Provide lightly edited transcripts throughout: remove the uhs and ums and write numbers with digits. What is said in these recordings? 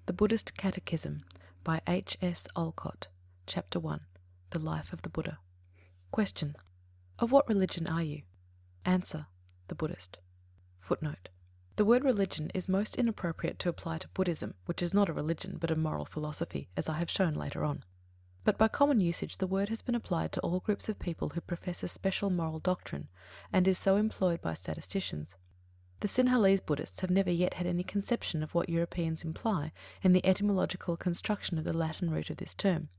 The Buddhist Catechism by H.S. Olcott, Chapter 1, The Life of the Buddha. Question. Of what religion are you? Answer. The Buddhist. Footnote. The word religion is most inappropriate to apply to Buddhism, which is not a religion but a moral philosophy, as I have shown later on. But by common usage the word has been applied to all groups of people who profess a special moral doctrine, and is so employed by statisticians. The Sinhalese Buddhists have never yet had any conception of what Europeans imply in the etymological construction of the Latin root of this term.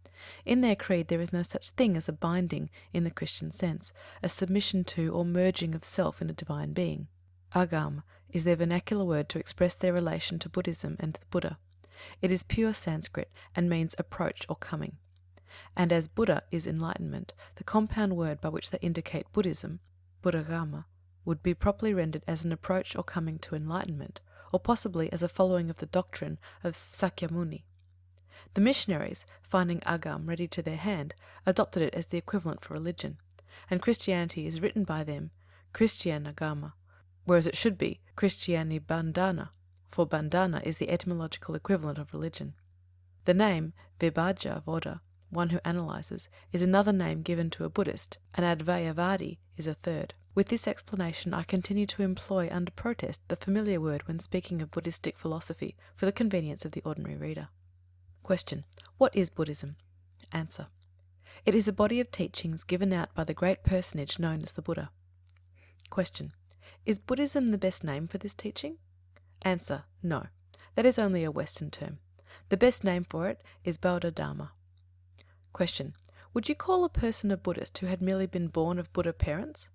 In their creed there is no such thing as a binding in the Christian sense, a submission to or merging of self in a divine being. Agam is their vernacular word to express their relation to Buddhism and the Buddha. It is pure Sanskrit and means approach or coming. And as Buddha is enlightenment, the compound word by which they indicate Buddhism, Buddhagama, would be properly rendered as an approach or coming to enlightenment, or possibly as a following of the doctrine of Sakyamuni. The missionaries, finding Agam ready to their hand, adopted it as the equivalent for religion, and Christianity is written by them Christianagama, whereas it should be Christiani Bandhana, for bandhana is the etymological equivalent of religion. The name Vibhaja Voda, one who analyzes, is another name given to a Buddhist, and Advayavadi is a third. With this explanation I continue to employ under protest the familiar word when speaking of Buddhistic philosophy for the convenience of the ordinary reader. Question. What is Buddhism? Answer. It is a body of teachings given out by the great personage known as the Buddha. Question. Is Buddhism the best name for this teaching? Answer. No. That is only a Western term. The best name for it is Bodhidharma. Question. Would you call a person a Buddhist who had merely been born of Buddha parents?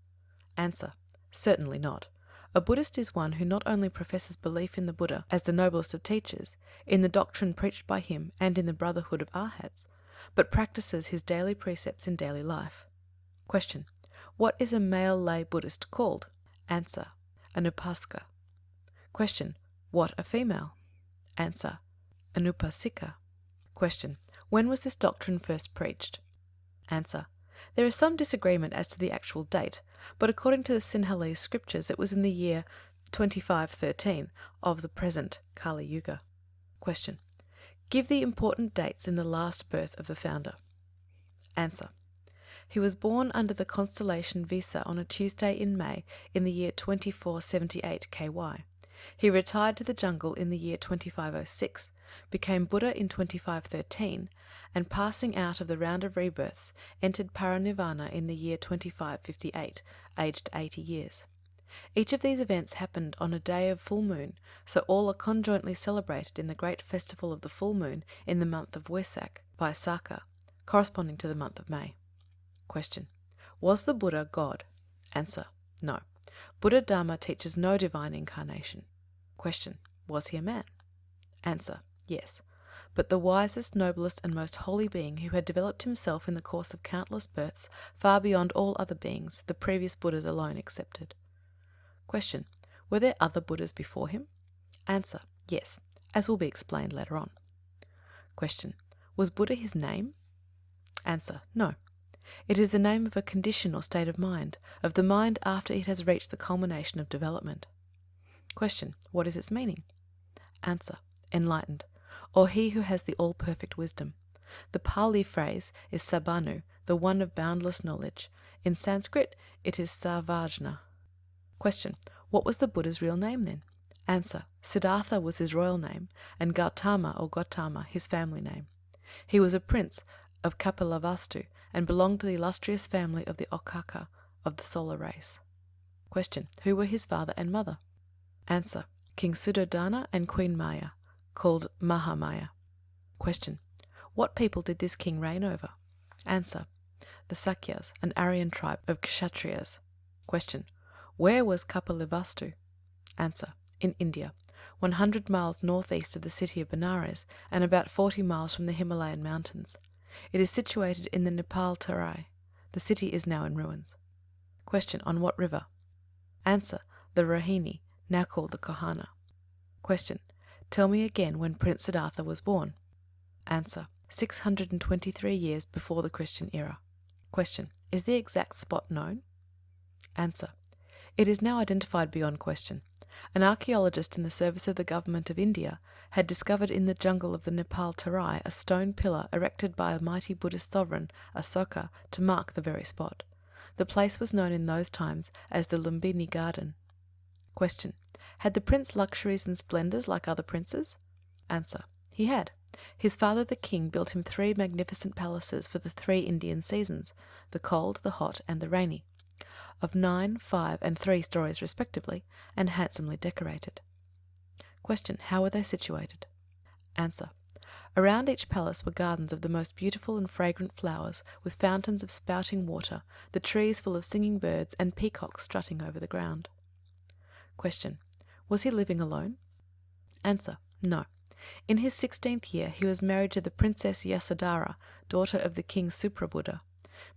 Answer. Certainly not. A Buddhist is one who not only professes belief in the Buddha as the noblest of teachers, in the doctrine preached by him and in the brotherhood of arhats, but practices his daily precepts in daily life. Question. What is a male lay Buddhist called? Answer. An upasaka. Question. What a female? Answer. An upasika. Question. When was this doctrine first preached? Answer. There is some disagreement as to the actual date, but according to the Sinhalese scriptures it was in the year 2513 of the present Kali Yuga. Question. Give the important dates in the last birth of the founder. Answer. He was born under the constellation Visa on a Tuesday in May in the year 2478 KY. He retired to the jungle in the year 2506, became Buddha in 2513, and passing out of the round of rebirths, entered Parinirvana in the year 2558, aged 80 years. Each of these events happened on a day of full moon, so all are conjointly celebrated in the great festival of the full moon in the month of Wesak, Vaisakha, corresponding to the month of May. Question. Was the Buddha God? Answer. No. Buddha Dharma teaches no divine incarnation. Question. Was he a man? Answer. Yes. But the wisest, noblest, and most holy being who had developed himself in the course of countless births, far beyond all other beings, the previous Buddhas alone excepted. Question. Were there other Buddhas before him? Answer. Yes, as will be explained later on. Question. Was Buddha his name? Answer. No. It is the name of a condition or state of mind, of the mind after it has reached the culmination of development. Question. What is its meaning? Answer. Enlightened, or he who has the all-perfect wisdom. The Pali phrase is Sabhanu, the one of boundless knowledge. In Sanskrit, it is Sarvajna. Question. What was the Buddha's real name then? Answer. Siddhartha was his royal name, and Gautama or Gotama his family name. He was a prince of Kapilavastu, and belonged to the illustrious family of the Okaka of the solar race. Question. Who were his father and mother? Answer. King Suddhodana and Queen Maya, called Mahamaya. Question. What people did this king reign over? Answer. The Sakyas, an Aryan tribe of Kshatriyas. Question. Where was Kapilavastu? Answer. In India, 100 miles northeast of the city of Benares and about 40 miles from the Himalayan mountains. It is situated in the Nepal Terai. The city is now in ruins. Question. On what river? Answer. The Rohini, now called the Kohana. Question. Tell me again when Prince Siddhartha was born. Answer. 623 years before the Christian era. Question. Is the exact spot known? Answer. It is now identified beyond question. An archaeologist in the service of the government of India had discovered in the jungle of the Nepal Terai a stone pillar erected by a mighty Buddhist sovereign, Asoka, to mark the very spot. The place was known in those times as the Lumbini Garden. Question. Had the prince luxuries and splendours like other princes? Answer. He had. His father the king built him 3 magnificent palaces for the 3 Indian seasons, the cold, the hot, and the rainy, of 9, 5, and 3 stories respectively, and handsomely decorated. Question. How were they situated? Answer. Around each palace were gardens of the most beautiful and fragrant flowers, with fountains of spouting water, the trees full of singing birds, and peacocks strutting over the ground. Question. Was he living alone? Answer. No. In his 16th year he was married to the Princess Yasodhara, daughter of the king Suprabuddha.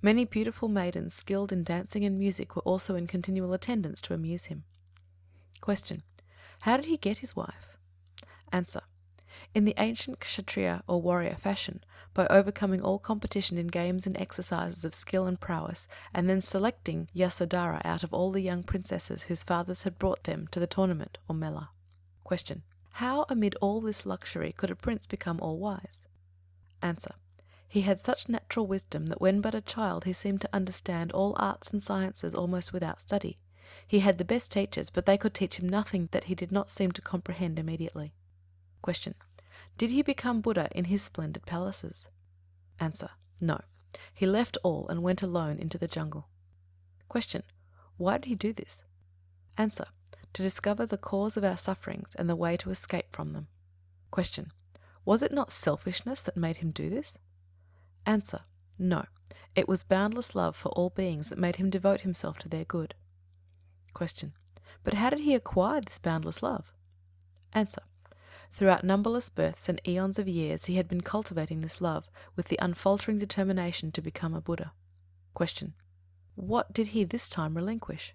Many beautiful maidens skilled in dancing and music were also in continual attendance to amuse him. Question. How did he get his wife? Answer. In the ancient kshatriya or warrior fashion, by overcoming all competition in games and exercises of skill and prowess, and then selecting Yasodhara out of all the young princesses whose fathers had brought them to the tournament or mela. Question. How, amid all this luxury, could a prince become all-wise? Answer. He had such natural wisdom that when but a child he seemed to understand all arts and sciences almost without study. He had the best teachers, but they could teach him nothing that he did not seem to comprehend immediately. Question. Did he become Buddha in his splendid palaces? Answer. No. He left all and went alone into the jungle. Question. Why did he do this? Answer. To discover the cause of our sufferings and the way to escape from them. Question. Was it not selfishness that made him do this? Answer. No. It was boundless love for all beings that made him devote himself to their good. Question. But how did he acquire this boundless love? Answer. Throughout numberless births and eons of years he had been cultivating this love with the unfaltering determination to become a Buddha. Question. What did he this time relinquish?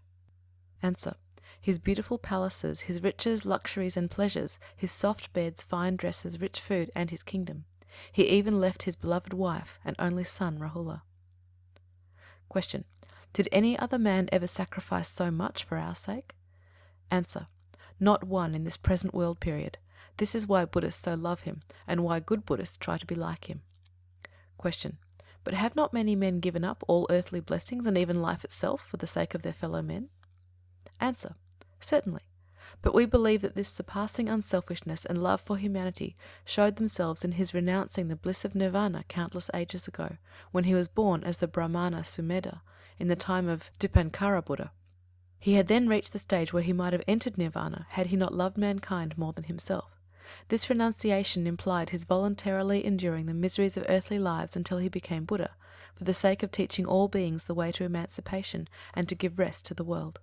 Answer. His beautiful palaces, his riches, luxuries, and pleasures, his soft beds, fine dresses, rich food, and his kingdom. He even left his beloved wife and only son, Rahula. Question. Did any other man ever sacrifice so much for our sake? Answer. Not one in this present world period. This is why Buddhists so love him, and why good Buddhists try to be like him. Question. But have not many men given up all earthly blessings and even life itself for the sake of their fellow men? Answer. Certainly. But we believe that this surpassing unselfishness and love for humanity showed themselves in his renouncing the bliss of nirvana countless ages ago, when he was born as the Brahmana Sumedha in the time of Dipankara Buddha. He had then reached the stage where he might have entered nirvana had he not loved mankind more than himself. This renunciation implied his voluntarily enduring the miseries of earthly lives until he became Buddha, for the sake of teaching all beings the way to emancipation and to give rest to the world.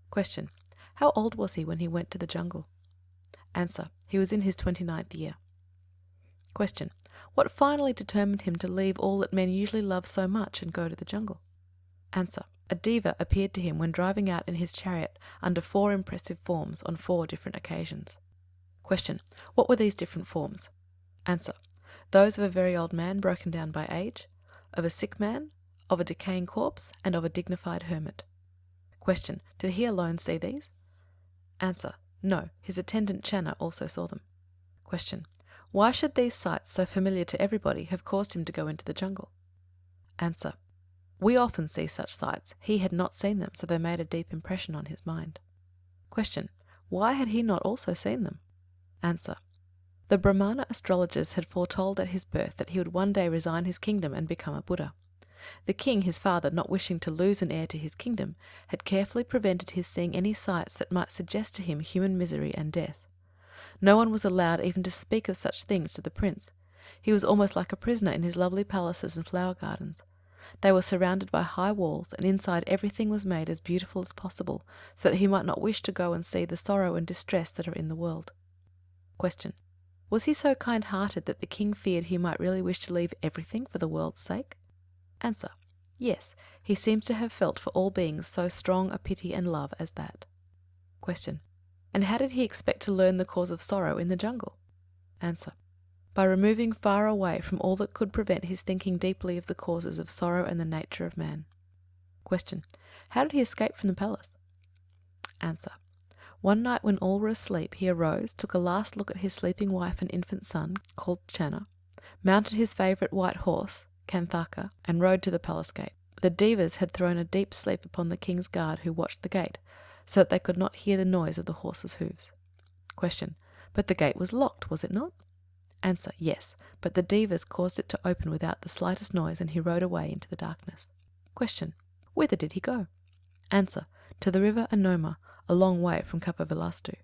Question. How old was he when he went to the jungle? Answer. He was in his 29th year. Question. What finally determined him to leave all that men usually love so much and go to the jungle? Answer. A deva appeared to him when driving out in his chariot under 4 impressive forms on 4 different occasions. Question. What were these different forms? Answer. Those of a very old man broken down by age, of a sick man, of a decaying corpse, and of a dignified hermit. Question. Did he alone see these? Answer. No, his attendant Channa also saw them. Question. Why should these sights, so familiar to everybody, have caused him to go into the jungle? Answer. We often see such sights. He had not seen them, so they made a deep impression on his mind. Question. Why had he not also seen them? Answer. The Brahmana astrologers had foretold at his birth that he would one day resign his kingdom and become a Buddha. The king, his father, not wishing to lose an heir to his kingdom, had carefully prevented his seeing any sights that might suggest to him human misery and death. No one was allowed even to speak of such things to the prince. He was almost like a prisoner in his lovely palaces and flower gardens. They were surrounded by high walls, and inside everything was made as beautiful as possible, so that he might not wish to go and see the sorrow and distress that are in the world. Question. Was he so kind-hearted that the king feared he might really wish to leave everything for the world's sake? Answer. Yes, he seems to have felt for all beings so strong a pity and love as that. Question. And how did he expect to learn the cause of sorrow in the jungle? Answer. By removing far away from all that could prevent his thinking deeply of the causes of sorrow and the nature of man. Question. How did he escape from the palace? Answer. One night when all were asleep, he arose, took a last look at his sleeping wife and infant son, called Channa, mounted his favourite white horse, Kanthaka, and rode to the palace gate. The Devas had thrown a deep sleep upon the king's guard who watched the gate, so that they could not hear the noise of the horses' hoofs. Question. But the gate was locked, was it not? Answer. Yes, but the Devas caused it to open without the slightest noise, and he rode away into the darkness. Question. Whither did he go? Answer. To the river Anoma, a long way from Kapilavastu.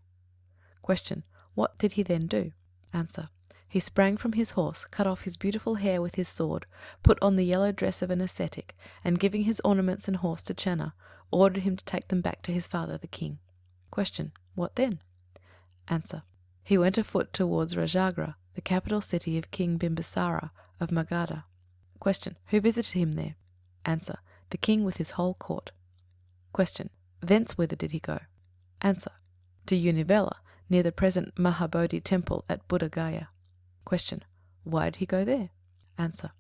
Question. What did he then do? Answer. He sprang from his horse, cut off his beautiful hair with his sword, put on the yellow dress of an ascetic, and giving his ornaments and horse to Channa, ordered him to take them back to his father the king. Question. What then? Answer. He went afoot towards Rajagra, the capital city of King Bimbisara of Magadha. Question. Who visited him there? Answer. The king with his whole court. Question. Thence whither did he go? Answer. To Univela, near the present Mahabodhi temple at Buddha Gaya. Question. Why did he go there? Answer.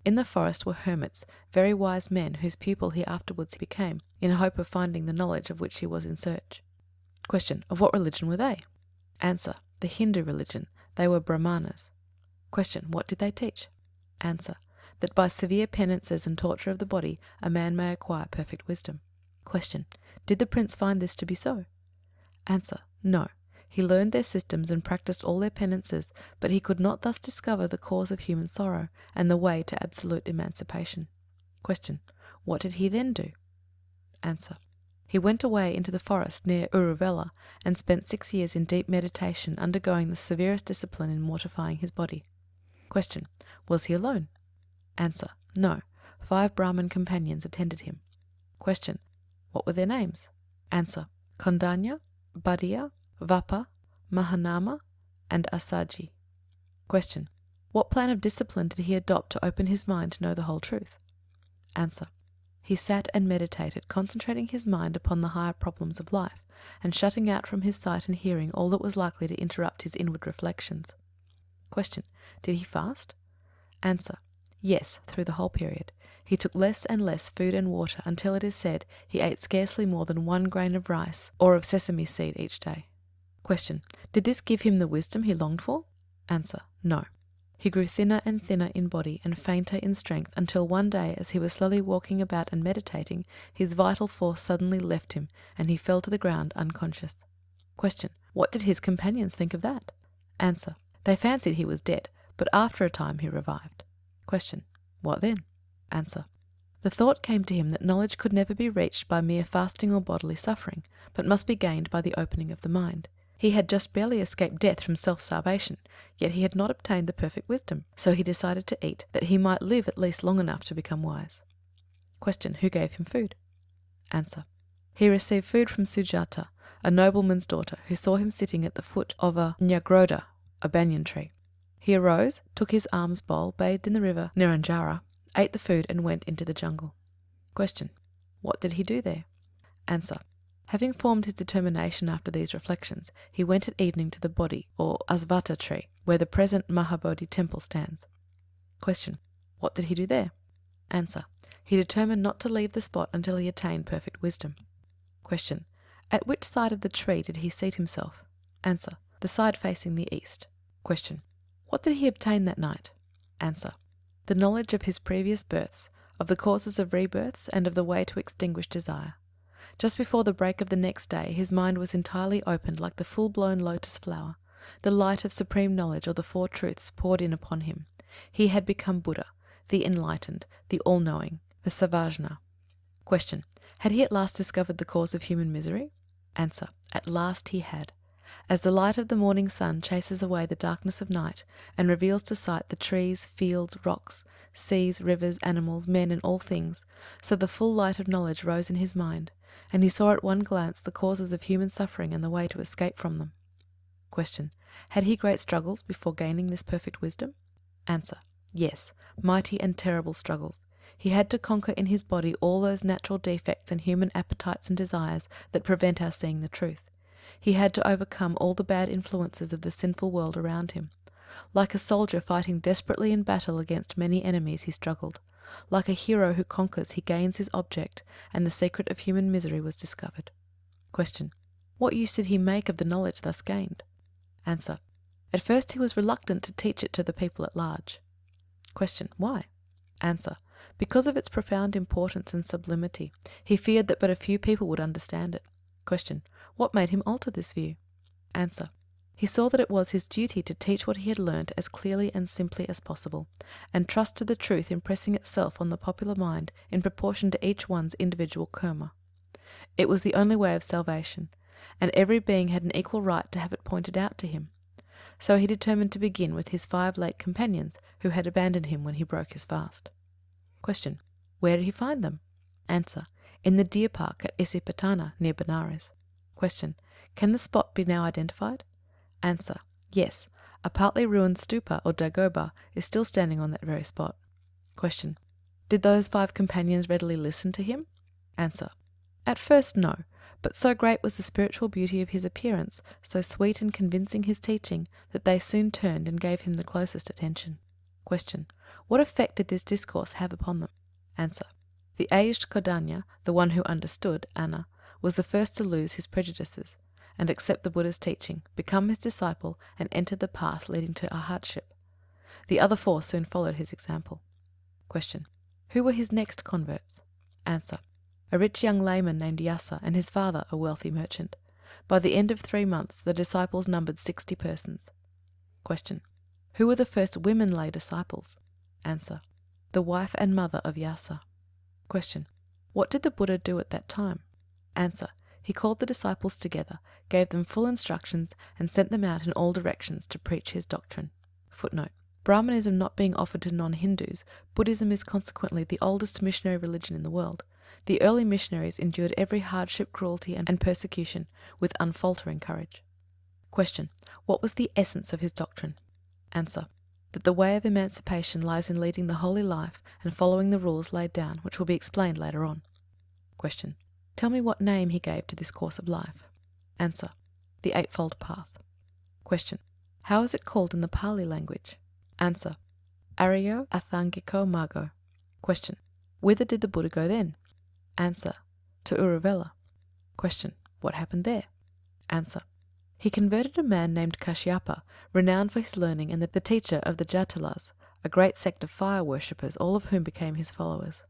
In the forest were hermits, very wise men, whose pupil he afterwards became, in hope of finding the knowledge of which he was in search. Question. Of what religion were they? Answer. The Hindu religion. They were Brahmanas. Question. What did they teach? Answer. That by severe penances and torture of the body a man may acquire perfect wisdom. Question. Did the prince find this to be so? Answer. No. He learned their systems and practiced all their penances, but he could not thus discover the cause of human sorrow and the way to absolute emancipation. Question. What did he then do? Answer. He went away into the forest near Uruvela and spent 6 years in deep meditation, undergoing the severest discipline in mortifying his body. Question. Was he alone? Answer. No. 5 Brahmin companions attended him. Question. What were their names? Answer. Kondanya, Bhadia, Vapa, Mahanama, and Asaji. Question. What plan of discipline did he adopt to open his mind to know the whole truth? Answer. He sat and meditated, concentrating his mind upon the higher problems of life, and shutting out from his sight and hearing all that was likely to interrupt his inward reflections. Question. Did he fast? Answer. Yes, through the whole period. He took less and less food and water, until it is said he ate scarcely more than 1 grain of rice or of sesame seed each day. Question. Did this give him the wisdom he longed for? Answer. No. He grew thinner and thinner in body and fainter in strength, until one day, as he was slowly walking about and meditating, his vital force suddenly left him, and he fell to the ground unconscious. Question. What did his companions think of that? Answer. They fancied he was dead, but after a time he revived. Question. What then? Answer. The thought came to him that knowledge could never be reached by mere fasting or bodily suffering, but must be gained by the opening of the mind. He had just barely escaped death from self-starvation, yet he had not obtained the perfect wisdom, so he decided to eat, that he might live at least long enough to become wise. Question. Who gave him food? Answer. He received food from Sujata, a nobleman's daughter, who saw him sitting at the foot of a nyagrodha, a banyan tree. He arose, took his alms bowl, bathed in the river Niranjara, ate the food, and went into the jungle. Question. What did he do there? Answer. Having formed his determination after these reflections, he went at evening to the Bodhi, or Asvata tree, where the present Mahabodhi temple stands. Question. What did he do there? Answer. He determined not to leave the spot until he attained perfect wisdom. Question. At which side of the tree did he seat himself? Answer. The side facing the east. Question. What did he obtain that night? Answer. The knowledge of his previous births, of the causes of rebirths, and of the way to extinguish desire. Just before the break of the next day, his mind was entirely opened like the full-blown lotus flower. The light of supreme knowledge, or the 4 truths, poured in upon him. He had become Buddha, the enlightened, the all-knowing, the Savajna. Question. Had he at last discovered the cause of human misery? Answer. At last he had. As the light of the morning sun chases away the darkness of night, and reveals to sight the trees, fields, rocks, seas, rivers, animals, men, and all things, so the full light of knowledge rose in his mind, and he saw at one glance the causes of human suffering and the way to escape from them. Question. Had he great struggles before gaining this perfect wisdom? Answer. Yes, mighty and terrible struggles. He had to conquer in his body all those natural defects and human appetites and desires that prevent our seeing the truth. He had to overcome all the bad influences of the sinful world around him. Like a soldier fighting desperately in battle against many enemies, he struggled. Like a hero who conquers, he gains his object, and the secret of human misery was discovered. Question. What use did he make of the knowledge thus gained? Answer. At first he was reluctant to teach it to the people at large. Question. Why? Answer. Because of its profound importance and sublimity, he feared that but a few people would understand it. Question. What made him alter this view? Answer. He saw that it was his duty to teach what he had learnt as clearly and simply as possible, and trust to the truth impressing itself on the popular mind in proportion to each one's individual karma. It was the only way of salvation, and every being had an equal right to have it pointed out to him. So he determined to begin with his 5 late companions who had abandoned him when he broke his fast. Question. Where did he find them? Answer. In the deer park at Isipatana near Benares. Question. Can the spot be now identified? Answer. Yes. A partly ruined stupa or dagoba is still standing on that very spot. Question. Did those 5 companions readily listen to him? Answer. At first, no. But so great was the spiritual beauty of his appearance, so sweet and convincing his teaching, that they soon turned and gave him the closest attention. Question. What effect did this discourse have upon them? Answer. The aged Kodanya, the one who understood, Anna, was the first to lose his prejudices, and accept the Buddha's teaching, become his disciple, and enter the path leading to arhatship. The other 4 soon followed his example. Question. Who were his next converts? Answer. A rich young layman named Yasa and his father, a wealthy merchant. By the end of 3 months, the disciples numbered 60 persons. Question. Who were the first women lay disciples? Answer. The wife and mother of Yasa. Question. What did the Buddha do at that time? Answer. He called the disciples together, gave them full instructions, and sent them out in all directions to preach his doctrine. Footnote. Brahmanism not being offered to non-Hindus, Buddhism is consequently the oldest missionary religion in the world. The early missionaries endured every hardship, cruelty, and persecution with unfaltering courage. Question. What was the essence of his doctrine? Answer. That the way of emancipation lies in leading the holy life and following the rules laid down, which will be explained later on. Question. Tell me what name he gave to this course of life. Answer. The Eightfold Path. Question. How is it called in the Pali language? Answer. Aryo Athangiko Margo. Question. Whither did the Buddha go then? Answer. To Uruvela. Question. What happened there? Answer. He converted a man named Kashyapa, renowned for his learning and the teacher of the Jatilas, a great sect of fire worshippers, all of whom became his followers.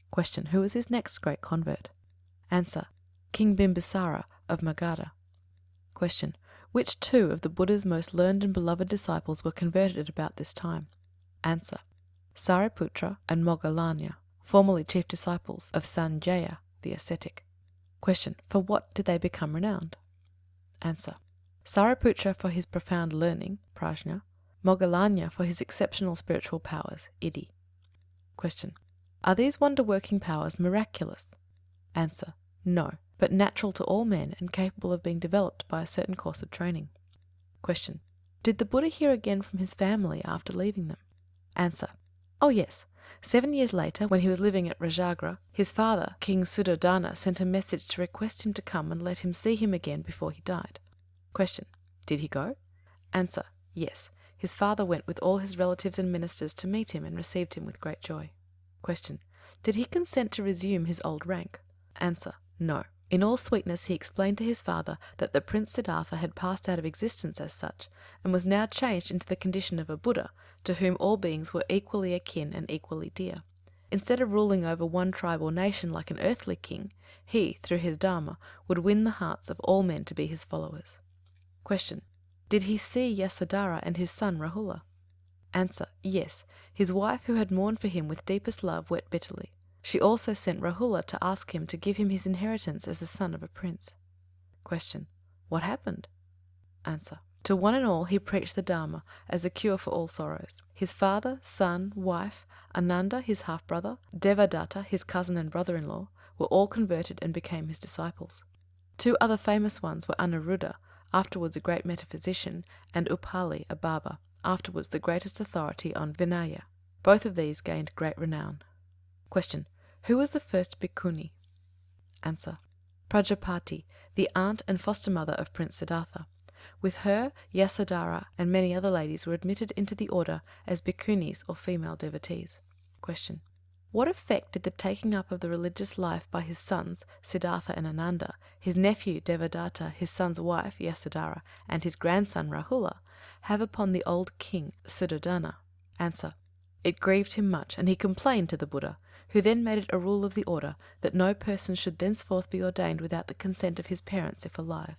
Question. Who was his next great convert? Answer. King Bimbisara of Magadha. Question. Which 2 of the Buddha's most learned and beloved disciples were converted at about this time? Answer. Sariputra and Moggallanya, formerly chief disciples of Sanjaya, the ascetic. Question. For what did they become renowned? Answer. Sariputra for his profound learning, prajna, Moggallanya for his exceptional spiritual powers, iddhi. Question. Are these wonder-working powers miraculous? Answer. No, but natural to all men and capable of being developed by a certain course of training. Question. Did the Buddha hear again from his family after leaving them? Answer. Oh yes. 7 years later, when he was living at Rajagra, his father, King Suddhodana, sent a message to request him to come and let him see him again before he died. Question. Did he go? Answer. Yes. His father went with all his relatives and ministers to meet him and received him with great joy. Question. Did he consent to resume his old rank? Answer. No. In all sweetness he explained to his father that the Prince Siddhartha had passed out of existence as such, and was now changed into the condition of a Buddha, to whom all beings were equally akin and equally dear. Instead of ruling over one tribe or nation like an earthly king, he, through his Dharma, would win the hearts of all men to be his followers. Question. Did he see Yasodhara and his son Rahula? Answer. Yes. His wife, who had mourned for him with deepest love, wept bitterly. She also sent Rahula to ask him to give him his inheritance as the son of a prince. Question. What happened? Answer. To one and all he preached the Dharma as a cure for all sorrows. His father, son, wife, Ananda, his half-brother, Devadatta, his cousin and brother-in-law, were all converted and became his disciples. 2 other famous ones were Anuruddha, afterwards a great metaphysician, and Upali, a barber, afterwards the greatest authority on Vinaya. Both of these gained great renown. Question. Who was the first bhikkhuni? Answer. Prajapati, the aunt and foster mother of Prince Siddhartha. With her, Yasodhara and many other ladies were admitted into the order as bhikkhunis or female devotees. Question. What effect did the taking up of the religious life by his sons, Siddhartha and Ananda, his nephew Devadatta, his son's wife Yasodhara, and his grandson Rahula, have upon the old king Suddhodana? Answer. It grieved him much, and he complained to the Buddha, who then made it a rule of the order that no person should thenceforth be ordained without the consent of his parents if alive.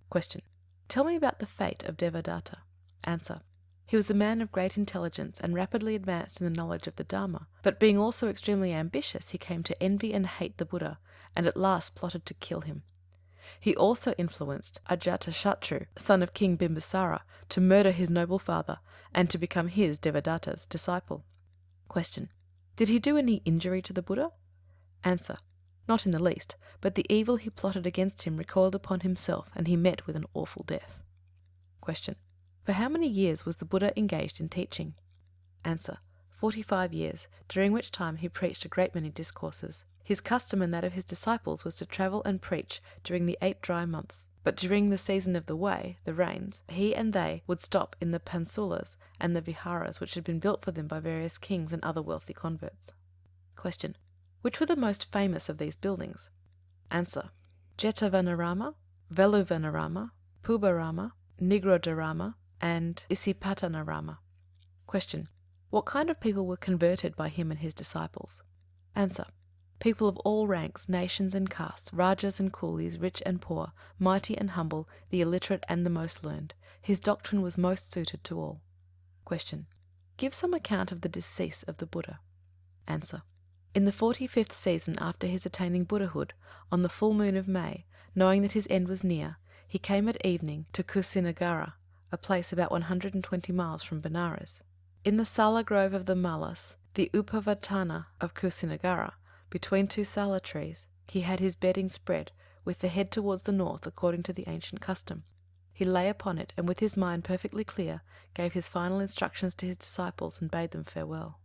Question. Tell me about the fate of Devadatta. Answer. He was a man of great intelligence and rapidly advanced in the knowledge of the Dharma, but being also extremely ambitious, he came to envy and hate the Buddha, and at last plotted to kill him. He also influenced Ajatashatru, son of King Bimbisara, to murder his noble father and to become his, Devadatta's, disciple. Question. Did he do any injury to the Buddha? Answer. Not in the least, but the evil he plotted against him recoiled upon himself, and he met with an awful death. Question. For how many years was the Buddha engaged in teaching? Answer. 45 years, during which time he preached a great many discourses. His custom and that of his disciples was to travel and preach during the 8 dry months. But during the season of the way, the rains, he and they would stop in the pansulas and the viharas which had been built for them by various kings and other wealthy converts. Question. Which were the most famous of these buildings? Answer. Jetavanarama, Veluvanarama, Pubarama, Nigrodharama, and Isipatanarama. Question. What kind of people were converted by him and his disciples? Answer. People of all ranks, nations and castes, rajas and coolies, rich and poor, mighty and humble, the illiterate and the most learned. His doctrine was most suited to all. Question. Give some account of the decease of the Buddha. Answer. In the 45th season after his attaining Buddhahood, on the full moon of May, knowing that his end was near, he came at evening to Kusinagara, a place about 120 miles from Benares. In the Sala grove of the Malas, the Upavatana of Kusinagara, between 2 sala trees, he had his bedding spread, with the head towards the north according to the ancient custom. He lay upon it, and with his mind perfectly clear, gave his final instructions to his disciples and bade them farewell.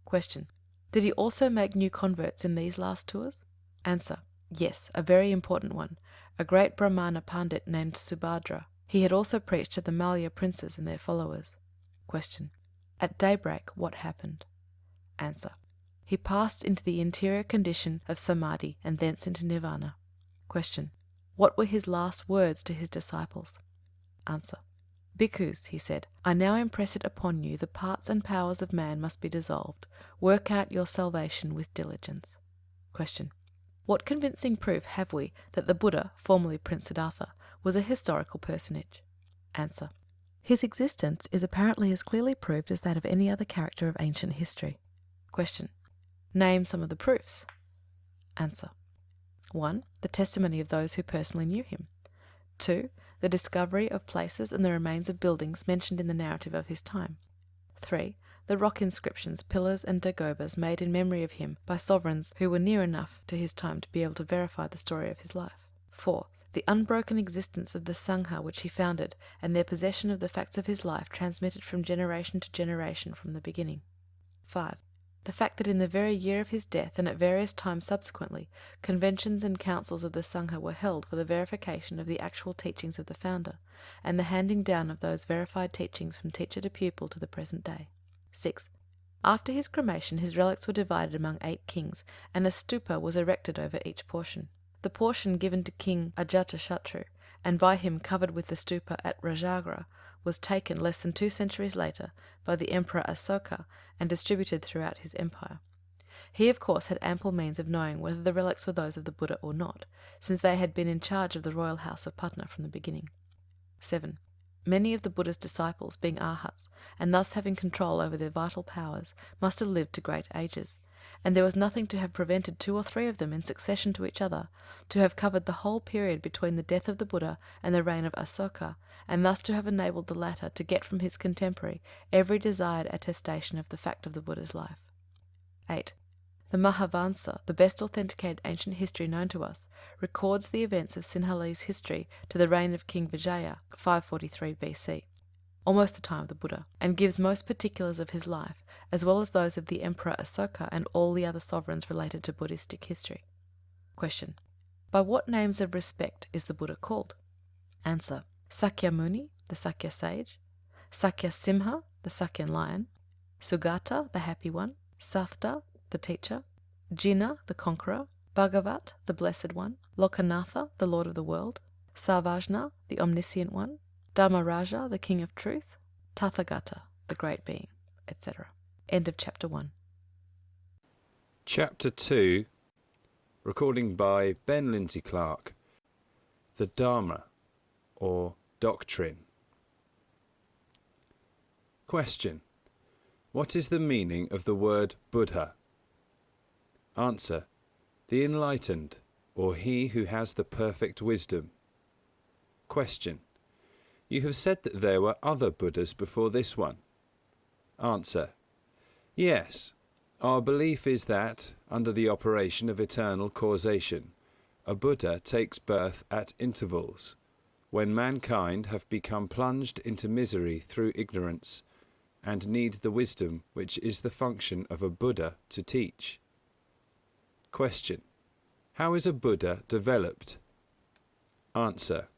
Question. Did he also make new converts in these last tours? Answer. Yes, a very important one, a great Brahmana Pandit named Subhadra. He had also preached to the Malya princes and their followers. Question. At daybreak, what happened? Answer. He passed into the interior condition of samadhi and thence into nirvana. Question. What were his last words to his disciples? Answer. Bhikkhus, he said, I now impress it upon you the parts and powers of man must be dissolved. Work out your salvation with diligence. Question. What convincing proof have we that the Buddha, formerly Prince Siddhartha, was a historical personage? Answer. His existence is apparently as clearly proved as that of any other character of ancient history. Question. Name some of the proofs. Answer. 1. The testimony of those who personally knew him. 2. The discovery of places and the remains of buildings mentioned in the narrative of his time. 3. The rock inscriptions, pillars and dagobas made in memory of him by sovereigns who were near enough to his time to be able to verify the story of his life. 4. The unbroken existence of the Sangha which he founded, and their possession of the facts of his life transmitted from generation to generation from the beginning. 5. The fact that in the very year of his death and at various times subsequently, conventions and councils of the Sangha were held for the verification of the actual teachings of the founder, and the handing down of those verified teachings from teacher to pupil to the present day. 6. After his cremation, his relics were divided among 8 kings, and a stupa was erected over each portion. The portion given to King Ajatashatru, and by him covered with the stupa at Rajagra, was taken less than 2 centuries later by the Emperor Asoka and distributed throughout his empire. He, of course, had ample means of knowing whether the relics were those of the Buddha or not, since they had been in charge of the royal house of Patna from the beginning. 7. Many of the Buddha's disciples, being arhats, and thus having control over their vital powers, must have lived to great ages, and there was nothing to have prevented 2 or 3 of them in succession to each other to have covered the whole period between the death of the Buddha and the reign of Asoka, and thus to have enabled the latter to get from his contemporary every desired attestation of the fact of the Buddha's life. 8. The Mahavansa, the best authenticated ancient history known to us, records the events of Sinhalese history to the reign of King Vijaya, 543 BC, almost the time of the Buddha, and gives most particulars of his life, as well as those of the Emperor Asoka and all the other sovereigns related to Buddhistic history. Question. By what names of respect is the Buddha called? Answer. Sakyamuni, the Sakya sage; Sakyasimha, the Sakyan lion; Sugata, the happy one; Sathta, the teacher; Jina, the conqueror, Bhagavat, the blessed one, Lokanatha, the Lord of the world, Sarvajna, the omniscient one, Dharmaraja, the king of truth, Tathagata, the great being, etc. End of chapter 1. Chapter 2, recording by Ben Lindsey-Clark, the Dharma, or doctrine. Question. What is the meaning of the word Buddha? Answer. The enlightened, or he who has the perfect wisdom. Question. You have said that there were other Buddhas before this one. Answer. Yes. Our belief is that, under the operation of eternal causation, a Buddha takes birth at intervals, when mankind have become plunged into misery through ignorance, and need the wisdom which is the function of a Buddha to teach. Question. How is a Buddha developed? Answer.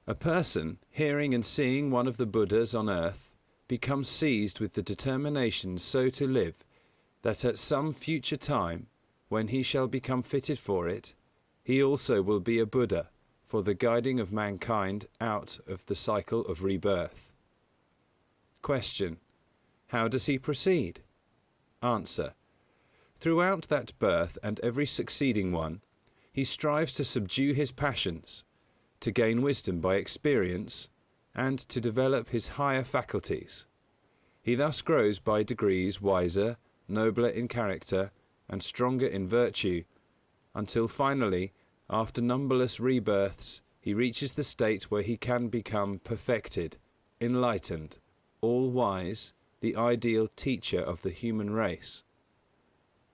A person, hearing and seeing one of the Buddhas on earth, becomes seized with the determination so to live that at some future time, when he shall become fitted for it, he also will be a Buddha for the guiding of mankind out of the cycle of rebirth. Question. How does he proceed? Answer. Throughout that birth and every succeeding one, he strives to subdue his passions, to gain wisdom by experience, and to develop his higher faculties. He thus grows by degrees wiser, nobler in character, and stronger in virtue, until finally, after numberless rebirths, he reaches the state where he can become perfected, enlightened, all-wise, the ideal teacher of the human race.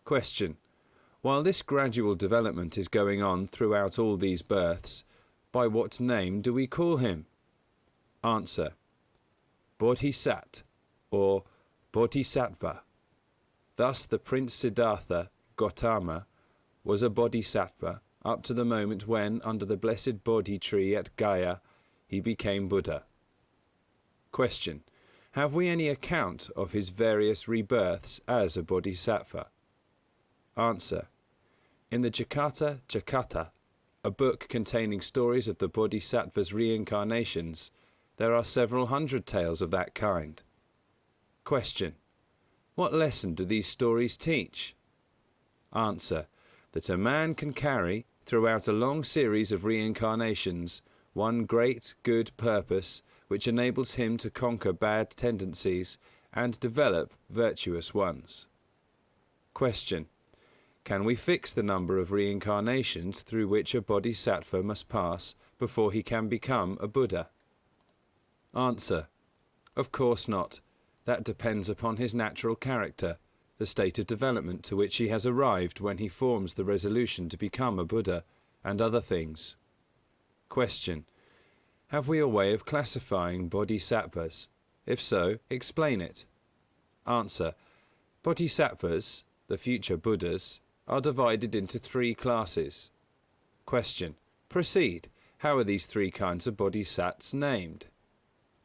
Question. While this gradual development is going on throughout all these births, by what name do we call him? Answer. Bodhisat, or Bodhisattva. Thus the Prince Siddhartha, Gautama, was a Bodhisattva up to the moment when, under the blessed Bodhi tree at Gaya, he became Buddha. Question. Have we any account of his various rebirths as a Bodhisattva? Answer. In the Jakata, a book containing stories of the Bodhisattva's reincarnations, there are several hundred tales of that kind. Question. What lesson do these stories teach? Answer. That a man can carry, throughout a long series of reincarnations, one great good purpose which enables him to conquer bad tendencies and develop virtuous ones. Question. Can we fix the number of reincarnations through which a bodhisattva must pass before he can become a Buddha? Answer. Of course not. That depends upon his natural character, the state of development to which he has arrived when he forms the resolution to become a Buddha, and other things. Question. Have we a way of classifying bodhisattvas? If so, explain it. Answer. Bodhisattvas, the future Buddhas, are divided into 3 classes. Question. Proceed. How are these 3 kinds of bodhisattvas named?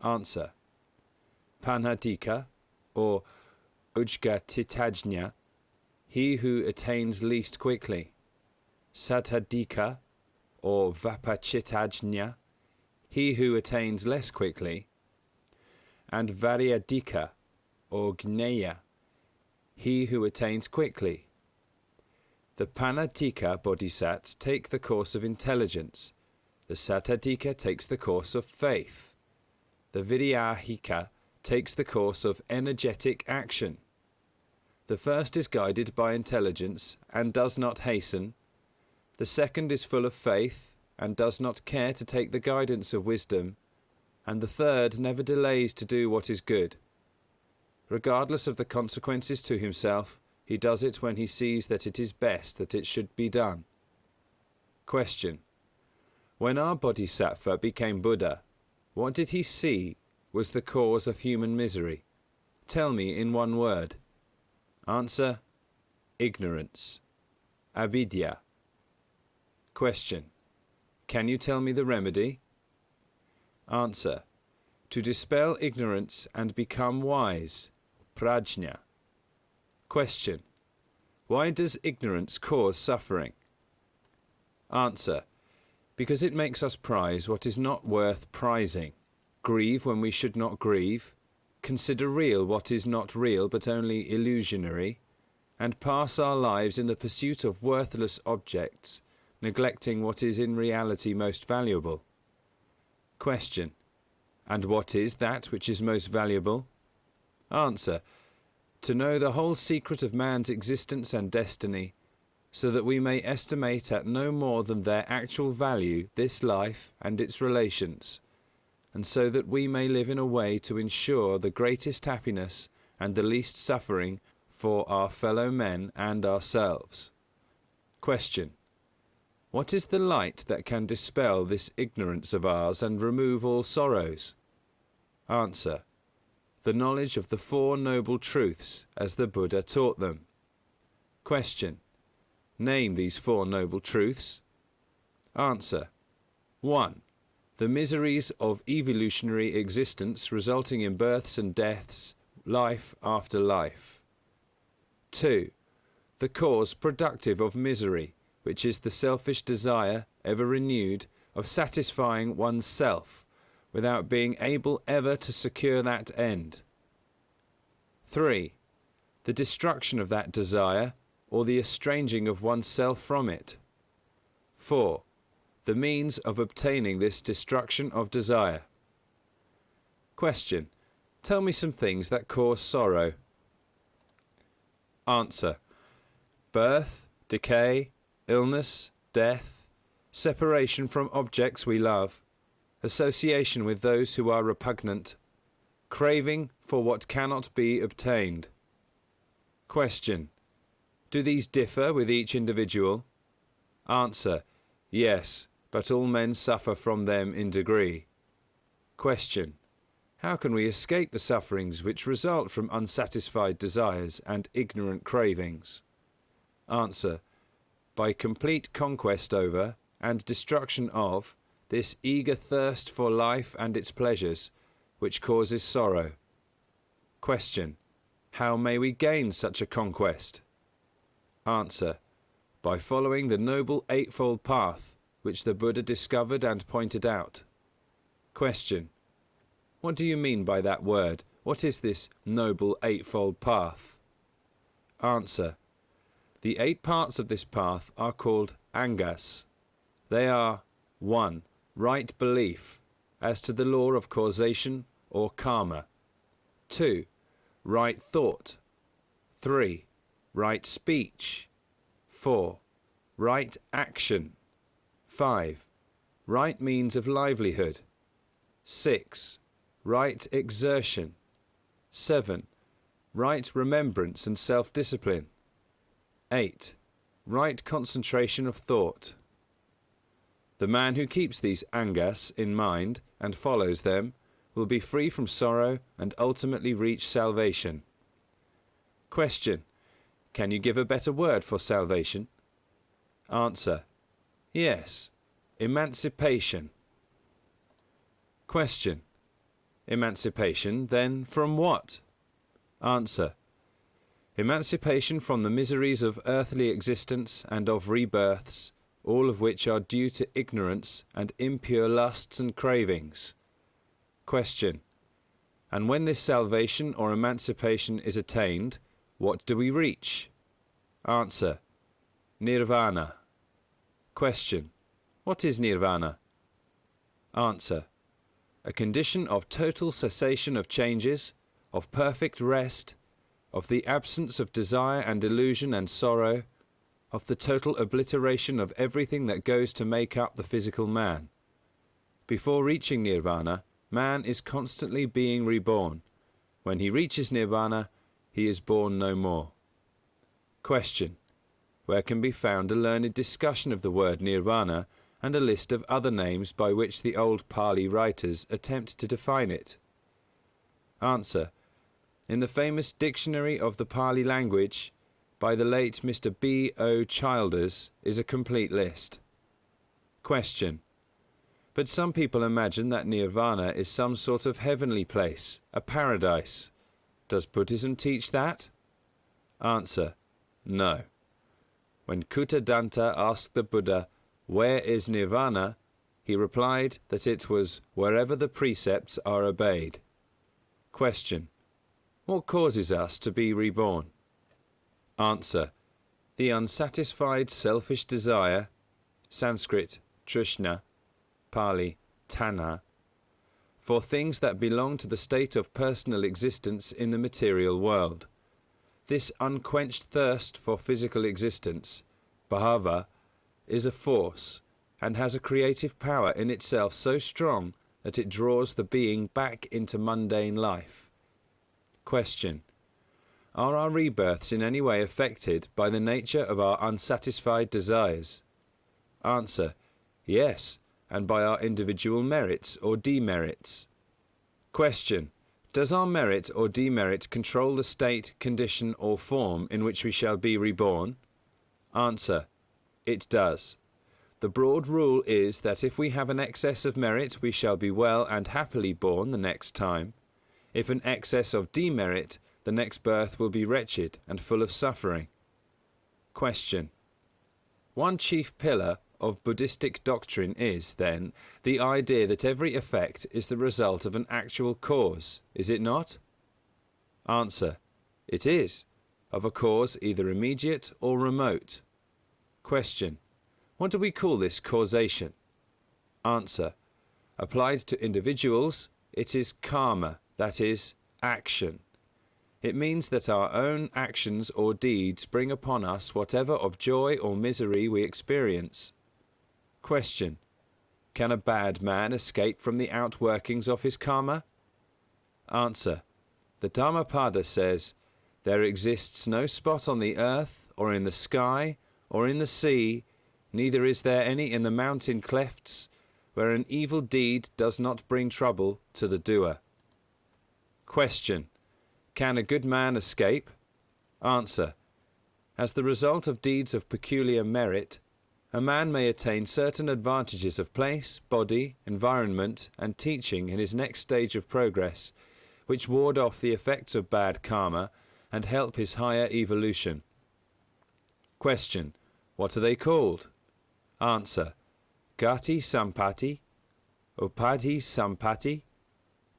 Answer. Panhadika, or Ujgatitajna, he who attains least quickly. Saddhadika, or Vapachitajna, he who attains less quickly. And Varyadika, or Gneya, he who attains quickly. The Panatika bodhisattvas take the course of intelligence. The Saddhadika takes the course of faith. The Viryahika takes the course of energetic action. The first is guided by intelligence and does not hasten. The second is full of faith and does not care to take the guidance of wisdom. And the third never delays to do what is good. Regardless of the consequences to himself, he does it when he sees that it is best that it should be done. Question. When our Bodhisattva became Buddha, what did he see was the cause of human misery? Tell me in one word. Answer. Ignorance. Avidya. Question. Can you tell me the remedy? Answer. To dispel ignorance and become wise. Prajna. Question. Why does ignorance cause suffering? Answer: because it makes us prize what is not worth prizing, grieve when we should not grieve, consider real what is not real but only illusionary, and pass our lives in the pursuit of worthless objects, neglecting what is in reality most valuable. Question: and what is that which is most valuable? Answer: to know the whole secret of man's existence and destiny, so that we may estimate at no more than their actual value this life and its relations, and so that we may live in a way to ensure the greatest happiness and the least suffering for our fellow men and ourselves. Question: what is the light that can dispel this ignorance of ours and remove all sorrows? Answer: the knowledge of the Four Noble Truths as the Buddha taught them. Question: name these Four Noble Truths. Answer: 1. The miseries of evolutionary existence resulting in births and deaths, life after life. 2. The cause productive of misery, which is the selfish desire, ever renewed, of satisfying one's self, without being able ever to secure that end. 3. The destruction of that desire, or the estranging of oneself from it. 4. The means of obtaining this destruction of desire. Question: tell me some things that cause sorrow. Answer: birth, decay, illness, death, separation from objects we love, association with those who are repugnant, craving for what cannot be obtained. Question: do these differ with each individual? Answer: yes, but all men suffer from them in degree. Question: how can we escape the sufferings which result from unsatisfied desires and ignorant cravings? Answer: by complete conquest over, and destruction of, this eager thirst for life and its pleasures, which causes sorrow. Question: how may we gain such a conquest? Answer: by following the Noble Eightfold Path, which the Buddha discovered and pointed out. Question: what do you mean by that word? What is this Noble Eightfold Path? Answer: the 8 parts of this path are called angas. They are: 1. Right belief, as to the law of causation or karma. 2. Right thought. 3. Right speech. 4. Right action. 5. Right means of livelihood. 6. Right exertion. 7. Right remembrance and self-discipline. 8. Right concentration of thought. The man who keeps these angas in mind and follows them will be free from sorrow and ultimately reach salvation. Question: can you give a better word for salvation? Answer: yes, emancipation. Question: emancipation, then, from what? Answer: emancipation from the miseries of earthly existence and of rebirths, all of which are due to ignorance and impure lusts and cravings. Question: and when this salvation or emancipation is attained, what do we reach? Answer: nirvana. Question: what is nirvana? Answer: a condition of total cessation of changes, of perfect rest, of the absence of desire and illusion and sorrow, of the total obliteration of everything that goes to make up the physical man. Before reaching nirvana, man is constantly being reborn. When he reaches nirvana, he is born no more. Question: where can be found a learned discussion of the word nirvana and a list of other names by which the old Pali writers attempt to define it? Answer: in the famous Dictionary of the Pali Language by the late Mr. B. O. Childers is a complete list. Question: but some people imagine that nirvana is some sort of heavenly place, a paradise. Does Buddhism teach that? Answer: no. When Kuttadanta asked the Buddha, "Where is Nirvana?" he replied that it was wherever the precepts are obeyed. Question. What causes us to be reborn? Answer. The unsatisfied selfish desire, Sanskrit trishna, Pali tanha, for things that belong to the state of personal existence in the material world. This unquenched thirst for physical existence, bhava, is a force and has a creative power in itself so strong that it draws the being back into mundane life. Question. Are our rebirths in any way affected by the nature of our unsatisfied desires? Answer. Yes, and by our individual merits or demerits. Question. Does our merit or demerit control the state, condition, or form in which we shall be reborn? Answer. It does. The broad rule is that if we have an excess of merit, we shall be well and happily born the next time. If an excess of demerit, the next birth will be wretched and full of suffering. Question. One chief pillar of Buddhistic doctrine is, then, the idea that every effect is the result of an actual cause, is it not? Answer. It is, of a cause either immediate or remote. Question. What do we call this causation? Answer. Applied to individuals, it is karma, that is, action. It means that our own actions or deeds bring upon us whatever of joy or misery we experience. Question. Can a bad man escape from the outworkings of his karma? Answer. The Dhammapada says, there exists no spot on the earth, or in the sky, or in the sea, neither is there any in the mountain clefts, where an evil deed does not bring trouble to the doer. Question. Can a good man escape? Answer. As the result of deeds of peculiar merit, a man may attain certain advantages of place, body, environment, and teaching in his next stage of progress, which ward off the effects of bad karma and help his higher evolution. Question. What are they called? Answer. Gati Sampati, Upadhi Sampati,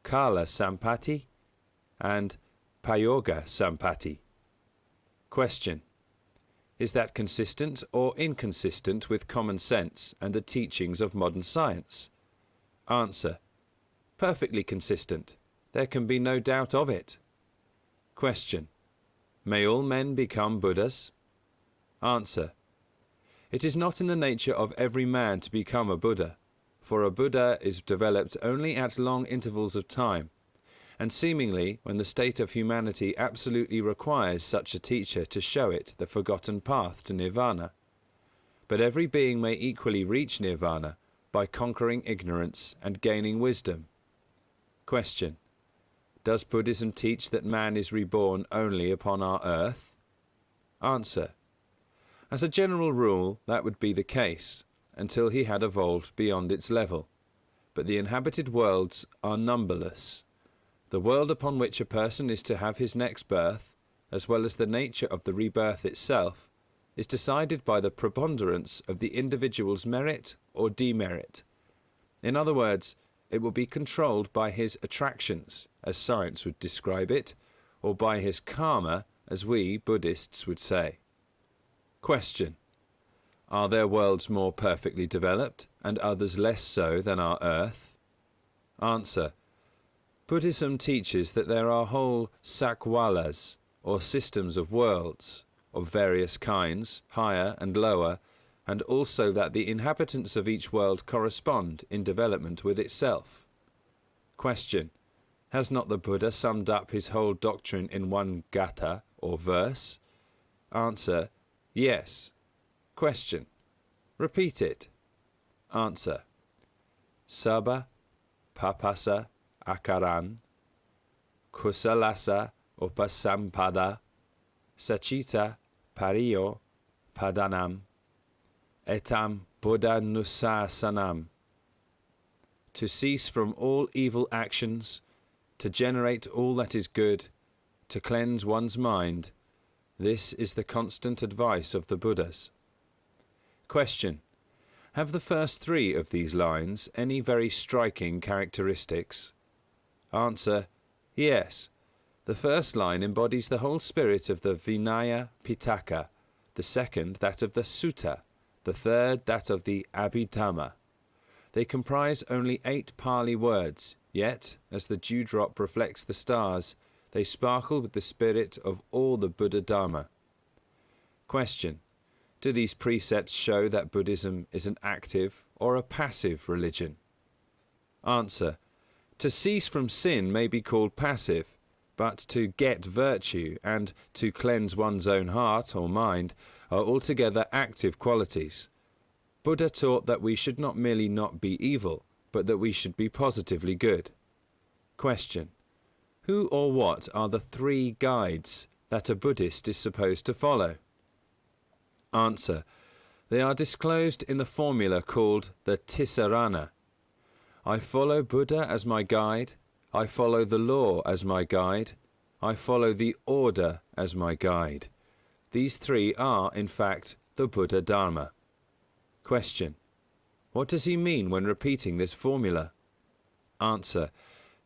Kala Sampati, and Payoga Sampati. Question. Is that consistent or inconsistent with common sense and the teachings of modern science? Answer. Perfectly consistent. There can be no doubt of it. Question. May all men become Buddhas? Answer. It is not in the nature of every man to become a Buddha, for a Buddha is developed only at long intervals of time, and seemingly when the state of humanity absolutely requires such a teacher to show it the forgotten path to Nirvana. But every being may equally reach Nirvana by conquering ignorance and gaining wisdom. Question. Does Buddhism teach that man is reborn only upon our earth? Answer. As a general rule, that would be the case, until he had evolved beyond its level. But the inhabited worlds are numberless. The world upon which a person is to have his next birth, as well as the nature of the rebirth itself, is decided by the preponderance of the individual's merit or demerit. In other words, it will be controlled by his attractions, as science would describe it, or by his karma, as we Buddhists would say. Question. Are there worlds more perfectly developed, and others less so than our earth? Answer. Buddhism teaches that there are whole sakwalas, or systems of worlds, of various kinds, higher and lower, and also that the inhabitants of each world correspond in development with itself. Question. Has not the Buddha summed up his whole doctrine in one gatha, or verse? Answer. Yes. Question. Repeat it. Answer. Sabha, papasa, akaran, kusalasa, upasampada, sachita, pariyo, padanam, etam buddha nusasanam. To cease from all evil actions, to generate all that is good, to cleanse one's mind, This is the constant advice of the Buddhas. Question. Have the first three of these lines any very striking characteristics? Answer. Yes. The first line embodies the whole spirit of the Vinaya Pitaka, the second that of the Sutta, the third that of the Abhidhamma. They comprise only 8 Pali words, yet, as the dewdrop reflects the stars, they sparkle with the spirit of all the Buddha Dharma. Question. Do these precepts show that Buddhism is an active or a passive religion? Answer. To cease from sin may be called passive, but to get virtue and to cleanse one's own heart or mind are altogether active qualities. Buddha taught that we should not merely not be evil, but that we should be positively good. Question. Who or what are the 3 guides that a Buddhist is supposed to follow? Answer. They are disclosed in the formula called the Tisarana. I follow Buddha as my guide, I follow the law as my guide, I follow the order as my guide. These 3 are, in fact, the Buddha Dharma. Question. What does he mean when repeating this formula? Answer.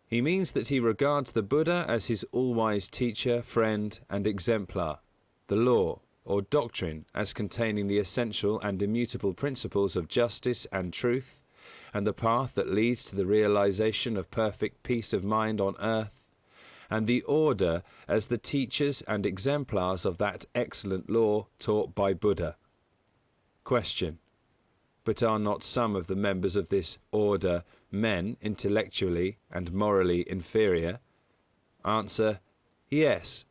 He means that he regards the Buddha as his all-wise teacher, friend, and exemplar, the law, or doctrine as containing the essential and immutable principles of justice and truth, and the path that leads to the realization of perfect peace of mind on earth, and the order as the teachers and exemplars of that excellent law taught by Buddha. Question. But are not some of the members of this order men intellectually and morally inferior? Answer. Yes.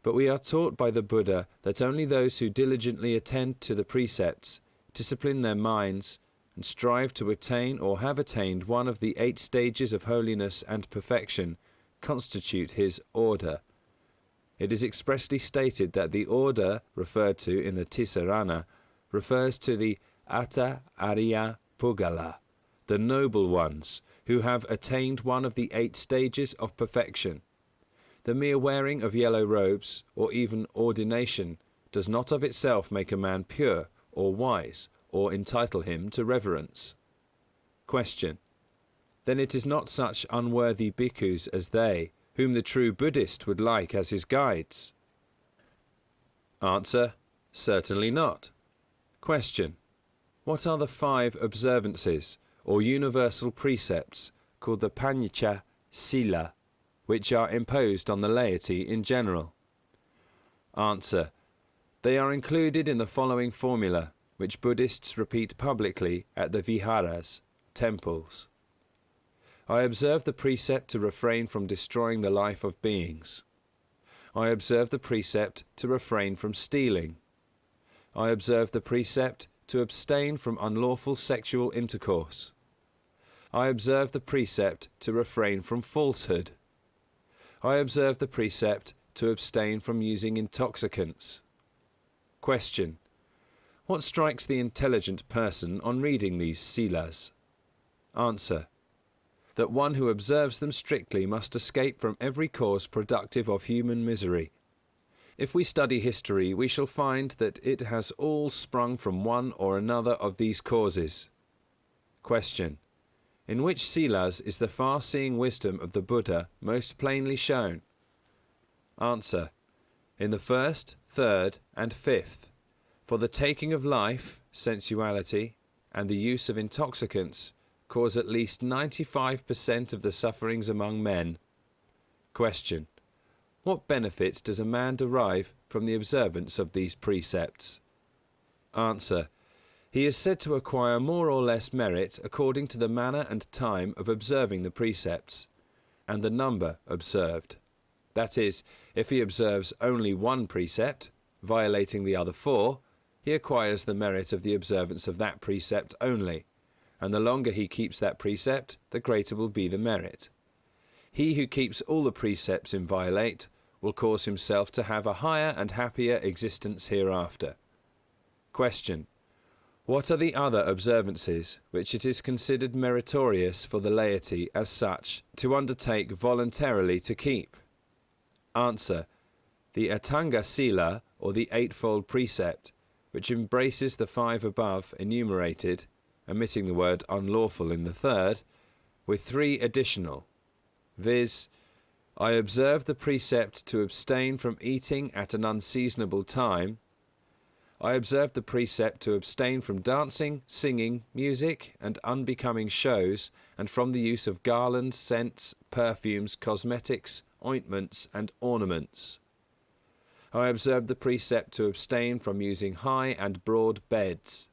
But we are taught by the Buddha that only those who diligently attend to the precepts, discipline their minds, and strive to attain or have attained one of the 8 stages of holiness and perfection constitute his order. It is expressly stated that the order referred to in the Tisarana refers to the Atta Arya Pugala, the noble ones, who have attained one of the 8 stages of perfection. The mere wearing of yellow robes, or even ordination, does not of itself make a man pure or wise, or entitle him to reverence. Question. Then it is not such unworthy bhikkhus as they, whom the true Buddhist would like as his guides? Answer. Certainly not. Question. What are the 5 observances, or universal precepts, called the Pancha Sila, which are imposed on the laity in general? Answer. They are included in the following formula, which Buddhists repeat publicly at the viharas, temples. I observe the precept to refrain from destroying the life of beings. I observe the precept to refrain from stealing. I observe the precept to abstain from unlawful sexual intercourse. I observe the precept to refrain from falsehood. I observe the precept to abstain from using intoxicants. Question. What strikes the intelligent person on reading these silas? Answer. That one who observes them strictly must escape from every cause productive of human misery. If we study history, we shall find that it has all sprung from one or another of these causes. Question. In which silas is the far-seeing wisdom of the Buddha most plainly shown? Answer. In the 1st, 3rd, and 5th. For the taking of life, sensuality, and the use of intoxicants cause at least 95% of the sufferings among men. Question. What benefits does a man derive from the observance of these precepts? Answer. He is said to acquire more or less merit according to the manner and time of observing the precepts, and the number observed. That is, if he observes only one precept, violating the other 4, he acquires the merit of the observance of that precept only, and the longer he keeps that precept, the greater will be the merit. He who keeps all the precepts inviolate will cause himself to have a higher and happier existence hereafter. Question. What are the other observances which it is considered meritorious for the laity as such to undertake voluntarily to keep? Answer. The Atanga Sila, or the eightfold precept, which embraces the 5 above enumerated, omitting the word unlawful in the third, with 3 additional, viz. I observe the precept to abstain from eating at an unseasonable time. I observe the precept to abstain from dancing, singing, music, and unbecoming shows, and from the use of garlands, scents, perfumes, cosmetics, ointments, and ornaments. I observe the precept to abstain from using high and broad beds.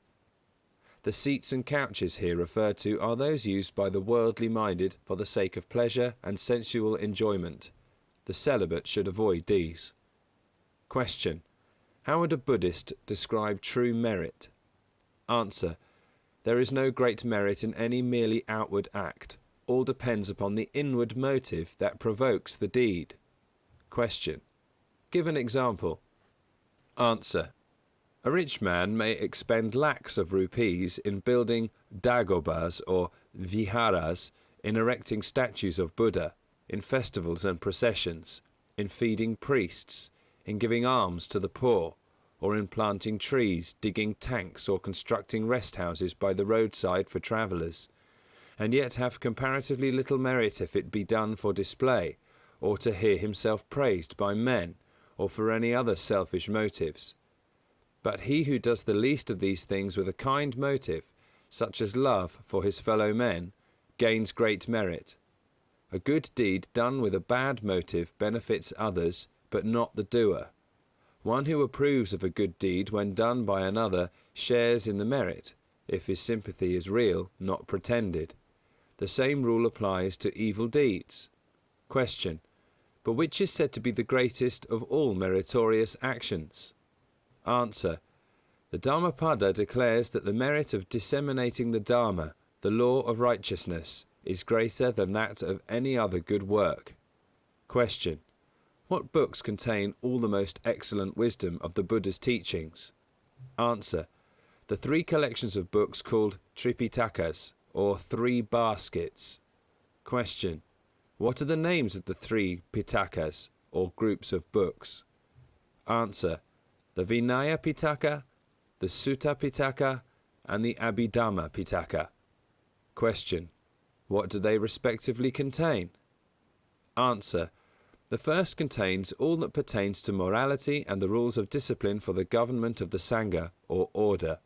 The seats and couches here referred to are those used by the worldly minded for the sake of pleasure and sensual enjoyment. The celibate should avoid these. Question. How would a Buddhist describe true merit? Answer. There is no great merit in any merely outward act. All depends upon the inward motive that provokes the deed. Question. Give an example. Answer. A rich man may expend lakhs of rupees in building dagobas or viharas, in erecting statues of Buddha, in festivals and processions, in feeding priests, in giving alms to the poor, or in planting trees, digging tanks, or constructing rest houses by the roadside for travellers, and yet have comparatively little merit if it be done for display, or to hear himself praised by men, or for any other selfish motives. But he who does the least of these things with a kind motive, such as love for his fellow men, gains great merit. A good deed done with a bad motive benefits others, but not the doer. One who approves of a good deed when done by another shares in the merit, if his sympathy is real, not pretended. The same rule applies to evil deeds. Question. But which is said to be the greatest of all meritorious actions? Answer. The Dhammapada declares that the merit of disseminating the Dharma, the law of righteousness, is greater than that of any other good work. Question. What books contain all the most excellent wisdom of the Buddha's teachings? Answer. The 3 collections of books called Tripitakas, or 3 baskets. Question. What are the names of the 3 Pitakas, or groups of books? Answer. The Vinaya Pitaka, the Sutta Pitaka, and the Abhidhamma Pitaka. Question. What do they respectively contain? Answer. The first contains all that pertains to morality and the rules of discipline for the government of the Sangha, or order.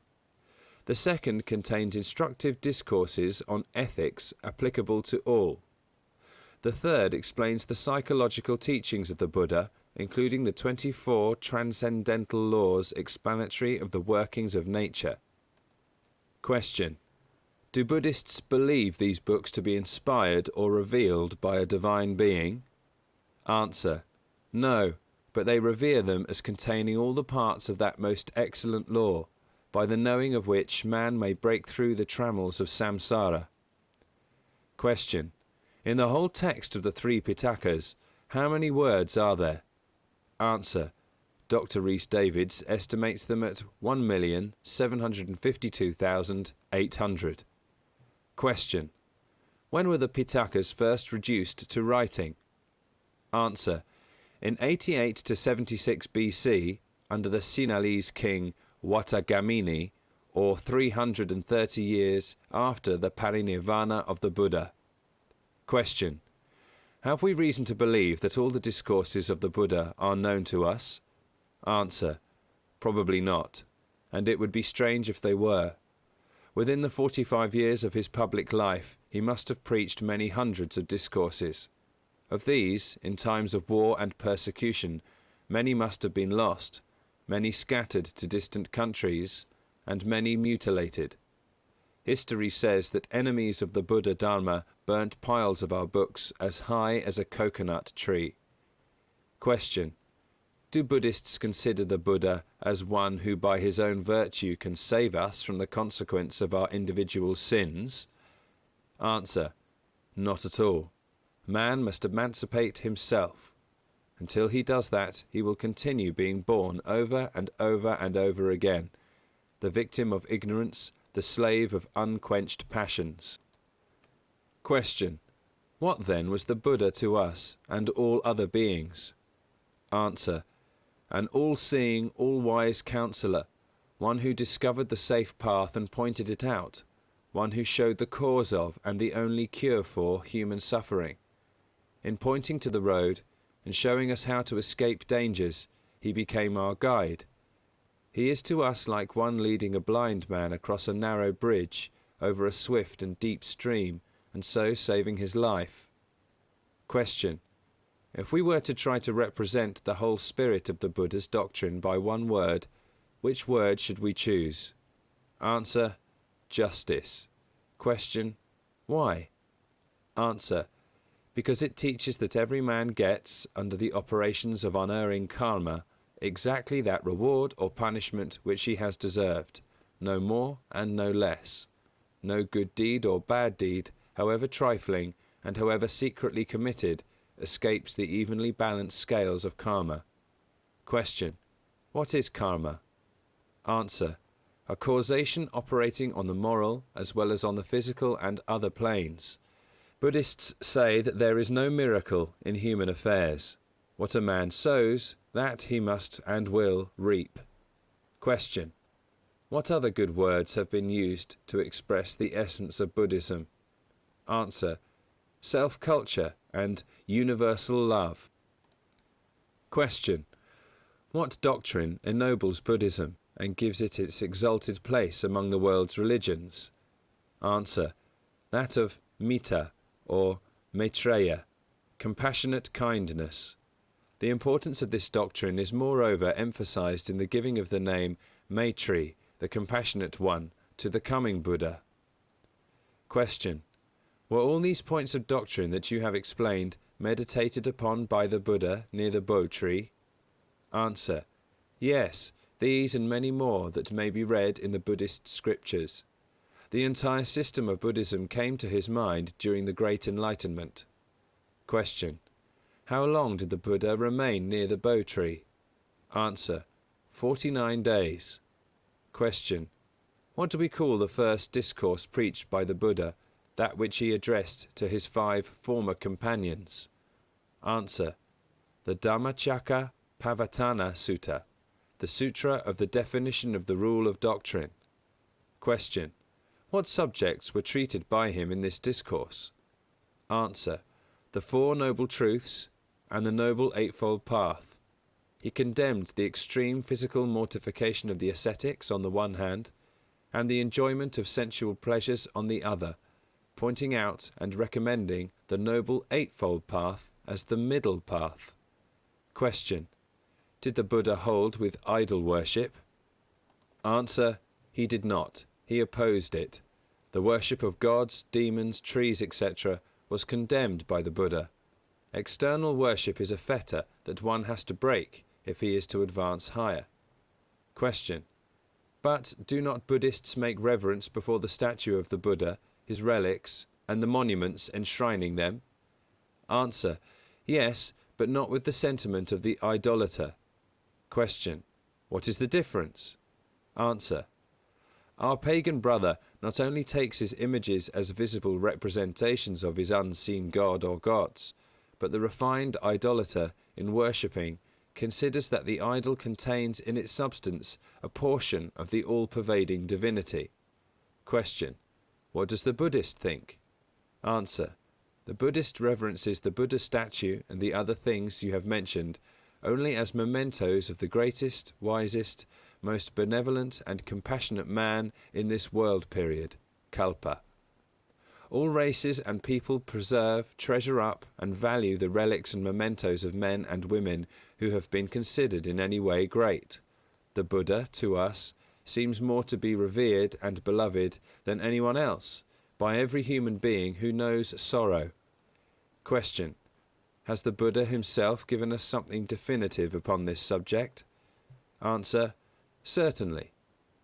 The second contains instructive discourses on ethics applicable to all. The third explains the psychological teachings of the Buddha, including the 24 transcendental laws explanatory of the workings of nature. Question. Do Buddhists believe these books to be inspired or revealed by a divine being? Answer. No, but they revere them as containing all the parts of that most excellent law, by the knowing of which man may break through the trammels of samsara. Question. In the whole text of the 3 Pitakas, how many words are there? Answer. Dr. Rhys-Davids estimates them at 1,752,800. Question. When were the Pitakas first reduced to writing? Answer. In 88 to 76 BC, under the Sinhalese king Watagamini, or 330 years after the parinirvana of the Buddha. Question. Have we reason to believe that all the discourses of the Buddha are known to us? Answer. Probably not, and it would be strange if they were. Within the 45 years of his public life, he must have preached many hundreds of discourses. Of these, in times of war and persecution, many must have been lost, many scattered to distant countries, and many mutilated. History says that enemies of the Buddha Dharma burnt piles of our books as high as a coconut tree. Question. Do Buddhists consider the Buddha as one who by his own virtue can save us from the consequence of our individual sins? Answer. Not at all. Man must emancipate himself. Until he does that, he will continue being born over and over and over again, the victim of ignorance, the slave of unquenched passions. Question. What then was the Buddha to us and all other beings? Answer. an all-seeing, all-wise counselor, one who discovered the safe path and pointed it out, one who showed the cause of and the only cure for human suffering. In pointing to the road and showing us how to escape dangers, he became our guide. He is to us like one leading a blind man across a narrow bridge over a swift and deep stream, and so saving his life. Question: if we were to try to represent the whole spirit of the Buddha's doctrine by one word, which word should we choose? Answer: justice. Question: why? Answer: because it teaches that every man gets, under the operations of unerring karma, exactly that reward or punishment which he has deserved, no more and no less. No good deed or bad deed, however trifling and however secretly committed, escapes the evenly balanced scales of karma. Question: what is karma? Answer: a causation operating on the moral as well as on the physical and other planes. Buddhists say that there is no miracle in human affairs. What a man sows, that he must and will reap. Question: what other good words have been used to express the essence of Buddhism? Answer: self-culture and universal love. Question: what doctrine ennobles Buddhism and gives it its exalted place among the world's religions? Answer: that of metta, or maitreya, compassionate kindness. The importance of this doctrine is moreover emphasized in the giving of the name Maitri, the compassionate one, to the coming Buddha. Question: were all these points of doctrine that you have explained meditated upon by the Buddha near the Bo tree? Answer: yes, these and many more that may be read in the Buddhist scriptures. The entire system of Buddhism came to his mind during the Great Enlightenment. Question: how long did the Buddha remain near the Bo tree? Answer: 49 days. Question: what do we call the first discourse preached by the Buddha, that which he addressed to his 5 former companions? Answer: the Dhammacakka Pavatana Sutta, the Sutra of the definition of the rule of doctrine. Question: what subjects were treated by him in this discourse? Answer: the 4 Noble Truths and the Noble Eightfold Path. He condemned the extreme physical mortification of the ascetics on the one hand, and the enjoyment of sensual pleasures on the other, pointing out and recommending the Noble Eightfold Path as the middle path. Question: did the Buddha hold with idol worship? Answer: he did not. He opposed it. The worship of gods, demons, trees, etc. was condemned by the Buddha. External worship is a fetter that one has to break if he is to advance higher. Question: but do not Buddhists make reverence before the statue of the Buddha, his relics, and the monuments enshrining them? Answer: yes, but not with the sentiment of the idolater. Question: what is the difference? Answer: our pagan brother not only takes his images as visible representations of his unseen god or gods, but the refined idolater, in worshipping, considers that the idol contains in its substance a portion of the all-pervading divinity. Question: what does the Buddhist think? Answer: the Buddhist reverences the Buddha statue and the other things you have mentioned only as mementos of the greatest, wisest, most benevolent and compassionate man in this world period, Kalpa. All races and people preserve, treasure up, and value the relics and mementos of men and women who have been considered in any way great. The Buddha, to us, seems more to be revered and beloved than anyone else, by every human being who knows sorrow. Question: has the Buddha himself given us something definitive upon this subject? Answer: certainly.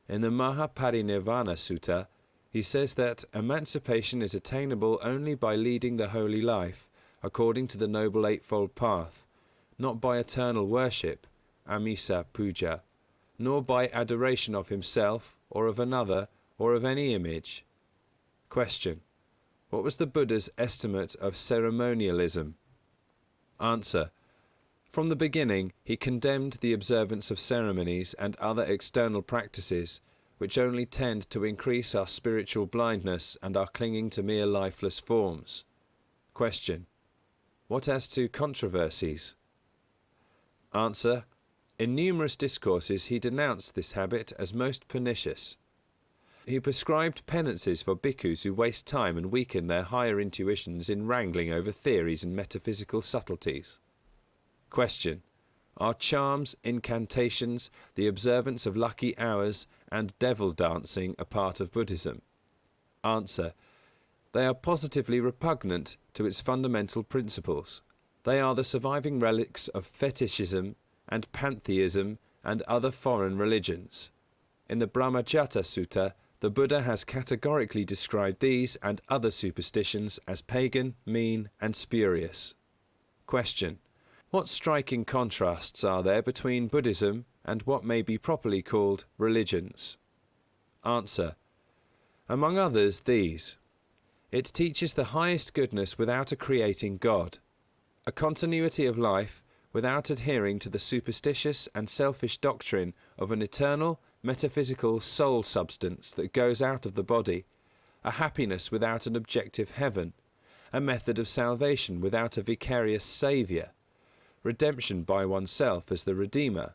In the Mahaparinirvana Sutta, he says that emancipation is attainable only by leading the holy life, according to the Noble Eightfold Path, not by eternal worship, amisa puja, nor by adoration of himself, or of another, or of any image. Question: what was the Buddha's estimate of ceremonialism? Answer: From the beginning, he condemned the observance of ceremonies and other external practices, which only tend to increase our spiritual blindness and our clinging to mere lifeless forms. Question. What as to controversies? Answer. In numerous discourses he denounced this habit as most pernicious. He prescribed penances for bhikkhus who waste time and weaken their higher intuitions in wrangling over theories and metaphysical subtleties. Question. Are charms, incantations, the observance of lucky hours, and devil dancing a part of Buddhism? Answer. They are positively repugnant to its fundamental principles. They are the surviving relics of fetishism and pantheism and other foreign religions. In the Brahmajata Sutta, the Buddha has categorically described these and other superstitions as pagan, mean, and spurious. Question. What striking contrasts are there between Buddhism and what may be properly called religions? Answer. Among others, these. It teaches the highest goodness without a creating God, a continuity of life without adhering to the superstitious and selfish doctrine of an eternal, metaphysical soul substance that goes out of the body, a happiness without an objective heaven, a method of salvation without a vicarious saviour, redemption by oneself as the Redeemer,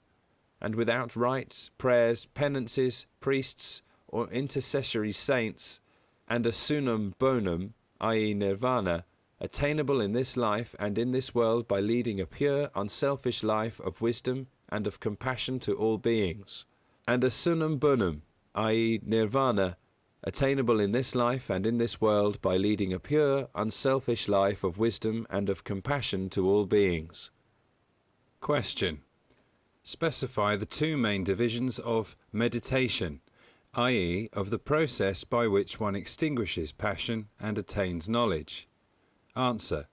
and without rites, prayers, penances, priests, or intercessory saints, and a sunam bonum, i.e. nirvana, attainable in this life and in this world by leading a pure, unselfish life of wisdom and of compassion to all beings. And a sunam bonum, i.e. nirvana, attainable in this life and in this world by leading a pure, unselfish life of wisdom and of compassion to all beings. Question. Specify the two main divisions of meditation, i.e. of the process by which one extinguishes passion and attains knowledge. Answer.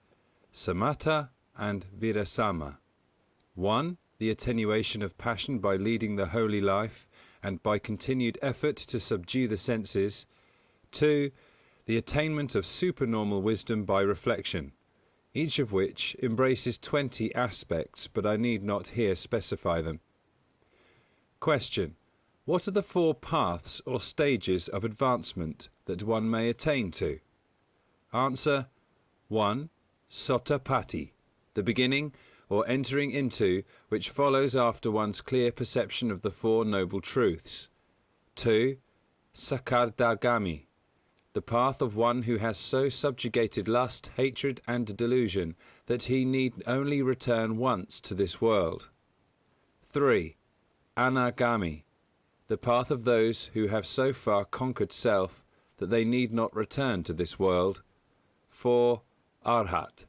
Samatha and Virasama. 1. The attenuation of passion by leading the holy life and by continued effort to subdue the senses. 2. The attainment of supernormal wisdom by reflection, each of which embraces 20 aspects, but I need not here specify them. Question. What are the 4 paths or stages of advancement that one may attain to? Answer. 1. Sottapatti, the beginning or entering into, which follows after one's clear perception of the 4 noble truths. 2. Sakardagami, the path of one who has so subjugated lust, hatred, and delusion that he need only return once to this world. 3. Anagami, the path of those who have so far conquered self that they need not return to this world. 4. Arhat,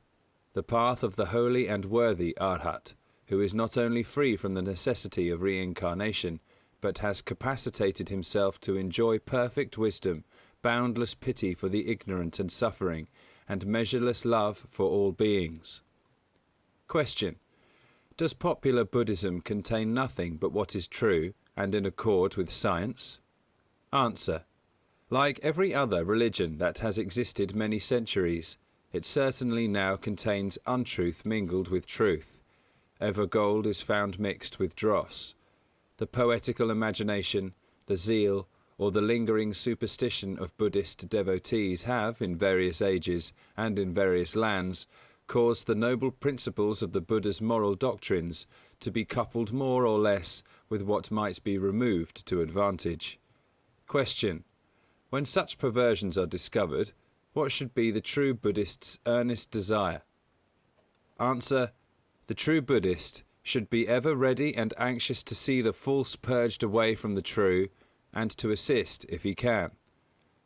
the path of the holy and worthy Arhat, who is not only free from the necessity of reincarnation, but has capacitated himself to enjoy perfect wisdom, boundless pity for the ignorant and suffering, and measureless love for all beings. Question. Does popular Buddhism contain nothing but what is true and in accord with science? Answer. Like every other religion that has existed many centuries, it certainly now contains untruth mingled with truth. Ever gold is found mixed with dross. The poetical imagination, the zeal, or the lingering superstition of Buddhist devotees have, in various ages and in various lands, caused the noble principles of the Buddha's moral doctrines to be coupled more or less with what might be removed to advantage. Question. When such perversions are discovered, what should be the true Buddhist's earnest desire? Answer. The true Buddhist should be ever ready and anxious to see the false purged away from the true, and to assist if he can.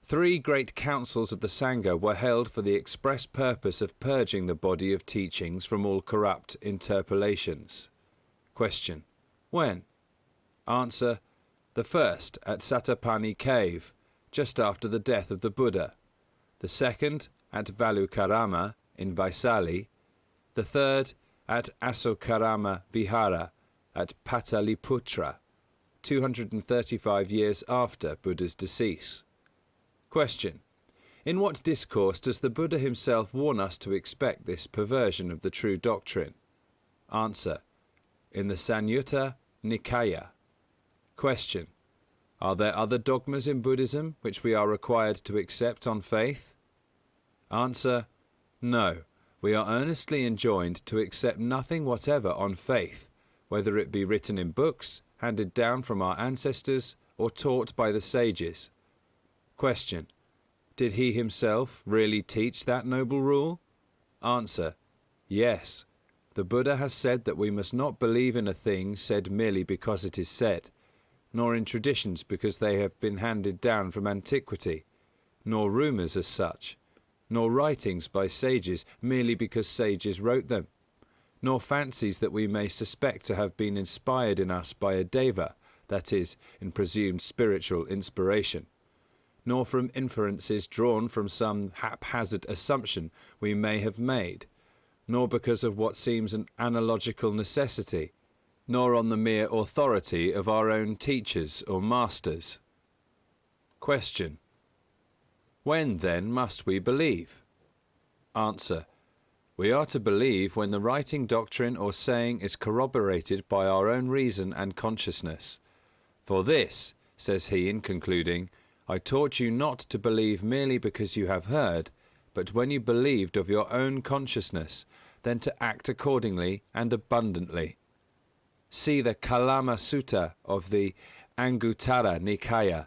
3 great councils of the Sangha were held for the express purpose of purging the body of teachings from all corrupt interpolations. Question. When? Answer. The first at Satapani cave, just after the death of the Buddha. The second at Valukarama in Vaisali. The third at Asokarama Vihara at Pataliputra, 235 years after Buddha's decease. Question. In what discourse does the Buddha himself warn us to expect this perversion of the true doctrine? Answer. In the Sanyutta Nikaya. Question. Are there other dogmas in Buddhism which we are required to accept on faith? Answer. No. We are earnestly enjoined to accept nothing whatever on faith, whether it be written in books, handed down from our ancestors, or taught by the sages. Question. Did he himself really teach that noble rule? Answer. Yes. The Buddha has said that we must not believe in a thing said merely because it is said, nor in traditions because they have been handed down from antiquity, nor rumours as such, nor writings by sages merely because sages wrote them, nor fancies that we may suspect to have been inspired in us by a deva, that is, in presumed spiritual inspiration, nor from inferences drawn from some haphazard assumption we may have made, nor because of what seems an analogical necessity, nor on the mere authority of our own teachers or masters. Question. When, then, must we believe? Answer. We are to believe when the writing doctrine or saying is corroborated by our own reason and consciousness. For this, says he in concluding, I taught you not to believe merely because you have heard, but when you believed of your own consciousness, then to act accordingly and abundantly. See the Kalama Sutta of the Anguttara Nikaya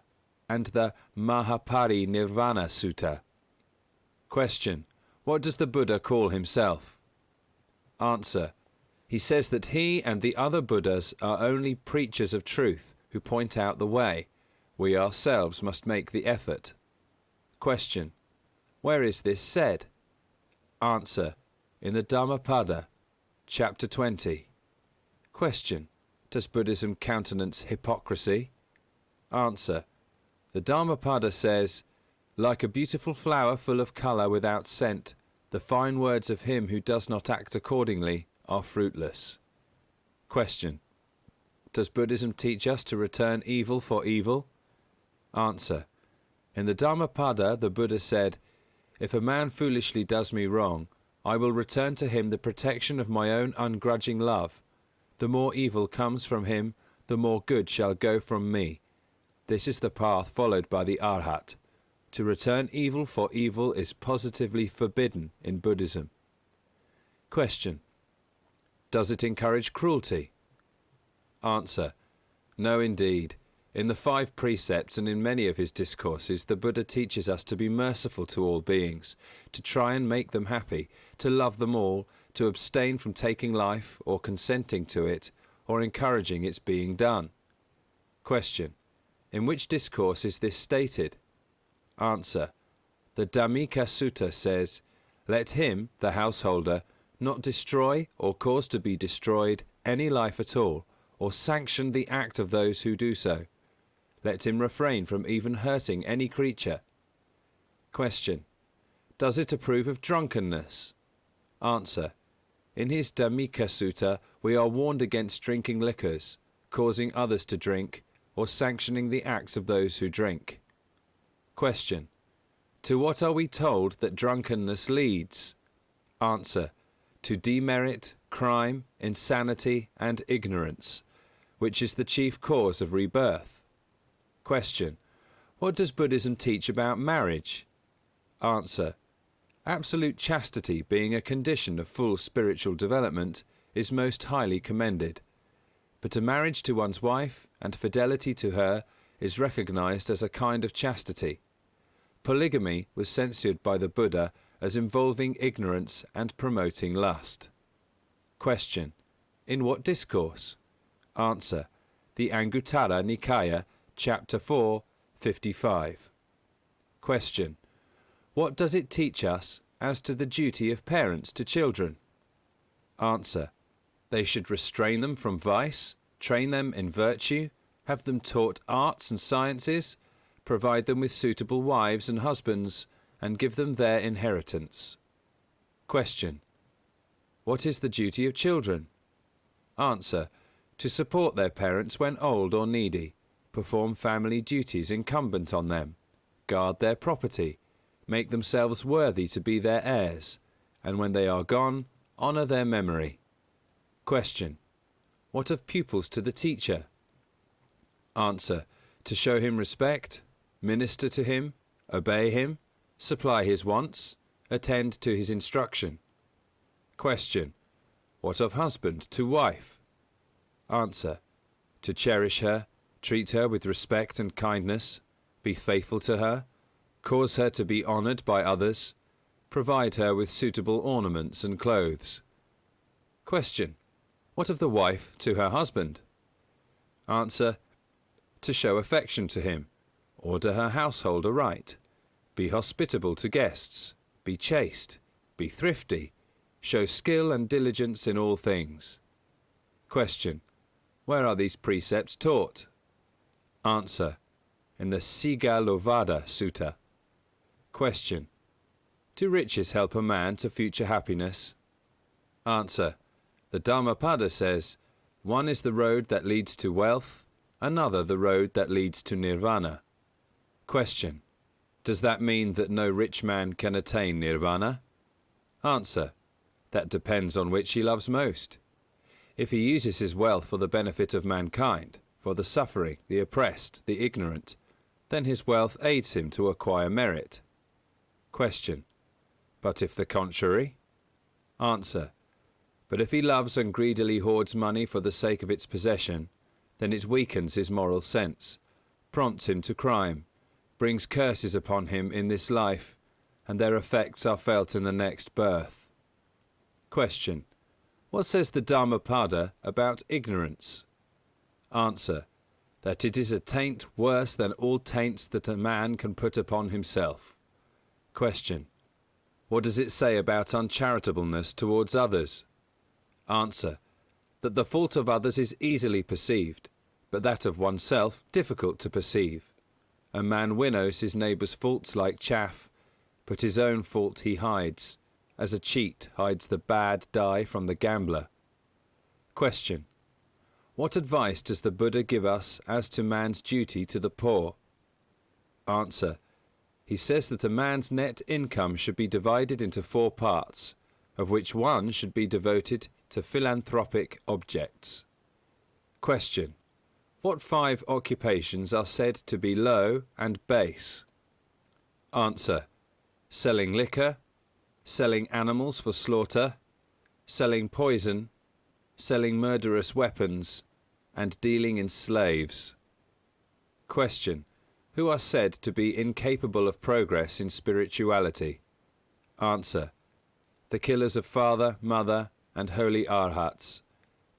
and the Mahapari Nirvana Sutta. Question. What does the Buddha call himself? Answer. He says that he and the other Buddhas are only preachers of truth who point out the way. We ourselves must make the effort. Question. Where is this said? Answer. In the Dhammapada, chapter 20. Question. Does Buddhism countenance hypocrisy? Answer. The Dhammapada says, like a beautiful flower full of colour without scent, the fine words of him who does not act accordingly are fruitless. Question. Does Buddhism teach us to return evil for evil? Answer. In the Dhammapada the Buddha said, if a man foolishly does me wrong, I will return to him the protection of my own ungrudging love. The more evil comes from him, the more good shall go from me. This is the path followed by the Arhat. To return evil for evil is positively forbidden in Buddhism. Question. Does it encourage cruelty? Answer. No, indeed. In the 5 precepts and in many of his discourses, the Buddha teaches us to be merciful to all beings, to try and make them happy, to love them all, to abstain from taking life or consenting to it, or encouraging its being done. Question. In which discourse is this stated? Answer. The Dhammika Sutta says, let him, the householder, not destroy or cause to be destroyed any life at all, or sanction the act of those who do so. Let him refrain from even hurting any creature. Question. Does it approve of drunkenness? Answer. In his Dhammika Sutta we are warned against drinking liquors, causing others to drink, or sanctioning the acts of those who drink. Question. To what are we told that drunkenness leads? Answer. To demerit, crime, insanity, and ignorance, which is the chief cause of rebirth. Question. What does Buddhism teach about marriage? Answer. Absolute chastity, being a condition of full spiritual development, is most highly commended. But a marriage to one's wife and fidelity to her is recognized as a kind of chastity. Polygamy was censured by the Buddha as involving ignorance and promoting lust. Question. In what discourse? Answer. The Anguttara Nikaya, chapter 4, 55. Question. What does it teach us as to the duty of parents to children? Answer. They should restrain them from vice, train them in virtue, have them taught arts and sciences, provide them with suitable wives and husbands, and give them their inheritance. Question. What is the duty of children? Answer. To support their parents when old or needy, perform family duties incumbent on them, guard their property, make themselves worthy to be their heirs, and when they are gone, honour their memory. Question. What of pupils to the teacher? Answer. To show him respect, minister to him, obey him, supply his wants, attend to his instruction. Question. What of husband to wife? Answer. To cherish her, treat her with respect and kindness, be faithful to her, cause her to be honoured by others, provide her with suitable ornaments and clothes. Question. What of the wife to her husband? Answer. To show affection to him, order her household aright, be hospitable to guests, be chaste, be thrifty, show skill and diligence in all things. Question. Where are these precepts taught? Answer. In the Sigalovada Sutta. Question. Do riches help a man to future happiness? Answer. The Dhammapada says, one is the road that leads to wealth, another the road that leads to nirvana. Question. Does that mean that no rich man can attain nirvana? Answer. That depends on which he loves most. If he uses his wealth for the benefit of mankind, for the suffering, the oppressed, the ignorant, then his wealth aids him to acquire merit. Question. But if the contrary? Answer. But if he loves and greedily hoards money for the sake of its possession, then it weakens his moral sense, prompts him to crime, brings curses upon him in this life, and their effects are felt in the next birth. Question. What says the Dhammapada about ignorance? Answer. That it is a taint worse than all taints that a man can put upon himself. Question. What does it say about uncharitableness towards others? Answer. That the fault of others is easily perceived, but that of oneself difficult to perceive. A man winnows his neighbour's faults like chaff, but his own fault he hides, as a cheat hides the bad die from the gambler. Question. What advice does the Buddha give us as to man's duty to the poor? Answer. He says that a man's net income should be divided into 4 parts, of which one should be devoted to philanthropic objects. Question. What 5 occupations are said to be low and base? Answer. Selling liquor, selling animals for slaughter, selling poison, selling murderous weapons, and dealing in slaves. Question. Who are said to be incapable of progress in spirituality? Answer. The killers of father, mother, and holy arhats,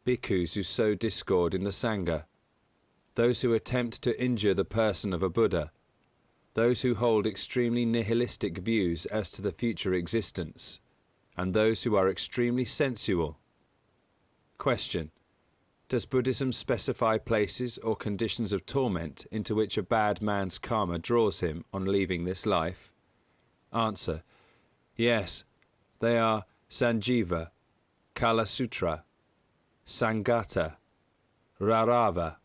bhikkhus who sow discord in the Sangha, those who attempt to injure the person of a Buddha, those who hold extremely nihilistic views as to the future existence, and those who are extremely sensual. Question. Does Buddhism specify places or conditions of torment into which a bad man's karma draws him on leaving this life? Answer. Yes, they are Sanjiva, Kalasutra, Sangata, Rarava,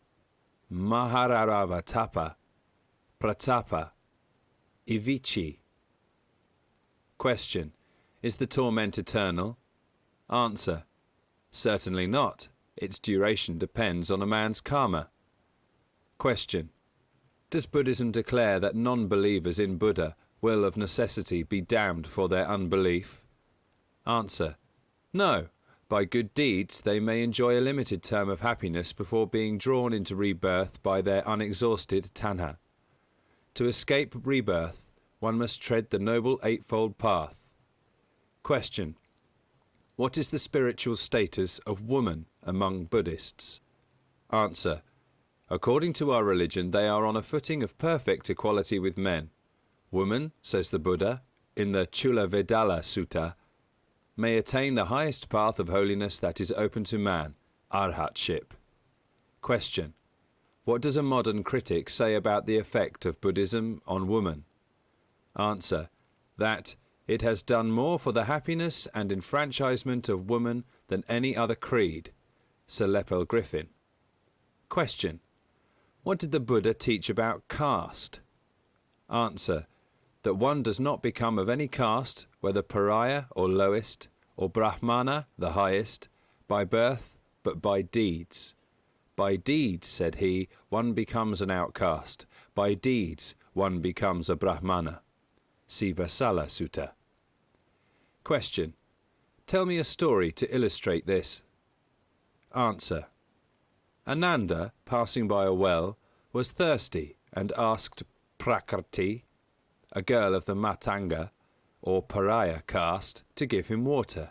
Mahararava Tapa, Pratapa, Ivichi. Question. Is the torment eternal? Answer. Certainly not. Its duration depends on a man's karma. Question. Does Buddhism declare that non-believers in Buddha will of necessity be damned for their unbelief? Answer. No. By good deeds they may enjoy a limited term of happiness before being drawn into rebirth by their unexhausted tanha. To escape rebirth, one must tread the Noble Eightfold Path. Question. What is the spiritual status of woman among Buddhists? Answer. According to our religion, they are on a footing of perfect equality with men. Woman, says the Buddha, in the Chula Vedala Sutta, may attain the highest path of holiness that is open to man, arhatship. Question. What does a modern critic say about the effect of Buddhism on woman? Answer. That it has done more for the happiness and enfranchisement of woman than any other creed. Sir Lepel Griffin. Question. What did the Buddha teach about caste? Answer. That one does not become of any caste, whether pariah or lowest, or brahmana, the highest, by birth, but by deeds. By deeds, said he, one becomes an outcast. By deeds, one becomes a Brahmana. See Vasala Sutta. Question. Tell me a story to illustrate this. Answer. Ananda, passing by a well, was thirsty and asked Prakriti, a girl of the Matanga, or pariah caste, to give him water.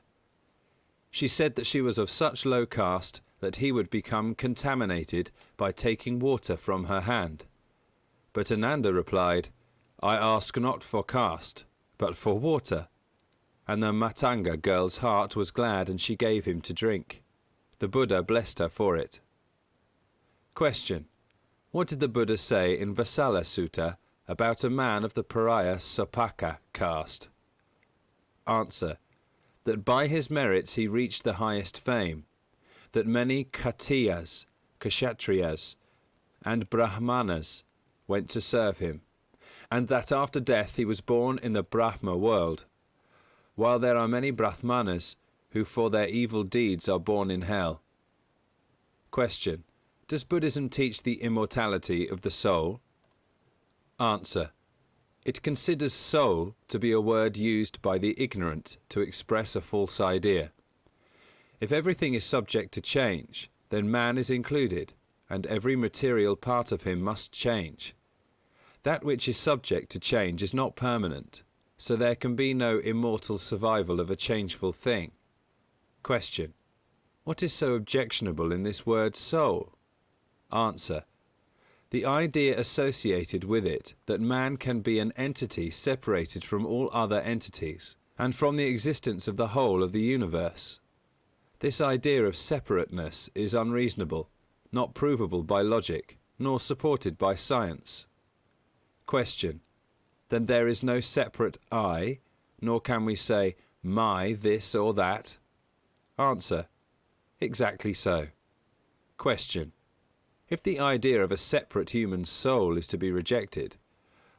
She said that she was of such low caste that he would become contaminated by taking water from her hand. But Ananda replied, I ask not for caste, but for water. And the Matanga girl's heart was glad, and she gave him to drink. The Buddha blessed her for it. Question. What did the Buddha say in Vasala Sutta about a man of the pariah Sopaka caste? Answer. That by his merits he reached the highest fame, that many Khatiyas, Kshatriyas, and Brahmanas went to serve him, and that after death he was born in the Brahma world, while there are many Brahmanas who for their evil deeds are born in hell. Question. Does Buddhism teach the immortality of the soul? Answer. It considers soul to be a word used by the ignorant to express a false idea. If everything is subject to change, then man is included, and every material part of him must change. That which is subject to change is not permanent, so there can be no immortal survival of a changeful thing. Question. What is so objectionable in this word soul? Answer. The idea associated with it that man can be an entity separated from all other entities, and from the existence of the whole of the universe. This idea of separateness is unreasonable, not provable by logic, nor supported by science. Question. Then there is no separate I, nor can we say, my this or that? Answer. Exactly so. Question. If the idea of a separate human soul is to be rejected,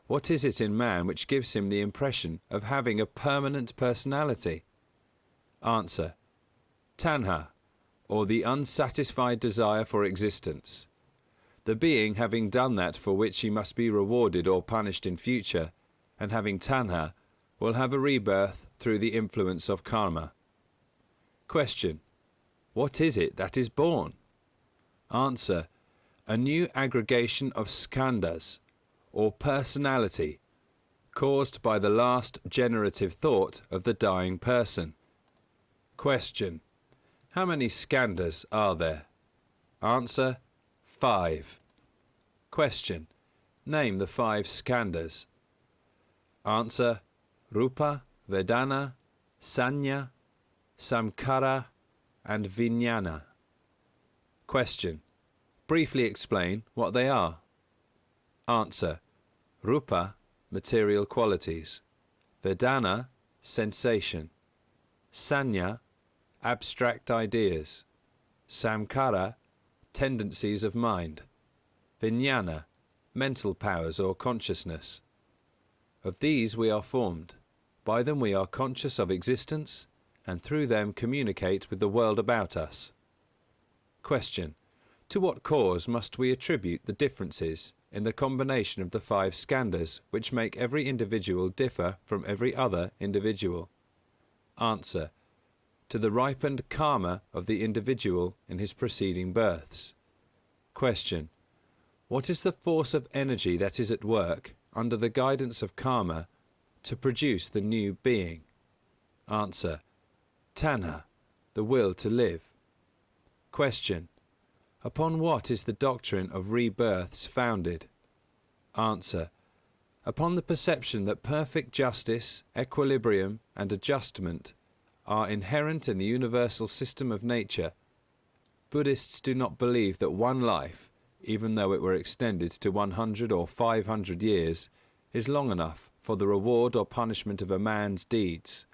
what is it in man which gives him the impression of having a permanent personality? Answer. Tanha, or the unsatisfied desire for existence. The being having done that for which he must be rewarded or punished in future, and having tanha, will have a rebirth through the influence of karma. Question. What is it that is born? Answer. A new aggregation of skandhas, or personality, caused by the last generative thought of the dying person. Question. How many skandhas are there? Answer. 5. Question. Name the 5 skandhas. Answer. Rupa, Vedana, Sanya, Samkara, and Vijnana. Question. Briefly explain what they are. Answer. Rupa, material qualities. Vedana, sensation. Sanya, abstract ideas. Samkara, tendencies of mind. Vijnana, mental powers or consciousness. Of these we are formed. By them we are conscious of existence, and through them communicate with the world about us. Question. To what cause must we attribute the differences in the combination of the 5 skandhas which make every individual differ from every other individual? Answer. To the ripened karma of the individual in his preceding births. Question. What is the force of energy that is at work, under the guidance of karma, to produce the new being? Answer. Tanha, the will to live. Question. Upon what is the doctrine of rebirths founded? Answer. Upon the perception that perfect justice, equilibrium, and adjustment are inherent in the universal system of nature. Buddhists do not believe that one life, even though it were extended to 100 or 500 years, is long enough for the reward or punishment of a man's deeds.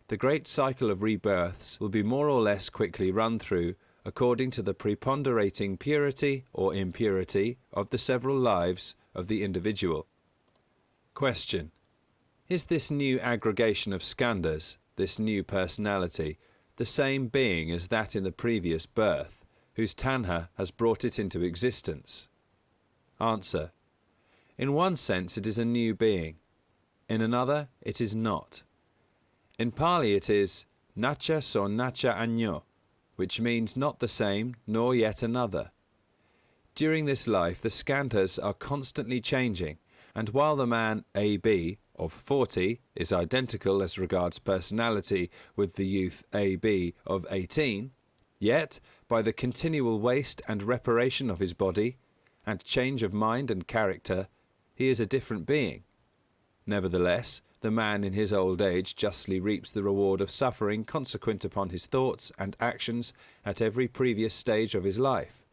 The great cycle of rebirths will be more or less quickly run through according to the preponderating purity or impurity of the several lives of the individual. Question. Is this new aggregation of skandhas, this new personality, the same being as that in the previous birth, whose tanha has brought it into existence? Answer. In one sense it is a new being, in another it is not. In Pali it is nacha so nacha anyo, which means not the same nor yet another. During this life the skandhas are constantly changing, and while the man AB of 40 is identical as regards personality with the youth AB of 18, yet, by the continual waste and reparation of his body, and change of mind and character, he is a different being. Nevertheless, the man in his old age justly reaps the reward of suffering consequent upon his thoughts and actions at every previous stage of his life.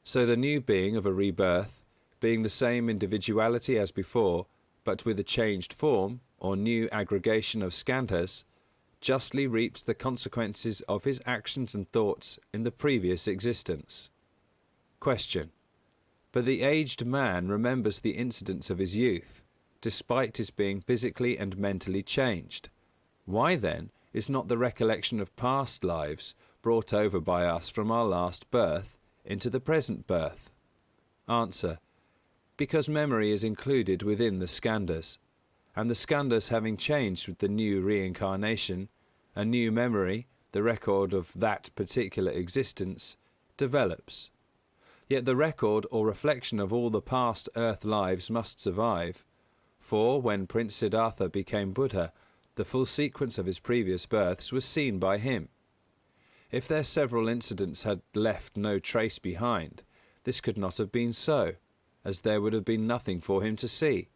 So the new being of a rebirth, being the same individuality as before, but with a changed form, or new aggregation of skandhas, justly reaps the consequences of his actions and thoughts in the previous existence. Question. But the aged man remembers the incidents of his youth, despite his being physically and mentally changed. Why, then, is not the recollection of past lives brought over by us from our last birth into the present birth? Answer. Because memory is included within the skandhas, and the skandhas having changed with the new reincarnation, a new memory, the record of that particular existence, develops. Yet the record or reflection of all the past earth lives must survive, for when Prince Siddhartha became Buddha, the full sequence of his previous births was seen by him. If their several incidents had left no trace behind, this could not have been so, as there would have been nothing for him to see,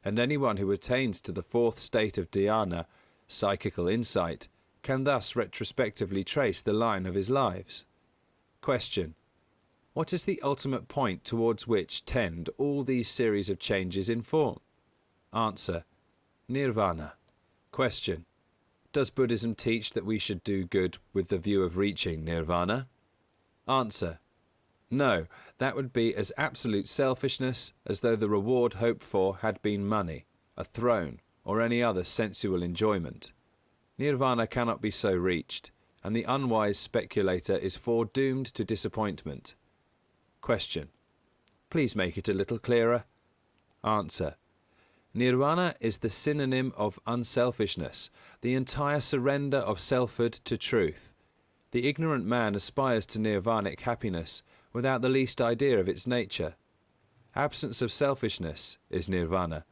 and anyone who attains to the fourth state of dhyana, psychical insight, can thus retrospectively trace the line of his lives. Question. What is the ultimate point towards which tend all these series of changes in form? Answer. Nirvana. Question. Does Buddhism teach that we should do good with the view of reaching nirvana? Answer. No, that would be as absolute selfishness as though the reward hoped for had been money, a throne, or any other sensual enjoyment. Nirvana cannot be so reached, and the unwise speculator is foredoomed to disappointment. Question. Please make it a little clearer. Answer. Nirvana is the synonym of unselfishness, the entire surrender of selfhood to truth. The ignorant man aspires to nirvanic happiness without the least idea of its nature. Absence of selfishness is nirvana.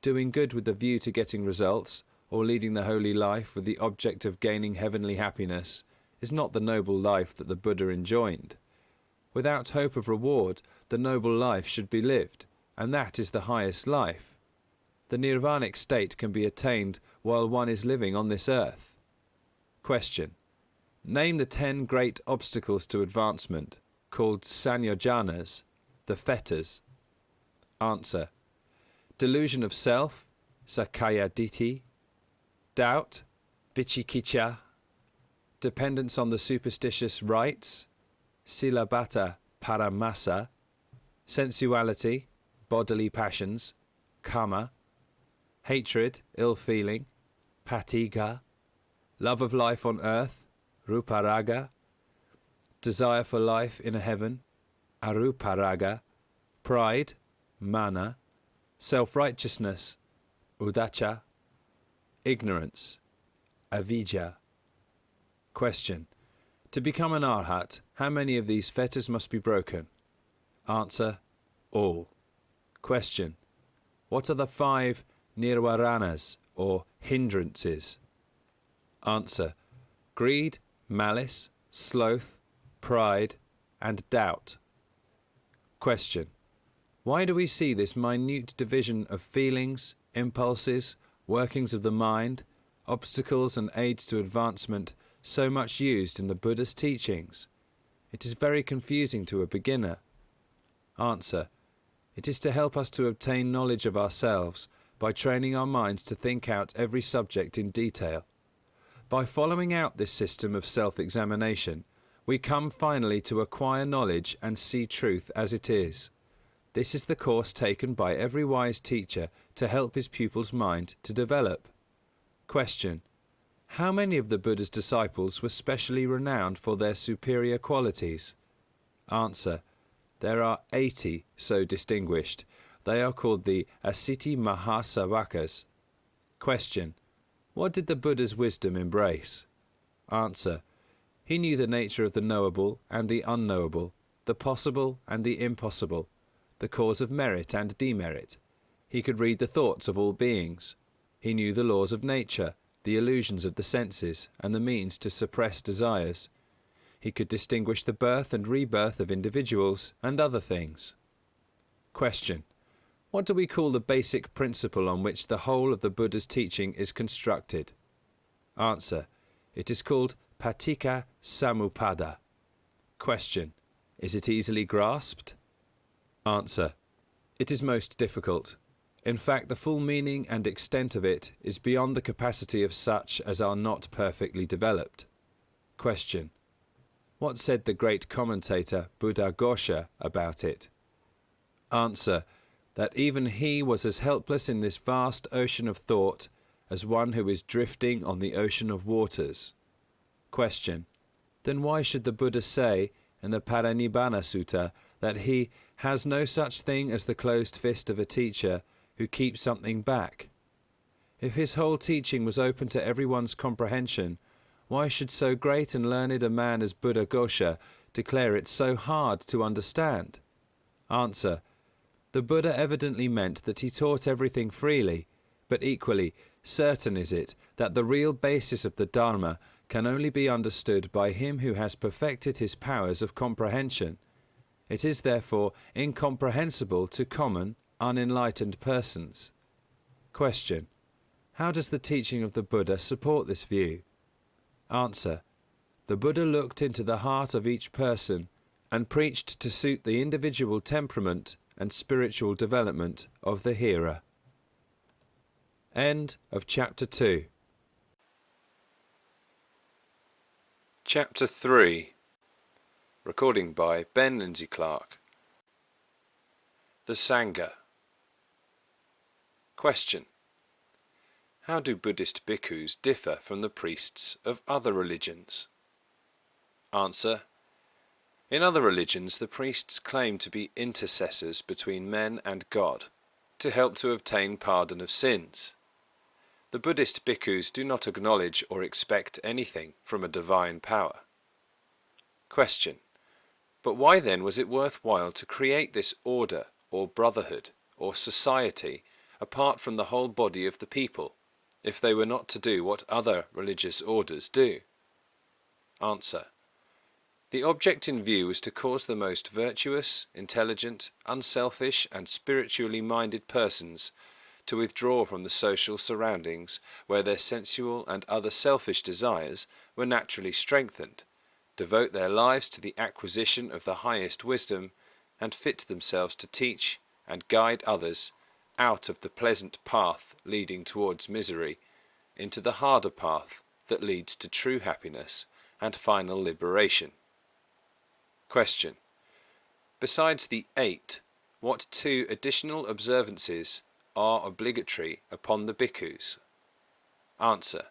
Doing good with the view to getting results, or leading the holy life with the object of gaining heavenly happiness, is not the noble life that the Buddha enjoined. Without hope of reward, the noble life should be lived, and that is the highest life. The nirvanic state can be attained while one is living on this earth. Question. Name the 10 great obstacles to advancement, called sanyojanas, the fetters. Answer. Delusion of self, sakkaya ditthi. Doubt, vicikiccha. Dependence on the superstitious rites, silabata paramasa. Sensuality, bodily passions, kama. Hatred, ill feeling, patigha. Love of life on earth, ruparaga. Desire for life in a heaven, aruparaga. Pride, mana. Self-righteousness, udacha. Ignorance, avijja. Question. To become an arhat, how many of these fetters must be broken? Answer. All. Question. What are the 5 nirvaranas, or hindrances? Answer. Greed, malice, sloth, pride, and doubt. Question. Why do we see this minute division of feelings, impulses, workings of the mind, obstacles and aids to advancement so much used in the Buddha's teachings? It is very confusing to a beginner. Answer. It is to help us to obtain knowledge of ourselves by training our minds to think out every subject in detail. By following out this system of self-examination, we come finally to acquire knowledge and see truth as it is. This is the course taken by every wise teacher to help his pupil's mind to develop. Question. How many of the Buddha's disciples were specially renowned for their superior qualities? Answer. There are 80 so distinguished. They are called the Asiti Mahasavakas. Question. What did the Buddha's wisdom embrace? Answer. He knew the nature of the knowable and the unknowable, the possible and the impossible, the cause of merit and demerit. He could read the thoughts of all beings. He knew the laws of nature, the illusions of the senses, and the means to suppress desires. He could distinguish the birth and rebirth of individuals and other things. Question. What do we call the basic principle on which the whole of the Buddha's teaching is constructed? Answer. It is called Paticca Samuppada. Question. Is it easily grasped? Answer. It is most difficult. In fact, the full meaning and extent of it is beyond the capacity of such as are not perfectly developed. Question. What said the great commentator Buddha-Ghosha about it? Answer. That even he was as helpless in this vast ocean of thought as one who is drifting on the ocean of waters. Question. Then why should the Buddha say in the Parinibbana Sutta that he has no such thing as the closed fist of a teacher who keeps something back? If his whole teaching was open to everyone's comprehension, why should so great and learned a man as Buddha-Ghosha declare it so hard to understand? Answer. The Buddha evidently meant that he taught everything freely, but equally certain is it that the real basis of the Dharma can only be understood by him who has perfected his powers of comprehension. It is therefore incomprehensible to common, unenlightened persons. Question. How does the teaching of the Buddha support this view? Answer. The Buddha looked into the heart of each person and preached to suit the individual temperament and spiritual development of the hearer. End of Chapter 2. Chapter 3. Recording by Ben Lindsey-Clark. The Sangha. Question. How do Buddhist bhikkhus differ from the priests of other religions? Answer. In other religions, the priests claim to be intercessors between men and God, to help to obtain pardon of sins. The Buddhist bhikkhus do not acknowledge or expect anything from a divine power. Question. But why then was it worthwhile to create this order, or brotherhood, or society, apart from the whole body of the people, if they were not to do what other religious orders do? Answer. The object in view was to cause the most virtuous, intelligent, unselfish, and spiritually minded persons to withdraw from the social surroundings where their sensual and other selfish desires were naturally strengthened, devote their lives to the acquisition of the highest wisdom, and fit themselves to teach and guide others out of the pleasant path leading towards misery, into the harder path that leads to true happiness and final liberation. Question. Besides the 8, what 2 additional observances are obligatory upon the bhikkhus? Answer.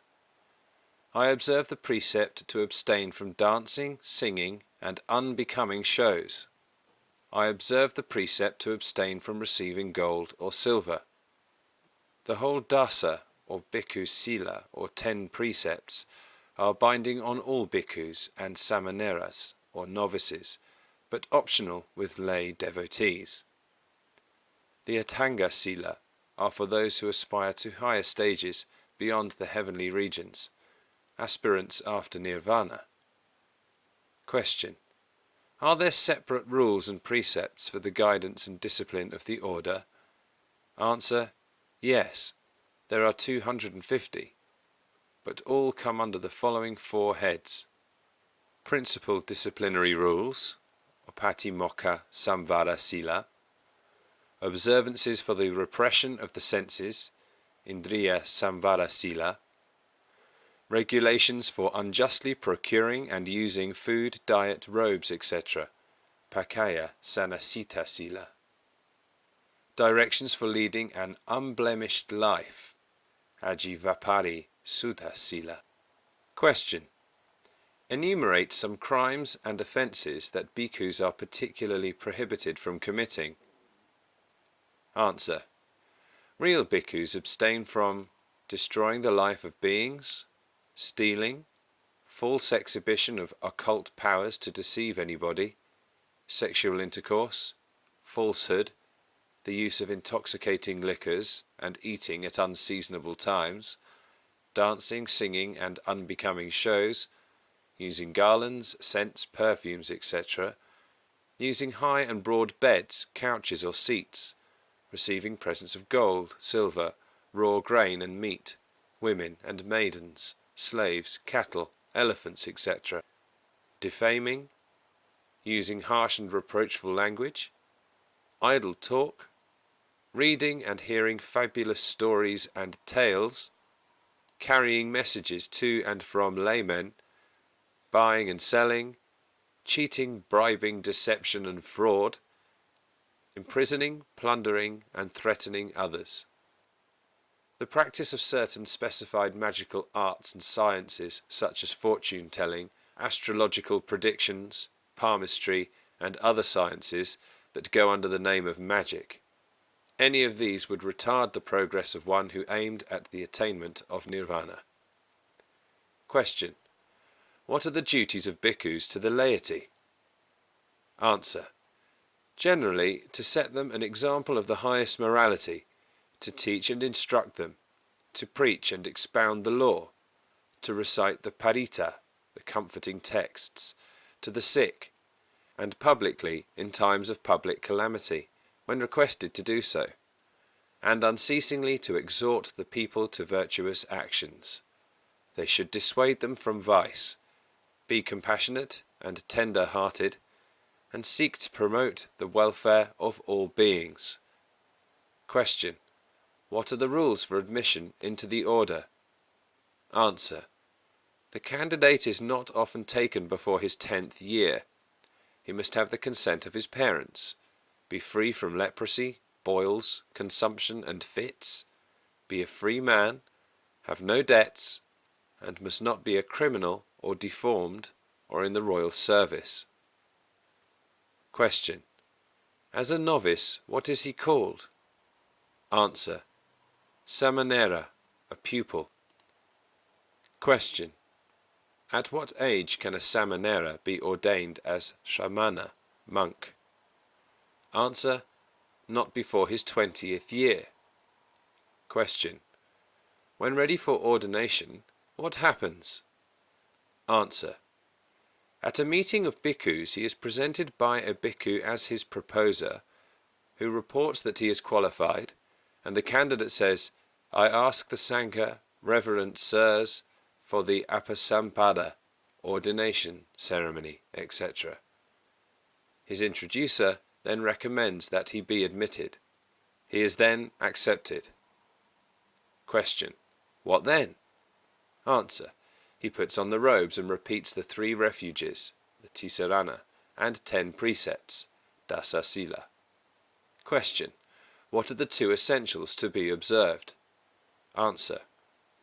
I observe the precept to abstain from dancing, singing, and unbecoming shows. I observe the precept to abstain from receiving gold or silver. The whole dasa, or bhikkhu sila, or 10 precepts, are binding on all bhikkhus and samaneras, or novices, but optional with lay devotees. The Atthanga sila are for those who aspire to higher stages beyond the heavenly regions, aspirants after nirvana. Question. Are there separate rules and precepts for the guidance and discipline of the order? Answer. Yes, there are 250, but all come under the following 4 heads. Principal disciplinary rules, or Patimokkha Samvara Sila. Observances for the repression of the senses, Indriya Samvara Sila. Regulations for unjustly procuring and using food, diet, robes, etc., Pakaya Sanasita Sila. Directions for leading an unblemished life, Ajivapari Sudha Sila. Question. Enumerate some crimes and offences that bhikkhus are particularly prohibited from committing. Answer. Real bhikkhus abstain from destroying the life of beings, stealing, false exhibition of occult powers to deceive anybody, sexual intercourse, falsehood, the use of intoxicating liquors and eating at unseasonable times, dancing, singing and unbecoming shows, using garlands, scents, perfumes, etc., using high and broad beds, couches or seats, receiving presents of gold, silver, raw grain and meat, women and maidens, slaves, cattle, elephants, etc., defaming, using harsh and reproachful language, idle talk, reading and hearing fabulous stories and tales, carrying messages to and from laymen, buying and selling, cheating, bribing, deception and fraud, imprisoning, plundering and threatening others. The practice of certain specified magical arts and sciences such as fortune-telling, astrological predictions, palmistry and other sciences that go under the name of magic. Any of these would retard the progress of one who aimed at the attainment of nirvana. Question. What are the duties of bhikkhus to the laity? Answer. Generally, to set them an example of the highest morality, to teach and instruct them, to preach and expound the law, to recite the parita, the comforting texts, to the sick, and publicly in times of public calamity, when requested to do so, and unceasingly to exhort the people to virtuous actions. They should dissuade them from vice, be compassionate and tender-hearted, and seek to promote the welfare of all beings. Question. What are the rules for admission into the order? Answer. The candidate is not often taken before his 10th year. He must have the consent of his parents, be free from leprosy, boils, consumption and fits, be a free man, have no debts, and must not be a criminal or deformed or in the royal service. Question. As a novice, what is he called? Answer. Samanera, a pupil. Question. At what age can a Samanera be ordained as Shamana, monk? Answer. Not before his 20th year. Question. When ready for ordination, what happens? Answer. At a meeting of bhikkhus he is presented by a bhikkhu as his proposer, who reports that he is qualified, and the candidate says, I ask the Sangha, reverend sirs, for the Apasampada, ordination ceremony, etc. His introducer then recommends that he be admitted. He is then accepted. Question. What then? Answer. He puts on the robes and repeats the 3 refuges, the Tisarana, and 10 precepts, Dasa Sila. Question. What are the 2 essentials to be observed? Answer.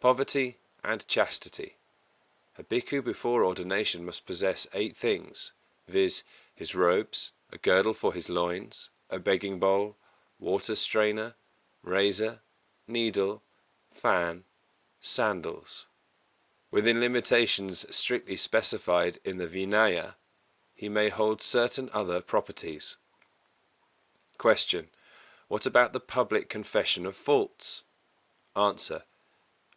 Poverty and chastity. A bhikkhu before ordination must possess 8 things, viz. His robes, a girdle for his loins, a begging bowl, water strainer, razor, needle, fan, sandals. Within limitations strictly specified in the Vinaya, he may hold certain other properties. Question. What about the public confession of faults? Answer.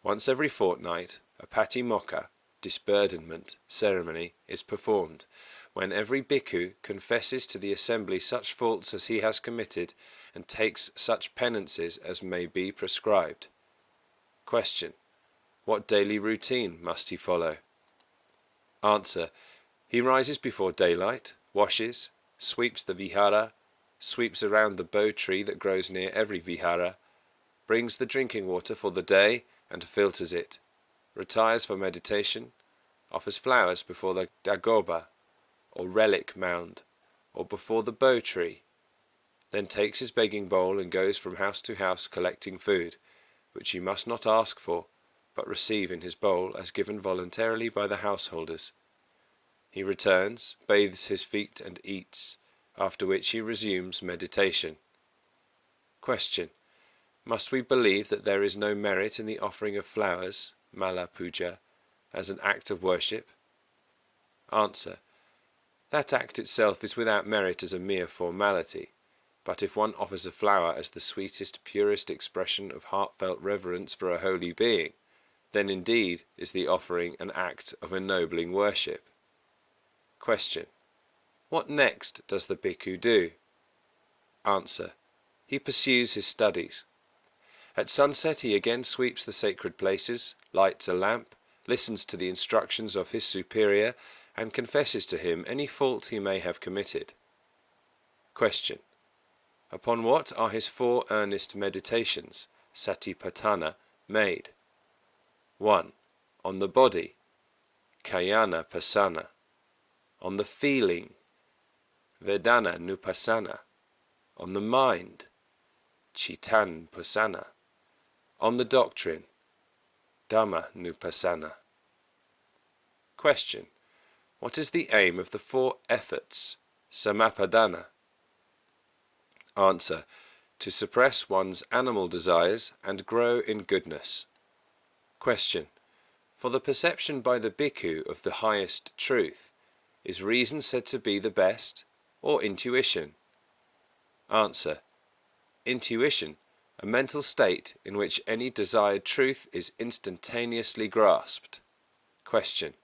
Once every fortnight, a patimokkha, disburdenment, ceremony is performed, when every bhikkhu confesses to the assembly such faults as he has committed and takes such penances as may be prescribed. Question. What daily routine must he follow? Answer. He rises before daylight, washes, sweeps the vihara, sweeps around the bo tree that grows near every vihara, brings the drinking water for the day and filters it, retires for meditation, offers flowers before the dagoba, or relic mound, or before the bo tree, then takes his begging bowl and goes from house to house collecting food, which he must not ask for, but receive in his bowl as given voluntarily by the householders. He returns, bathes his feet and eats, after which he resumes meditation. Question. Must we believe that there is no merit in the offering of flowers, mala puja, as an act of worship? Answer. That act itself is without merit as a mere formality, but if one offers a flower as the sweetest, purest expression of heartfelt reverence for a holy being, then indeed is the offering an act of ennobling worship. Question. What next does the bhikkhu do? Answer. He pursues his studies. At sunset he again sweeps the sacred places, lights a lamp, listens to the instructions of his superior, and confesses to him any fault he may have committed. Question. Upon what are his 4 earnest meditations, satipatthana, made? 1. On the body, kayana pasana. On the feeling, vedana nupassana. On the mind, chitan pasana. On the doctrine, dhamma nupassana. Question. What is the aim of the 4 efforts, samapadana? Answer. To suppress one's animal desires and grow in goodness. Question. For the perception by the bhikkhu of the highest truth, is reason said to be the best, or intuition? Answer. Intuition, a mental state in which any desired truth is instantaneously grasped. Question.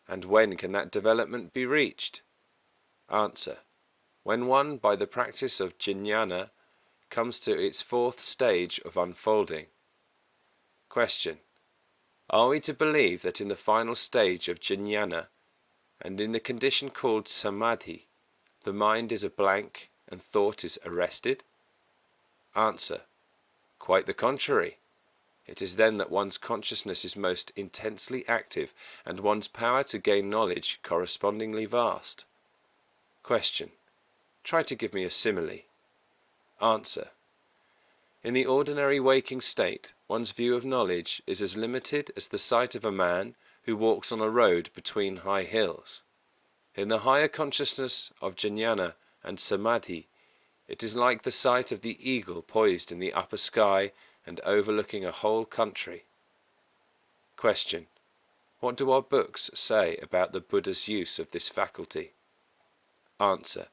And when can that development be reached? Answer. When one, by the practice of jnana, comes to its 4th stage of unfolding. Question. Are we to believe that in the final stage of jnana, and in the condition called samadhi, the mind is a blank and thought is arrested? Answer. Quite the contrary. It is then that one's consciousness is most intensely active, and one's power to gain knowledge correspondingly vast. Question. Try to give me a simile. Answer. In the ordinary waking state, one's view of knowledge is as limited as the sight of a man who walks on a road between high hills. In the higher consciousness of jnana and samadhi, it is like the sight of the eagle poised in the upper sky and overlooking a whole country. Question. What do our books say about the Buddha's use of this faculty? Answer.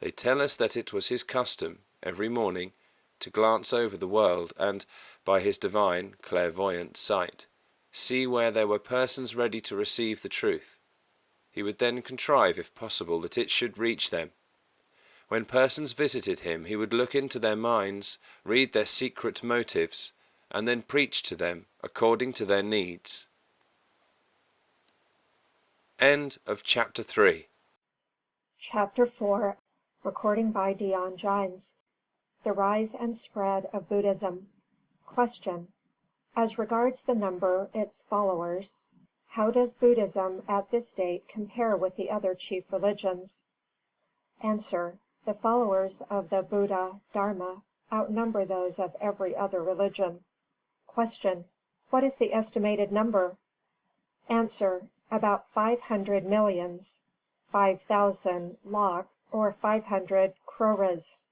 They tell us that it was his custom, every morning, to glance over the world and, by his divine, clairvoyant sight, see where there were persons ready to receive the truth. He would then contrive, if possible, that it should reach them. When persons visited him, he would look into their minds, read their secret motives, and then preach to them according to their needs. End of Chapter 3. Chapter 4. Recording by deongines. The Rise and Spread of Buddhism. Question. As regards the number, its followers, how does Buddhism at this date compare with the other chief religions? Answer. The followers of the Buddha Dharma outnumber those of every other religion. Question. What is the estimated number? Answer. About 500 millions, 5,000 lakh, or 500 crores.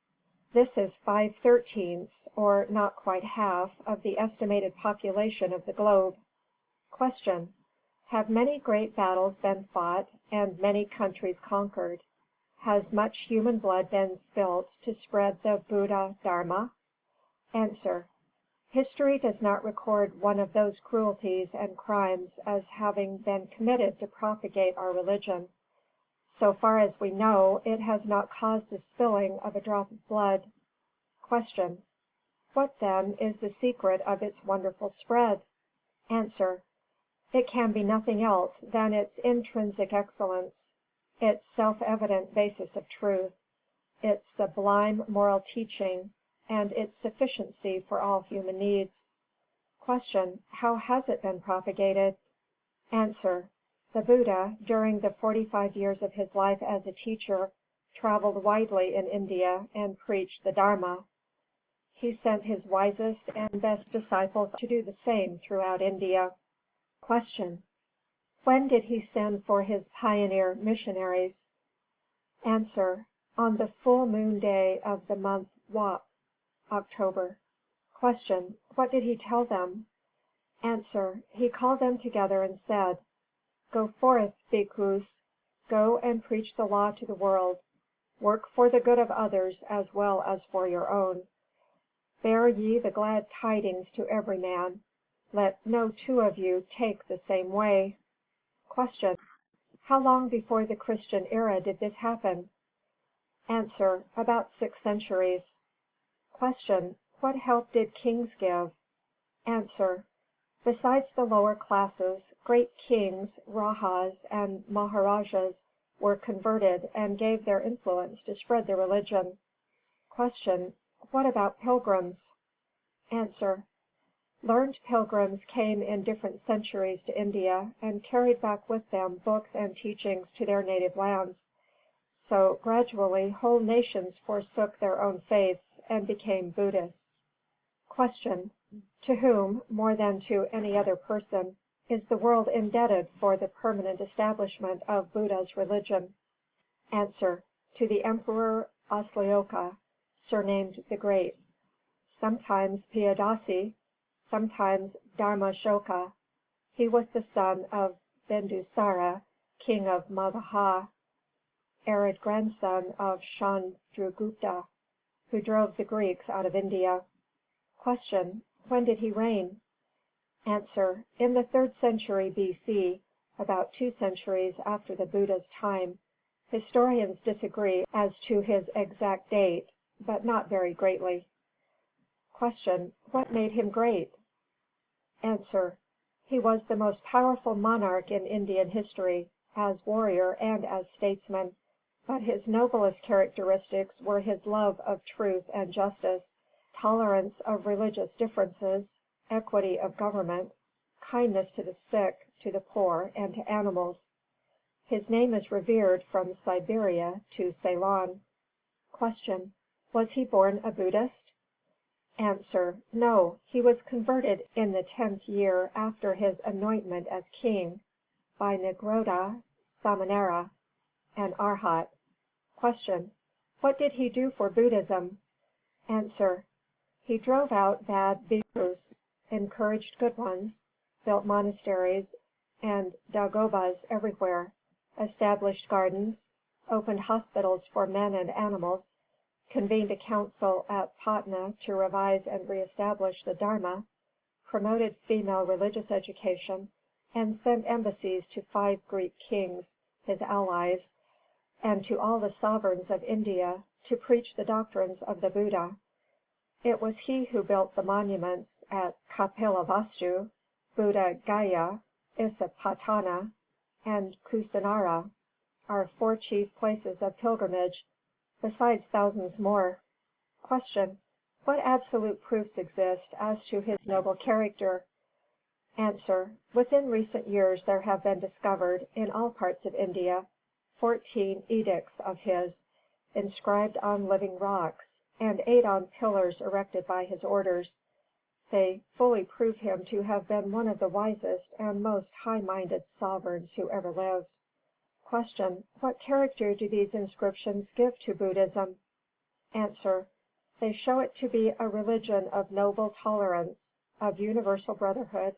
This is 5/13ths, or not quite half, of the estimated population of the globe. Question. Have many great battles been fought, and many countries conquered? Has much human blood been spilt to spread the Buddha Dharma? Answer. History does not record one of those cruelties and crimes as having been committed to propagate our religion. So far as we know, it has not caused the spilling of a drop of blood. Question. What, then, is the secret of its wonderful spread? Answer. It can be nothing else than its intrinsic excellence, its self-evident basis of truth, its sublime moral teaching, and its sufficiency for all human needs. Question. How has it been propagated? Answer. The Buddha, during the 45 years of his life as a teacher, traveled widely in India and preached the Dharma. he sent his wisest and best disciples to do the same throughout India. Q. When did he send for his pioneer missionaries? A. On the full moon day of the month Wap (October). Q. What did he tell them? A. He called them together and said: Go forth, bhikkhus, go and preach the law to the world. Work for the good of others as well as for your own. Bear ye the glad tidings to every man. Let no two of you take the same way. Q. How long before the Christian era did this happen? A. About 6 centuries. Q. What help did kings give? A. Besides the lower classes, great kings, rajas, and maharajas were converted and gave their influence to spread the religion. Q. What about pilgrims? A. Learned pilgrims came in different centuries to India and carried back with them books and teachings to their native lands. So gradually whole nations forsook their own faiths and became Buddhists. Q. To whom, more than to any other person, is the world indebted for the permanent establishment of Buddha's religion? A. To the Emperor Ashoka, surnamed the Great, sometimes Piyadasi, sometimes Dharmashoka. He was the son of Bindusara, king of Magadha, arid grandson of Chandragupta, who drove the Greeks out of India. Q. When did he reign? A. In the 3rd century B.C., about 2 centuries after the Buddha's time. Historians disagree as to his exact date, but not very greatly. Q. What made him great? A. He was the most powerful monarch in Indian history, as warrior and as statesman, but his noblest characteristics were his love of truth and justice, tolerance of religious differences, equity of government, kindness to the sick, to the poor, and to animals. His name is revered from Siberia to Ceylon. Q. Was he born a Buddhist? A. No, he was converted in the 10th year after his anointment as king, by Nigrodha Samanera, an Arhat. Q. What did he do for Buddhism? A. He drove out bad bhikkhus, encouraged good ones, built monasteries and dagobas everywhere, established gardens, opened hospitals for men and animals, convened a council at Patna to revise and re-establish the Dharma, promoted female religious education, and sent embassies to 5 Greek kings, his allies, and to all the sovereigns of India to preach the doctrines of the Buddha. It was he who built the monuments at Kapilavastu, Buddha Gaya, Isipatana, and Kusinara, our 4 chief places of pilgrimage, besides thousands more. Q. What absolute proofs exist as to his noble character? A. Within recent years there have been discovered, in all parts of India, 14 edicts of his, inscribed on living rocks, and 8 on pillars erected by his orders. They fully prove him to have been one of the wisest and most high-minded sovereigns who ever lived. Q. What character do these inscriptions give to Buddhism? A. They show it to be a religion of noble tolerance, of universal brotherhood,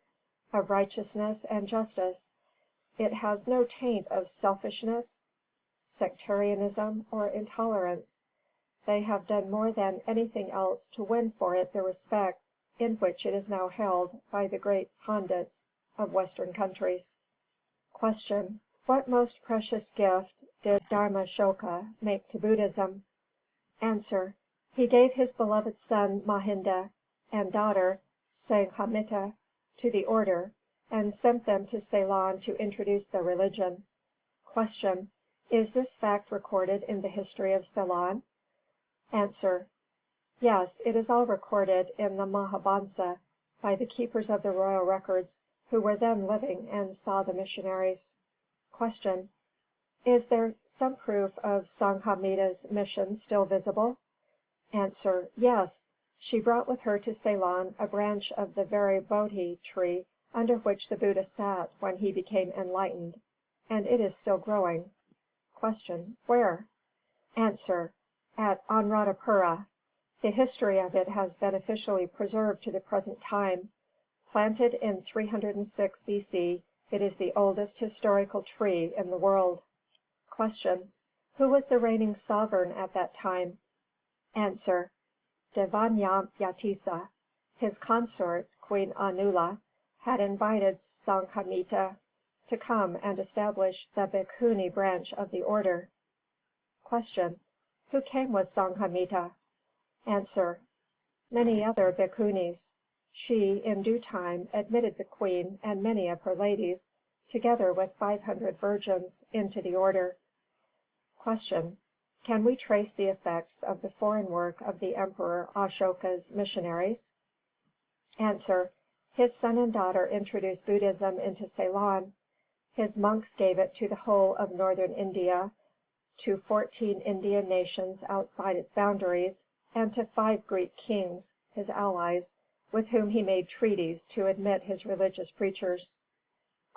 of righteousness and justice. It has no taint of selfishness, sectarianism, or intolerance. They have done more than anything else to win for it the respect in which it is now held by the great Pandits of Western countries. Q. What most precious gift did Dharmashoka make to Buddhism? A. He gave his beloved son Mahinda and daughter Sanghamitta to the order, and sent them to Ceylon to introduce the religion. Q. Is this fact recorded in the history of Ceylon? A. Yes, it is all recorded in the Mahabhansa by the keepers of the royal records, who were then living and saw the missionaries. Q. Is there some proof of Sanghamitta's mission still visible? A. Yes. She brought with her to Ceylon a branch of the very Bodhi tree under which the Buddha sat when he became enlightened, and it is still growing. 2. Where? A. At Anuradhapura. The history of it has been officially preserved to the present time. Planted in 306 B.C., it is the oldest historical tree in the world. 2. Who was the reigning sovereign at that time? A. Devanyayatisa. His consort, Queen Anula, had invited Sanghamitta to come and establish the Bhikkhuni branch of the order. 2. Who came with Sanghamitta? A. Many other Bhikkhunis. She, in due time, admitted the Queen and many of her ladies, together with 500 virgins, into the order. 2. Can we trace the effects of the foreign work of the Emperor Ashoka's missionaries? A. His son and daughter introduced Buddhism into Ceylon. His monks gave it to the whole of northern India, to 14 Indian nations outside its boundaries, and to 5 Greek kings, his allies, with whom he made treaties to admit his religious preachers.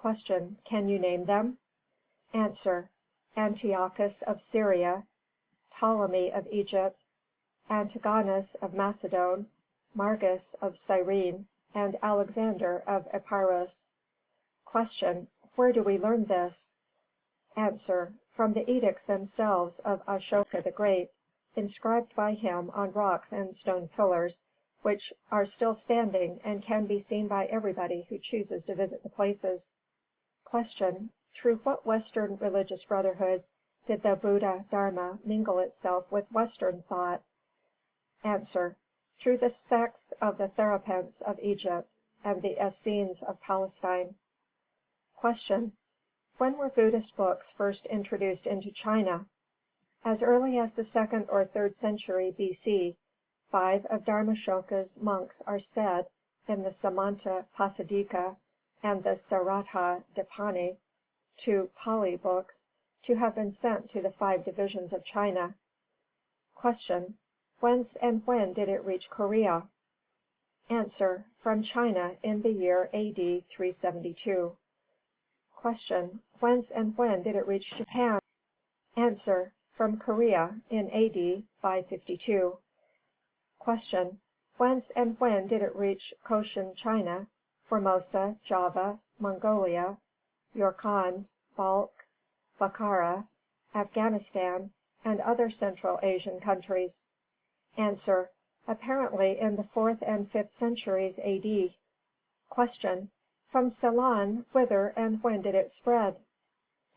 Q. Can you name them? A. Antiochus of Syria, Ptolemy of Egypt, Antigonus of Macedon, Margus of Cyrene, and Alexander of Epirus. Q. Where do we learn this? A. From the edicts themselves of Ashoka the Great, inscribed by him on rocks and stone pillars, which are still standing and can be seen by everybody who chooses to visit the places. Q. Through what Western religious brotherhoods did the Buddha Dharma mingle itself with Western thought? A. Through the sects of the Therapents of Egypt and the Essenes of Palestine. Q. When were Buddhist books first introduced into China? As early as the 2nd or 3rd century B.C. 5 of Dharmashoka's monks are said, in the Samanta Pasadika and the Saratha Dipani, 2 Pali books, to have been sent to the 5 divisions of China. Q. Whence and when did it reach Korea? A. From China in the year A.D. 372. Q. Whence and when did it reach Japan? A. From Korea in A.D. 552. Q. Whence and when did it reach Cochin China, Formosa, Java, Mongolia, Yorkand, Balkh, Bokhara, Afghanistan, and other Central Asian countries? A. Apparently in the 4th and 5th centuries A.D. Q. From Ceylon whither and when did it spread?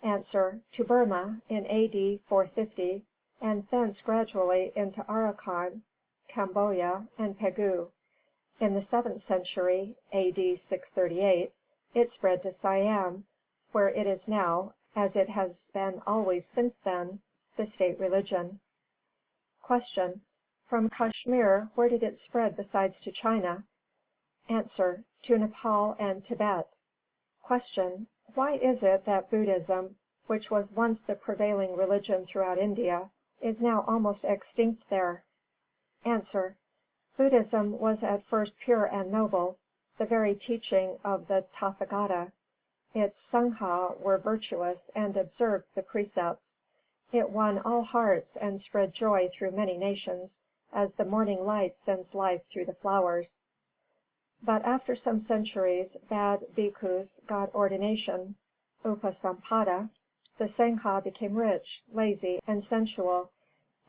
A. To Burma in A.D. 450, and thence gradually into Arakan, Cambodia, and Pegu. In the 7th century A.D. 638, it spread to Siam, where it is now, as it has been always since then, the state religion. Q. From Kashmir where did it spread besides to China? A. To Nepal and Tibet. Q. Why is it that Buddhism, which was once the prevailing religion throughout India, is now almost extinct there? A. Buddhism was at first pure and noble, the very teaching of the Tathagata. Its Sangha were virtuous and observed the precepts. It won all hearts and spread joy through many nations, as the morning light sends life through the flowers. But after some centuries bad bhikkhus got ordination, upasampada, the Sangha became rich, lazy, and sensual.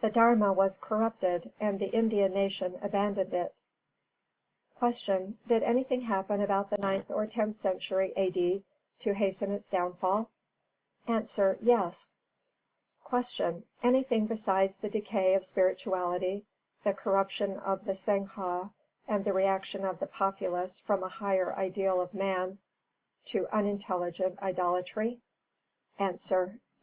The Dharma was corrupted, and the Indian nation abandoned it. Q. Did anything happen about the 9th or 10th century A.D. to hasten its downfall? A. Yes. Q. Anything besides the decay of spirituality, the corruption of the Sangha, and the reaction of the populace from a higher ideal of man to unintelligent idolatry? A.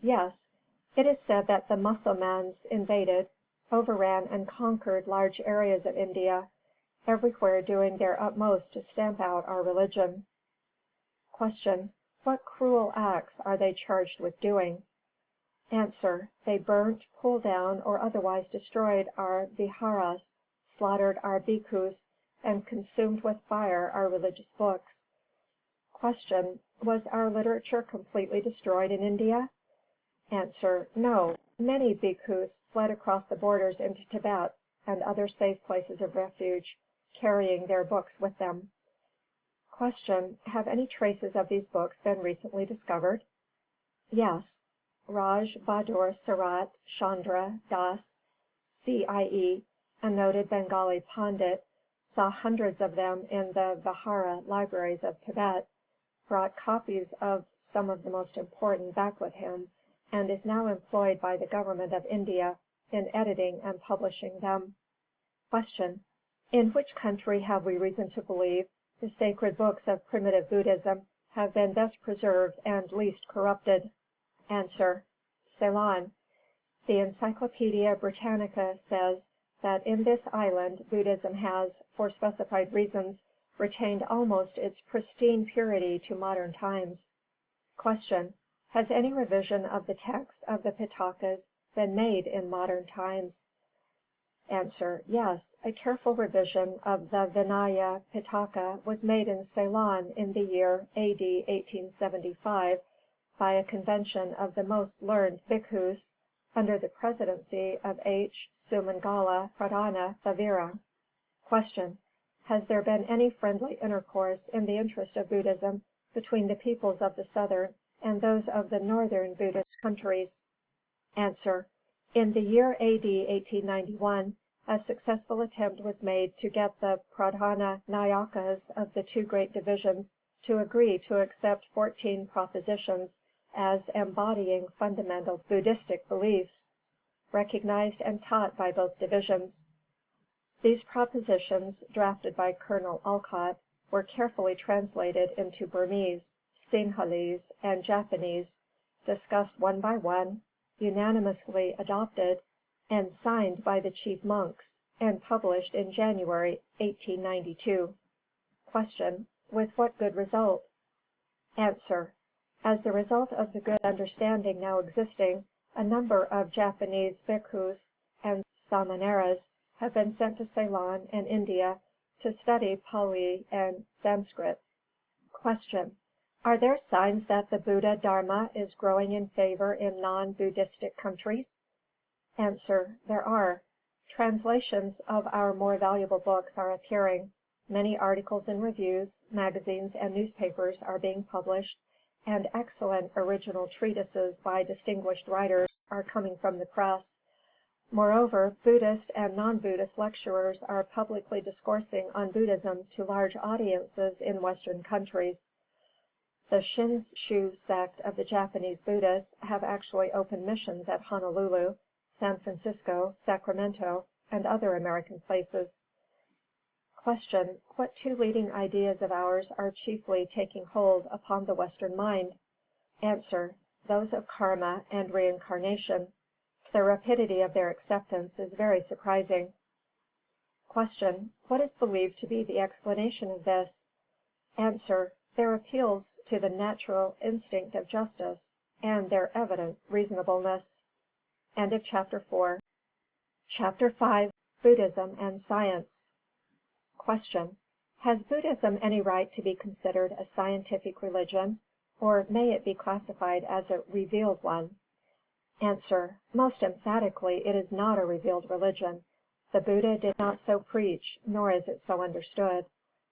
Yes. It is said that the Mussulmans invaded, overran and conquered large areas of India, everywhere doing their utmost to stamp out our religion. Q. What cruel acts are they charged with doing? A. They burnt, pulled down, or otherwise destroyed our viharas, slaughtered our bhikkhus, and consumed with fire our religious books. Q. Was our literature completely destroyed in India? A. No. Many bhikkhus fled across the borders into Tibet and other safe places of refuge, carrying their books with them. Q. Have any traces of these books been recently discovered? Yes. Raj Bahadur Sarat Chandra Das, CIE, a noted Bengali Pandit, saw hundreds of them in the Vihara libraries of Tibet, brought copies of some of the most important back with him, and is now employed by the government of India in editing and publishing them. Q. In which country have we reason to believe the sacred books of primitive Buddhism have been best preserved and least corrupted? A. Ceylon. The Encyclopaedia Britannica says that in this island Buddhism has, for specified reasons, retained almost its pristine purity to modern times. Q. Has any revision of the text of the Pitakas been made in modern times? A. Yes. A careful revision of the Vinaya Pitaka was made in Ceylon in the year A.D. 1875 by a convention of the most learned bhikkhus, under the presidency of H. Sumangala Pradhana Thavira. Q. Has there been any friendly intercourse in the interest of Buddhism between the peoples of the southern and those of the northern Buddhist countries? A. In the year A.D. 1891 a successful attempt was made to get the Pradhana Nayakas of the two great divisions to agree to accept 14 propositions as embodying fundamental Buddhistic beliefs, recognized and taught by both divisions. These propositions, drafted by Colonel Olcott, were carefully translated into Burmese, Sinhalese, and Japanese, discussed one by one, unanimously adopted, and signed by the chief monks, and published in January, 1892. Q. With what good result? A. As the result of the good understanding now existing, a number of Japanese bhikkhus and samaneras have been sent to Ceylon and India to study Pali and Sanskrit. Q. Are there signs that the Buddha Dharma is growing in favor in non-Buddhistic countries? A. There are. Translations of our more valuable books are appearing. Many articles in reviews, magazines, and newspapers are being published, and excellent original treatises by distinguished writers are coming from the press. Moreover, Buddhist and non-Buddhist lecturers are publicly discoursing on Buddhism to large audiences in Western countries. The Shinshu sect of the Japanese Buddhists have actually opened missions at Honolulu, San Francisco, Sacramento, and other American places. Q. What two leading ideas of ours are chiefly taking hold upon the Western mind? A. Those of karma and reincarnation. The rapidity of their acceptance is very surprising. Q. What is believed to be the explanation of this? A. Their appeals to the natural instinct of justice, and their evident reasonableness. CHAPTER V. Buddhism and Science. Q. Has Buddhism any right to be considered a scientific religion, or may it be classified as a revealed one? A. Most emphatically it is not a revealed religion. The Buddha did not so preach, nor is it so understood.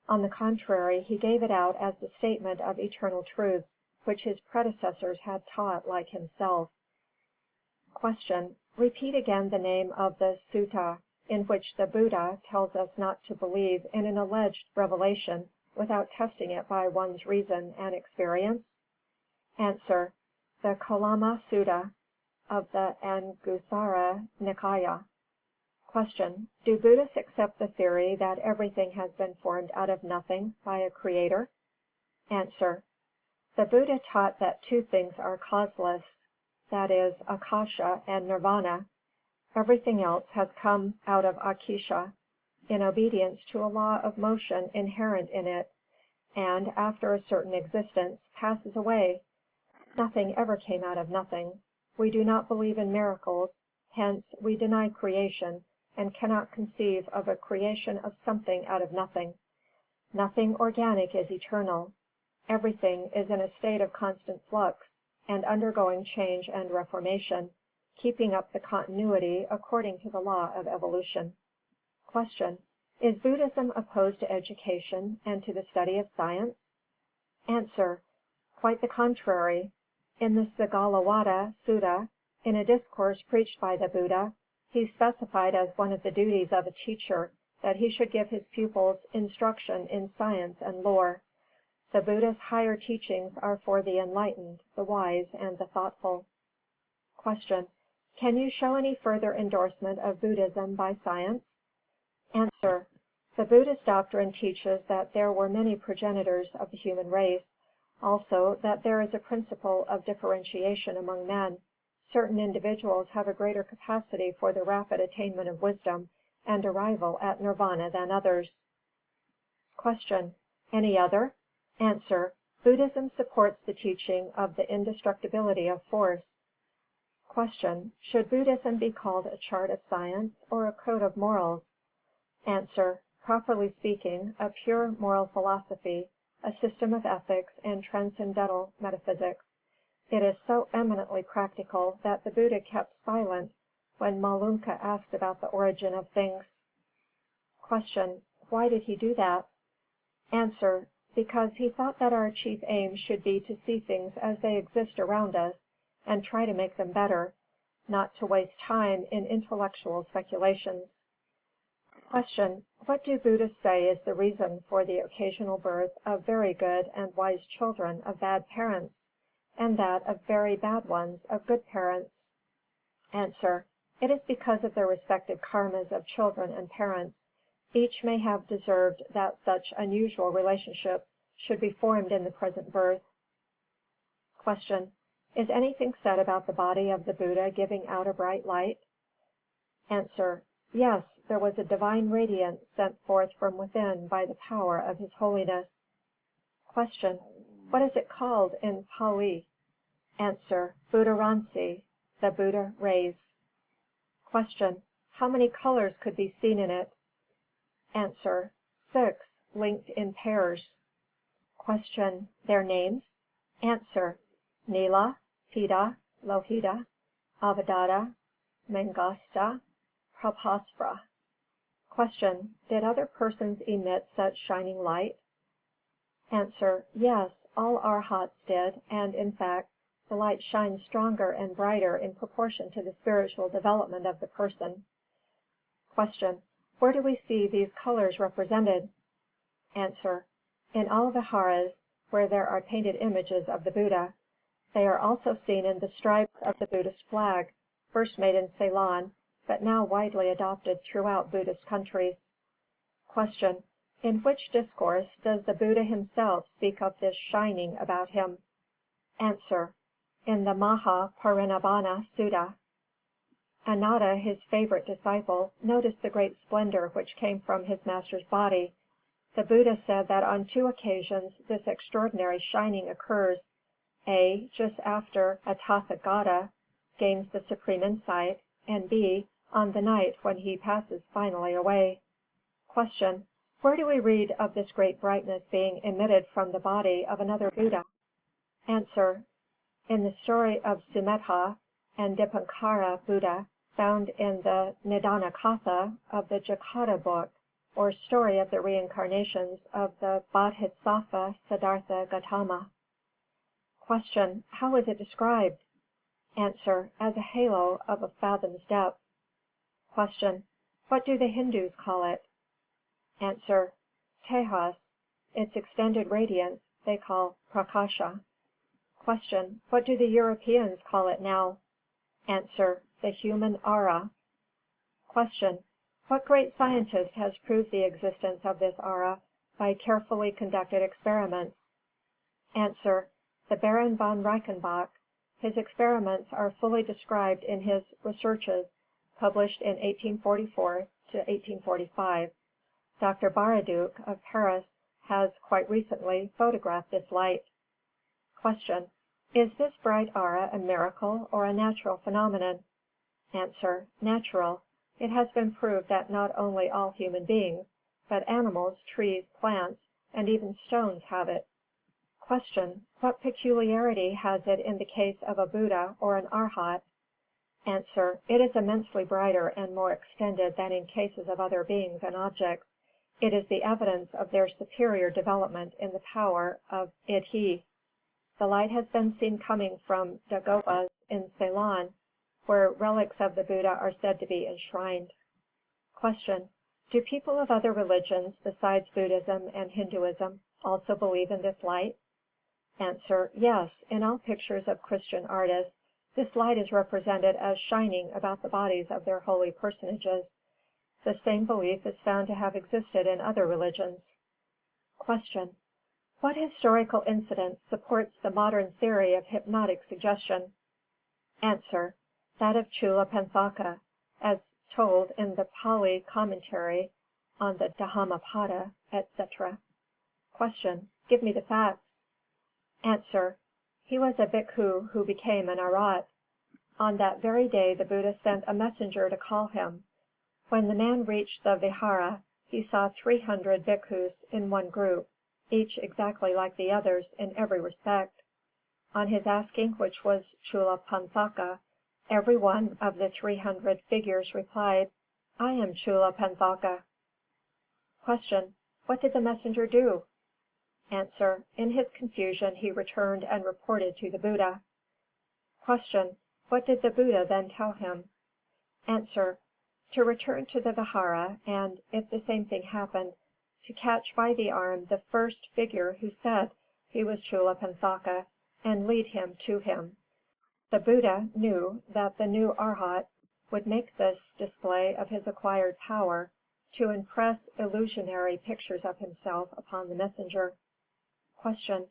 On the contrary, he gave it out as the statement of eternal truths, which his predecessors had taught like himself. Q. Repeat again the name of the sutta in which the Buddha tells us not to believe in an alleged revelation without testing it by one's reason and experience. A. The Kalama Sutta of the Anguttara Nikāya. Q. Do Buddhists accept the theory that everything has been formed out of nothing by a creator? A. The Buddha taught that two things are causeless, i.e., Akasha and Nirvana. Everything else has come out of Akisha, in obedience to a law of motion inherent in it, and, after a certain existence, passes away. Nothing ever came out of nothing. We do not believe in miracles, hence we deny creation, and cannot conceive of a creation of something out of nothing. Nothing organic is eternal. Everything is in a state of constant flux, and undergoing change and reformation, keeping up the continuity according to the law of evolution. 2. Is Buddhism opposed to education and to the study of science? A. Quite the contrary. In the Sigalovada Sutta, in a discourse preached by the Buddha, he specified as one of the duties of a teacher that he should give his pupils instruction in science and lore. The Buddha's higher teachings are for the enlightened, the wise, and the thoughtful. 3. Can you show any further endorsement of Buddhism by science? A. The Buddhist doctrine teaches that there were many progenitors of the human race, also that there is a principle of differentiation among men. Certain individuals have a greater capacity for the rapid attainment of wisdom and arrival at nirvana than others. Q. Any other? A. Buddhism supports the teaching of the indestructibility of force. Q. Should Buddhism be called a chart of science or a code of morals? A. Properly speaking, a pure moral philosophy, a system of ethics and transcendental metaphysics. It is so eminently practical that the Buddha kept silent when Malunka asked about the origin of things. Q. Why did he do that? A. Because he thought that our chief aim should be to see things as they exist around us and try to make them better, not to waste time in intellectual speculations. Q. What do Buddhists say is the reason for the occasional birth of very good and wise children of bad parents, and that of very bad ones of good parents? A. It is because of the respective karmas of children and parents. Each may have deserved that such unusual relationships should be formed in the present birth. Q. Is anything said about the body of the Buddha giving out a bright light? A. Yes, there was a divine radiance sent forth from within by the power of his holiness. Q. What is it called in Pali? A. Buddharansi, the Buddha rays. Q. How many colors could be seen in it? A. 6, linked in pairs. Q. Their names? A. Nila, Pita, Lohita, Avadada, Mangasta, Prabhasra. Q. Did other persons emit such shining light? A. Yes, all arhats did, and, in fact, the light shines stronger and brighter in proportion to the spiritual development of the person. Q. Where do we see these colors represented? A. In all viharas where there are painted images of the Buddha. They are also seen in the stripes of the Buddhist flag, first made in Ceylon, but now widely adopted throughout Buddhist countries. Q. In which discourse does the Buddha himself speak of this shining about him? A. In the Maha Parinibbana Sutta. Anatta, his favorite disciple, noticed the great splendor which came from his master's body. The Buddha said that on 2 occasions this extraordinary shining occurs: (a) just after a Tathagata gains the supreme insight, and (b) on the night when he passes finally away. Q. Where do we read of this great brightness being emitted from the body of another Buddha? A. In the story of Sumedha and Dipankara Buddha, found in the Nidana-katha of the Jakata book, or story of the reincarnations of the Bodhisattva Siddhartha Gautama. Q. How is it described? A. As a halo of a fathom's depth. Q. What do the Hindus call it? A. Tejas. Its extended radiance they call Prakasha. Q. What do the Europeans call it now? A. The human aura. Q. What great scientist has proved the existence of this aura by carefully conducted experiments? A. The Baron von Reichenbach. His experiments are fully described in his Researches, published in 1844 1845. Dr. Baraduc, of Paris, has, quite recently, photographed this light. Q. Is this bright aura a miracle or a natural phenomenon? A. Natural. it has been proved that not only all human beings, but animals, trees, plants, and even stones have it. 2. What peculiarity has it in the case of a Buddha or an Arhat? A. It is immensely brighter and more extended than in cases of other beings and objects. It is the evidence of their superior development in the power of I.to. The light has been seen coming from dagobas in Ceylon, where relics of the Buddha are said to be enshrined. 3. Do people of other religions besides Buddhism and Hinduism also believe in this light? A. Yes, in all pictures of Christian artists, this light is represented as shining about the bodies of their holy personages. The same belief is found to have existed in other religions. Q. What historical incident supports the modern theory of hypnotic suggestion? A. That of Chullapanthaka, as told in the Pali commentary on the Dhammapada, etc. Q. Give me the facts. A. He was a bhikkhu who became an Arhat. On that very day the Buddha sent a messenger to call him. When the man reached the vihāra, he saw 300 bhikkhus in one group, each exactly like the others in every respect. On his asking which was Chullapanthaka, every one of the 300 figures replied, "I am Chullapanthaka." Q. What did the messenger do? A. In his confusion he returned and reported to the Buddha. Q. What did the Buddha then tell him? A. To return to the vihāra and, if the same thing happened, to catch by the arm the first figure who said he was Chullapanthaka and lead him to him. The Buddha knew that the new Arhat would make this display of his acquired power to impress illusionary pictures of himself upon the messenger. Q.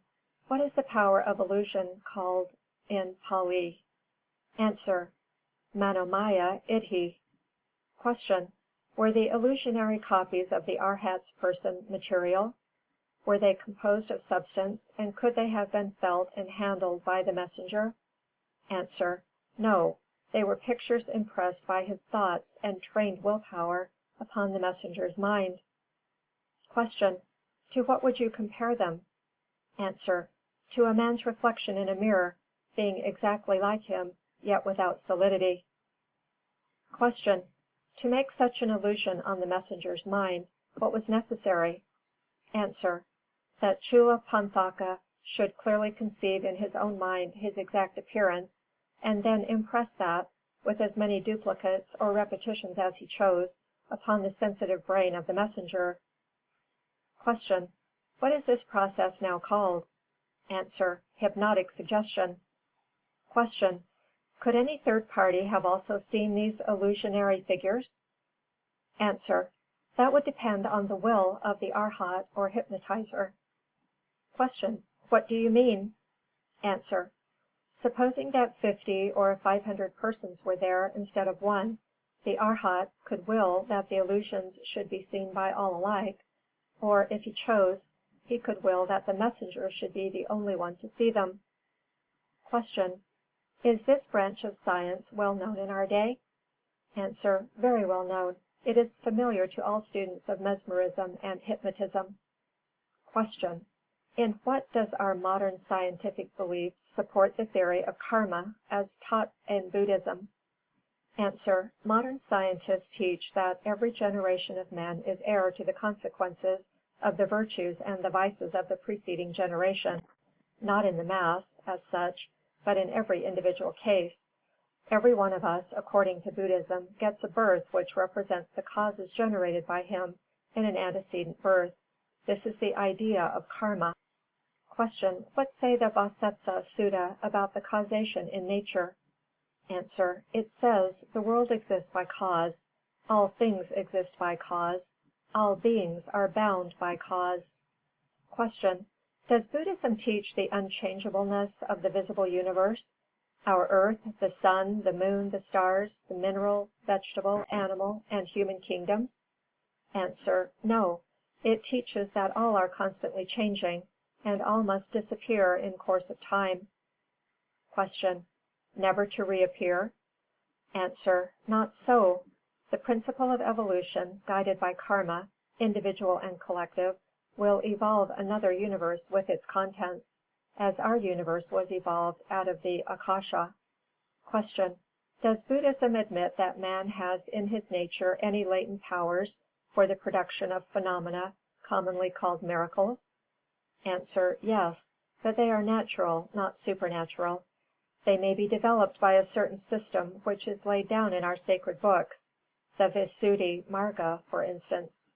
What is the power of illusion called in Pali? A. Manomaya Iddhi. Q. Were the illusionary copies of the Arhat's person material? Were they composed of substance, and could they have been felt and handled by the messenger? A. No, they were pictures impressed by his thoughts and trained will power upon the messenger's mind. Q. To what would you compare them? A. To a man's reflection in a mirror, being exactly like him, yet without solidity. Q. To make such an illusion on the messenger's mind, what was necessary? A. That Chullapanthaka should clearly conceive in his own mind his exact appearance, and then impress that, with as many duplicates or repetitions as he chose, upon the sensitive brain of the messenger. Q. What is this process now called? A. Hypnotic suggestion. Q. Could any third party have also seen these illusionary figures? A. That would depend on the will of the Arhat or hypnotizer. Q. What do you mean? A. Supposing that 50 or 500 persons were there instead of one, the Arhat could will that the illusions should be seen by all alike, or, if he chose, he could will that the messenger should be the only one to see them. Q. Is this branch of science well known in our day? A. Very well known. It is familiar to all students of mesmerism and hypnotism. Q. In what does our modern scientific belief support the theory of karma as taught in Buddhism? A. Modern scientists teach that every generation of men is heir to the consequences of the virtues and the vices of the preceding generation, not in the mass, as such, but in every individual case. Every one of us, according to Buddhism, gets a birth which represents the causes generated by him in an antecedent birth. This is the idea of karma. Q. What say the Vasetha Sutta about the causation in nature? A. It says, the world exists by cause, all things exist by cause, all beings are bound by cause. Q. Does Buddhism teach the unchangeableness of the visible universe, our earth, the sun, the moon, the stars, the mineral, vegetable, animal, and human kingdoms? A. No, it teaches that all are constantly changing, and all must disappear in course of time. Q. Never to reappear? A. Not so, The principle of evolution, guided by karma, individual and collective, will evolve another universe with its contents, as our universe was evolved out of the Akasha. 2. Does Buddhism admit that man has in his nature any latent powers for the production of phenomena commonly called miracles? A. Yes, but they are natural, not supernatural. They may be developed by a certain system which is laid down in our sacred books, the Visuddhi Marga, for instance.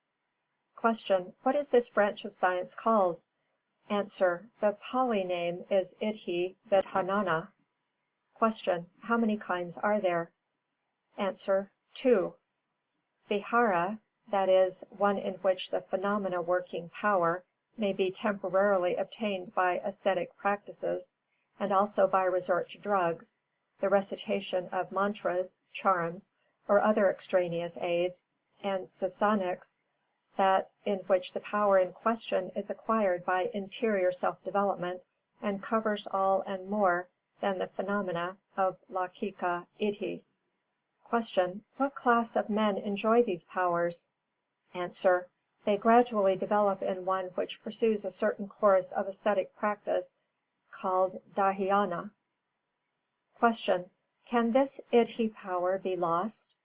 Q. What is this branch of science called? A. The Pali name is I.to. Q. How many kinds are there? A. 2. Vihara, that is, one in which the phenomena working power may be temporarily obtained by ascetic practices, and also by resort to drugs, the recitation of mantras, charms, or other extraneous aids, and sasanics, that in which the power in question is acquired by interior self-development and covers all and more than the phenomena of Laukika Iddhi. Q. What class of men enjoy these powers? A. They gradually develop in one which pursues a certain course of ascetic practice called dhyāna. Q. Can this Iddhi power be lost?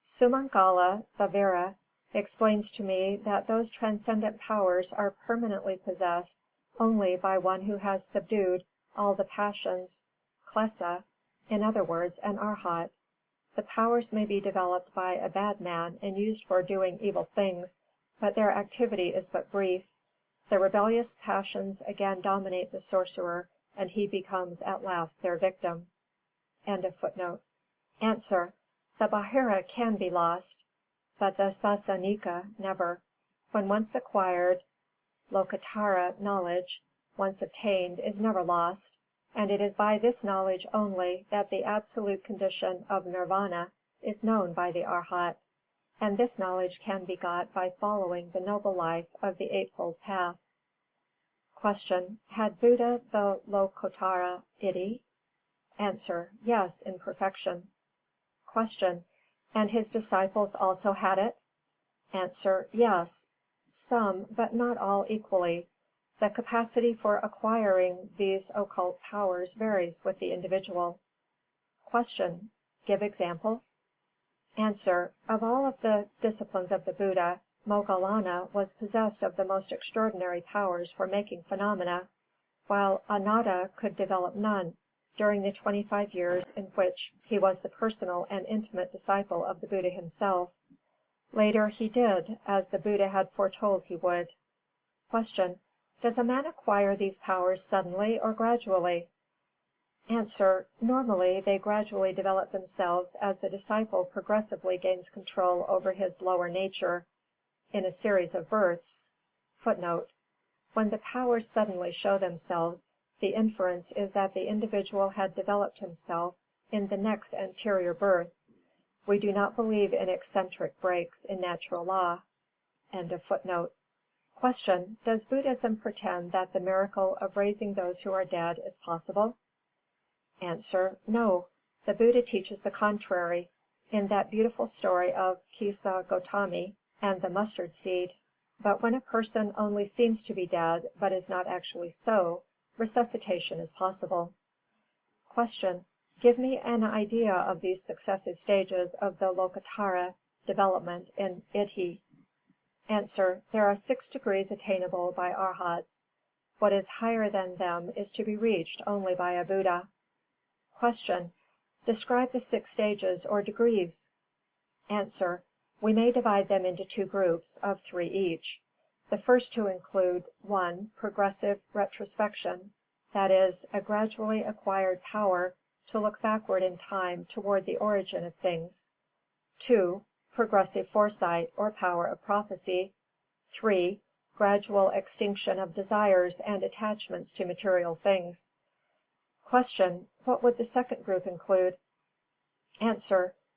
Sumangala Thavira explains to me that those transcendent powers are permanently possessed only by one who has subdued all the passions, klesa, in other words, an arhat. The powers may be developed by a bad man and used for doing evil things, but their activity is but brief. The rebellious passions again dominate the sorcerer, and he becomes at last their victim. A. The Bahira can be lost, but the Sasanika never. When once acquired, Lokuttara knowledge, once obtained, is never lost, and it is by this knowledge only that the absolute condition of Nirvana is known by the Arhat, and this knowledge can be got by following the noble life of the Eightfold Path. Q. Had Buddha the Lokuttara Iddhi? A. Yes, in perfection. Q. And his disciples also had it? A. Yes, some, but not all equally. The capacity for acquiring these occult powers varies with the individual. Q. Give examples. A. Of all of the disciples of the Buddha, Moggallana was possessed of the most extraordinary powers for making phenomena, while Anatta could develop none, during the 25 years in which he was the personal and intimate disciple of the Buddha himself. Later he did, as the Buddha had foretold he would. Q. Does a man acquire these powers suddenly or gradually? A. Normally they gradually develop themselves as the disciple progressively gains control over his lower nature, in a series of births. When the powers suddenly show themselves, the inference is that the individual had developed himself in the next anterior birth. We do not believe in eccentric breaks in natural law. Q. Does Buddhism pretend that the miracle of raising those who are dead is possible? A. No. The Buddha teaches the contrary, in that beautiful story of Kisa Gotami and the mustard seed. But when a person only seems to be dead, but is not actually so, resuscitation is possible. Q. Give me an idea of these successive stages of the Lokuttara development in Iddhi. A. There are 6 degrees attainable by Arhats. What is higher than them is to be reached only by a Buddha. Q. Describe the 6 stages or degrees. A. We may divide them into 2 groups, of 3 each. The first 2 include: 1. Progressive retrospection, that is, a gradually acquired power to look backward in time toward the origin of things. 2. Progressive foresight, or power of prophecy. 3. Gradual extinction of desires and attachments to material things. Q. What would the second group include? A.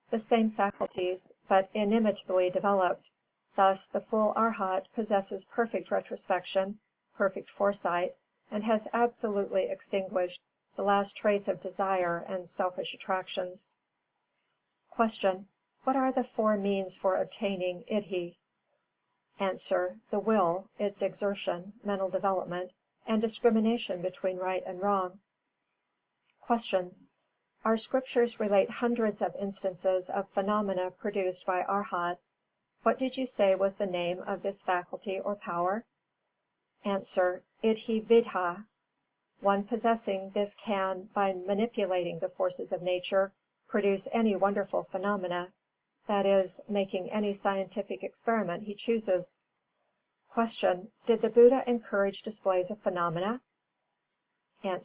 The same faculties, but inimitably developed. Thus the full Arhat possesses perfect retrospection, perfect foresight, and has absolutely extinguished the last trace of desire and selfish attractions. Q. What are the four means for obtaining Iddhi? A. The will, its exertion, mental development, and discrimination between right and wrong. 2. Our scriptures relate hundreds of instances of phenomena produced by Arhats. What did you say was the name of this faculty or power? A. Iddhi Vidha. One possessing this can, by manipulating the forces of nature, produce any wonderful phenomena, that is, making any scientific experiment he chooses. Q. Did the Buddha encourage displays of phenomena? A.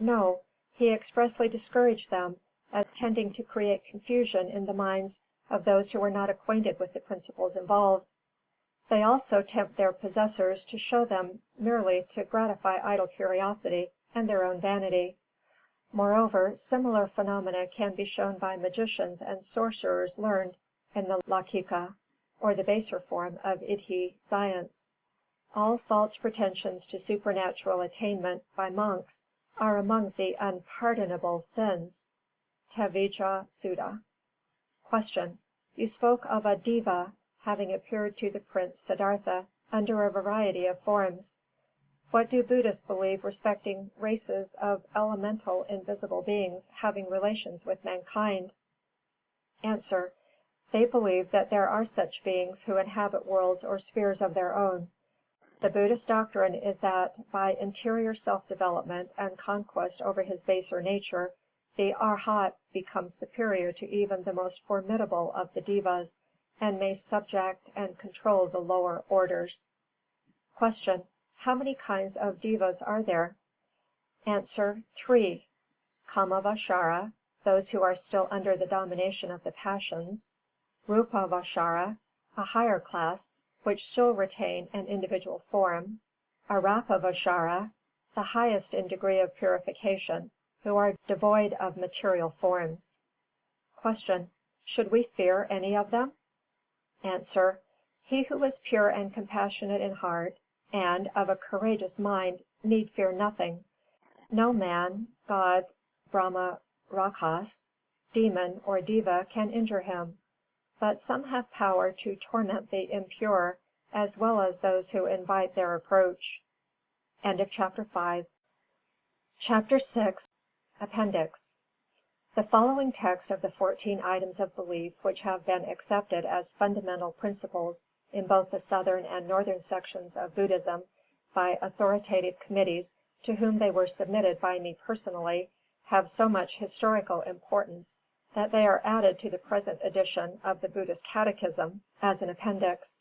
No, he expressly discouraged them, as tending to create confusion in the minds of those who were not acquainted with the principles involved. They also tempt their possessors to show them merely to gratify idle curiosity and their own vanity. Moreover, similar phenomena can be shown by magicians and sorcerers learned in the Laukika, or the baser form of Iddhi science. All false pretensions to supernatural attainment by monks are among the unpardonable sins. Tevijja Sutta. Q. You spoke of a Deva having appeared to the Prince Siddhartha under a variety of forms. What do Buddhists believe respecting races of elemental invisible beings having relations with mankind? A. They believe that there are such beings who inhabit worlds or spheres of their own. The Buddhist doctrine is that, by interior self-development and conquest over his baser nature, the Arhat becomes superior to even the most formidable of the Devas, and may subject and control the lower orders. Q. How many kinds of Devas are there? A. 3. Kamavachara, those who are still under the domination of the passions. Rupavachara, a higher class, which still retain an individual form. Arapavachara, the highest in degree of purification, who are devoid of material forms. Q. Should we fear any of them? A. He who is pure and compassionate in heart, and of a courageous mind, need fear nothing. No man, god, Brahma, Rakhas, demon, or Deva can injure him. But some have power to torment the impure, as well as those who invite their approach. Chapter 6. Appendix. The following text of the 14 items of belief which have been accepted as fundamental principles in both the southern and northern sections of Buddhism by authoritative committees to whom they were submitted by me personally, have so much historical importance that they are added to the present edition of the Buddhist Catechism as an appendix.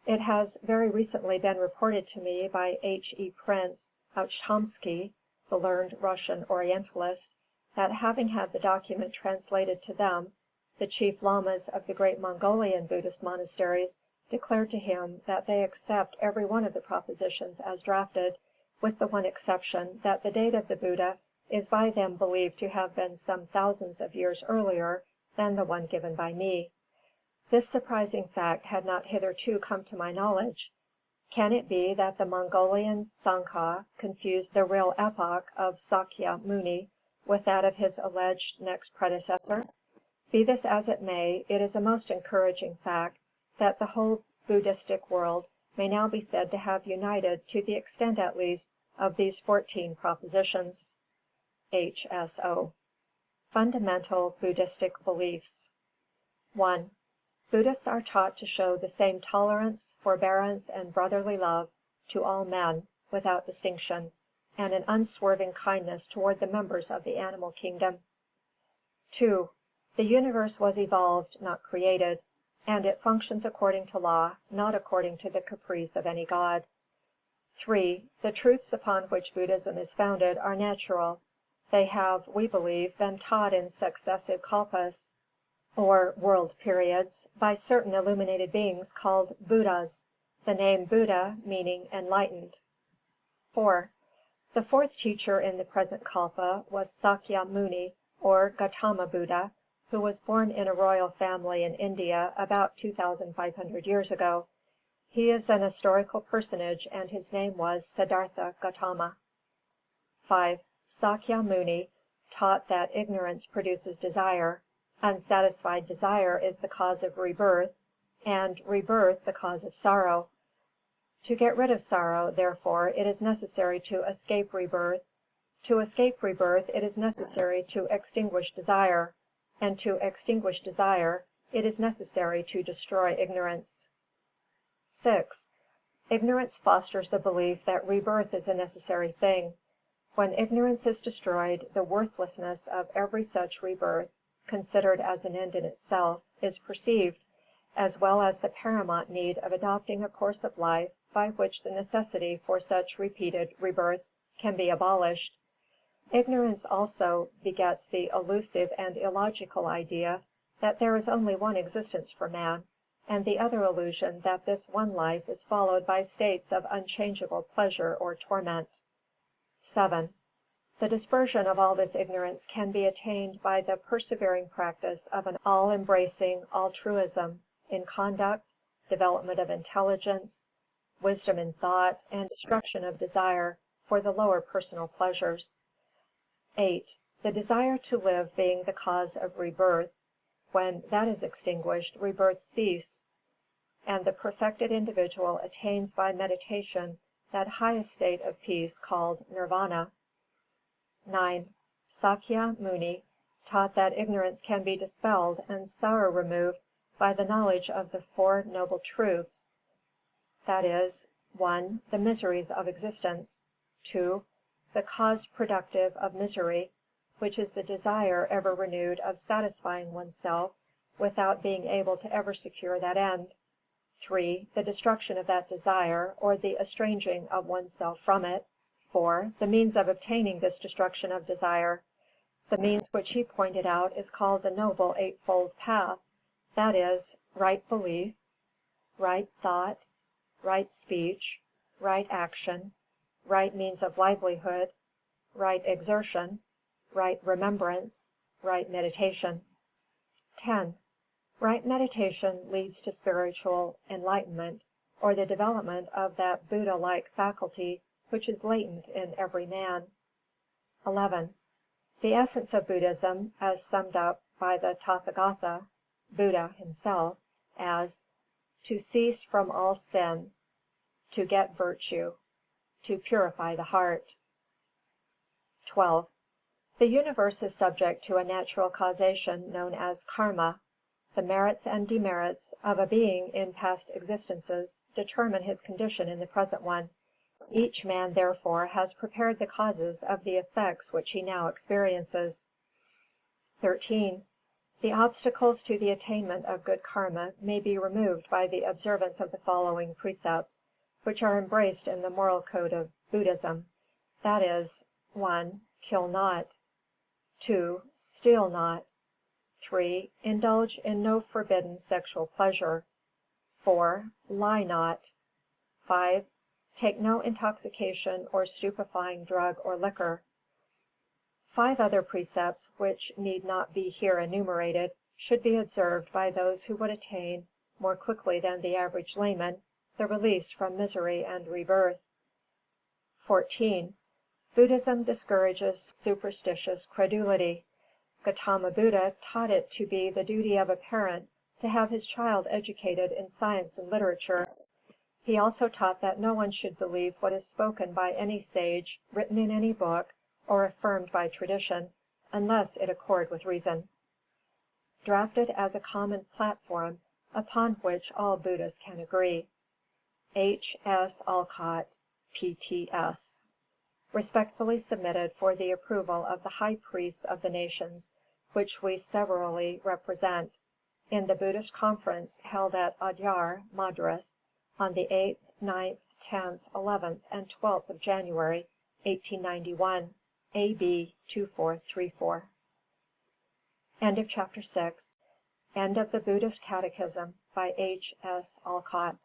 It has very recently been reported to me by H.E. Prince Auchtomsky, the learned Russian Orientalist, that having had the document translated to them, the chief lamas of the great Mongolian Buddhist monasteries declared to him that they accept every one of the propositions as drafted, with the one exception that the date of the Buddha is by them believed to have been some thousands of years earlier than the one given by me. This surprising fact had not hitherto come to my knowledge. Can it be that the Mongolian Sangha confused the real epoch of Sākya Muni with that of his alleged next predecessor? Be this as it may, it is a most encouraging fact that the whole Buddhistic world may now be said to have united to the extent at least of these 14 propositions. H.S.O. Fundamental Buddhistic Beliefs. 1. Buddhists are taught to show the same tolerance, forbearance, and brotherly love to all men, without distinction, and an unswerving kindness toward the members of the animal kingdom. 2. The universe was evolved, not created, and it functions according to law, not according to the caprice of any god. 3. The truths upon which Buddhism is founded are natural. They have, we believe, been taught in successive kalpas, or world periods, by certain illuminated beings called Buddhas, the name Buddha meaning enlightened. 4. The fourth teacher in the present kalpa was Sākya Muni, or Gautama Buddha, who was born in a royal family in India about 2,500 years ago. He is an historical personage, and his name was Siddhartha Gautama. 5. Sākya Muni taught that ignorance produces desire, Unsatisfied desire is the cause of rebirth, and rebirth the cause of sorrow. To get rid of sorrow, therefore, it is necessary to escape rebirth. To escape rebirth, it is necessary to extinguish desire, and to extinguish desire, it is necessary to destroy ignorance. 6. Ignorance fosters the belief that rebirth is a necessary thing. When ignorance is destroyed, the worthlessness of every such rebirth, considered as an end in itself, is perceived, as well as the paramount need of adopting a course of life by which the necessity for such repeated rebirths can be abolished. Ignorance also begets the illusive and illogical idea that there is only one existence for man, and the other illusion that this one life is followed by states of unchangeable pleasure or torment. 7. The dispersion of all this ignorance can be attained by the persevering practice of an all-embracing altruism in conduct, development of intelligence, wisdom in thought, and destruction of desire for the lower personal pleasures. 8. The desire to live being the cause of rebirth, when that is extinguished, rebirths cease, and the perfected individual attains by meditation that highest state of peace called nirvana. 9. Sakya Muni taught that ignorance can be dispelled and sorrow removed by the knowledge of the Four Noble Truths, i.e., 1. The miseries of existence; 2. The cause productive of misery, which is the desire ever renewed of satisfying oneself without being able to ever secure that end; 3. The destruction of that desire, or the estranging of oneself from it; 4. The means of obtaining this destruction of desire. The means which he pointed out is called the Noble Eightfold Path, i.e., right belief, right thought, right speech, right action, right means of livelihood, right exertion, right remembrance, right meditation. 10. Right meditation leads to spiritual enlightenment, or the development of that Buddha-like faculty which is latent in every man. 11. The essence of Buddhism, as summed up by the Tathagata, Buddha himself, as to cease from all sin, to get virtue, to purify the heart. 12. The universe is subject to a natural causation known as karma. The merits and demerits of a being in past existences determine his condition in the present one. Each man, therefore, has prepared the causes of the effects which he now experiences. 13. The obstacles to the attainment of good karma may be removed by the observance of the following precepts, which are embraced in the moral code of Buddhism, i.e., 1. Kill not; 2. Steal not; 3. Indulge in no forbidden sexual pleasure; 4. Lie not; 5. Take no intoxication or stupefying drug or liquor. 5 other precepts, which need not be here enumerated, should be observed by those who would attain, more quickly than the average layman, the release from misery and rebirth. 14. Buddhism discourages superstitious credulity. Gautama Buddha taught it to be the duty of a parent to have his child educated in science and literature. He also taught that no one should believe what is spoken by any sage, written in any book, or affirmed by tradition, unless it accord with reason. Drafted as a common platform upon which all Buddhists can agree. H. S. Olcott, P.T.S. Respectfully submitted for the approval of the High Priests of the nations, which we severally represent, in the Buddhist Conference held at Adyar, Madras, on the 8th, 9th, 10th, 11th, and 12th of January, 1891, A.B. 2434. End of Chapter 6. End of the Buddhist Catechism by H. S. Olcott.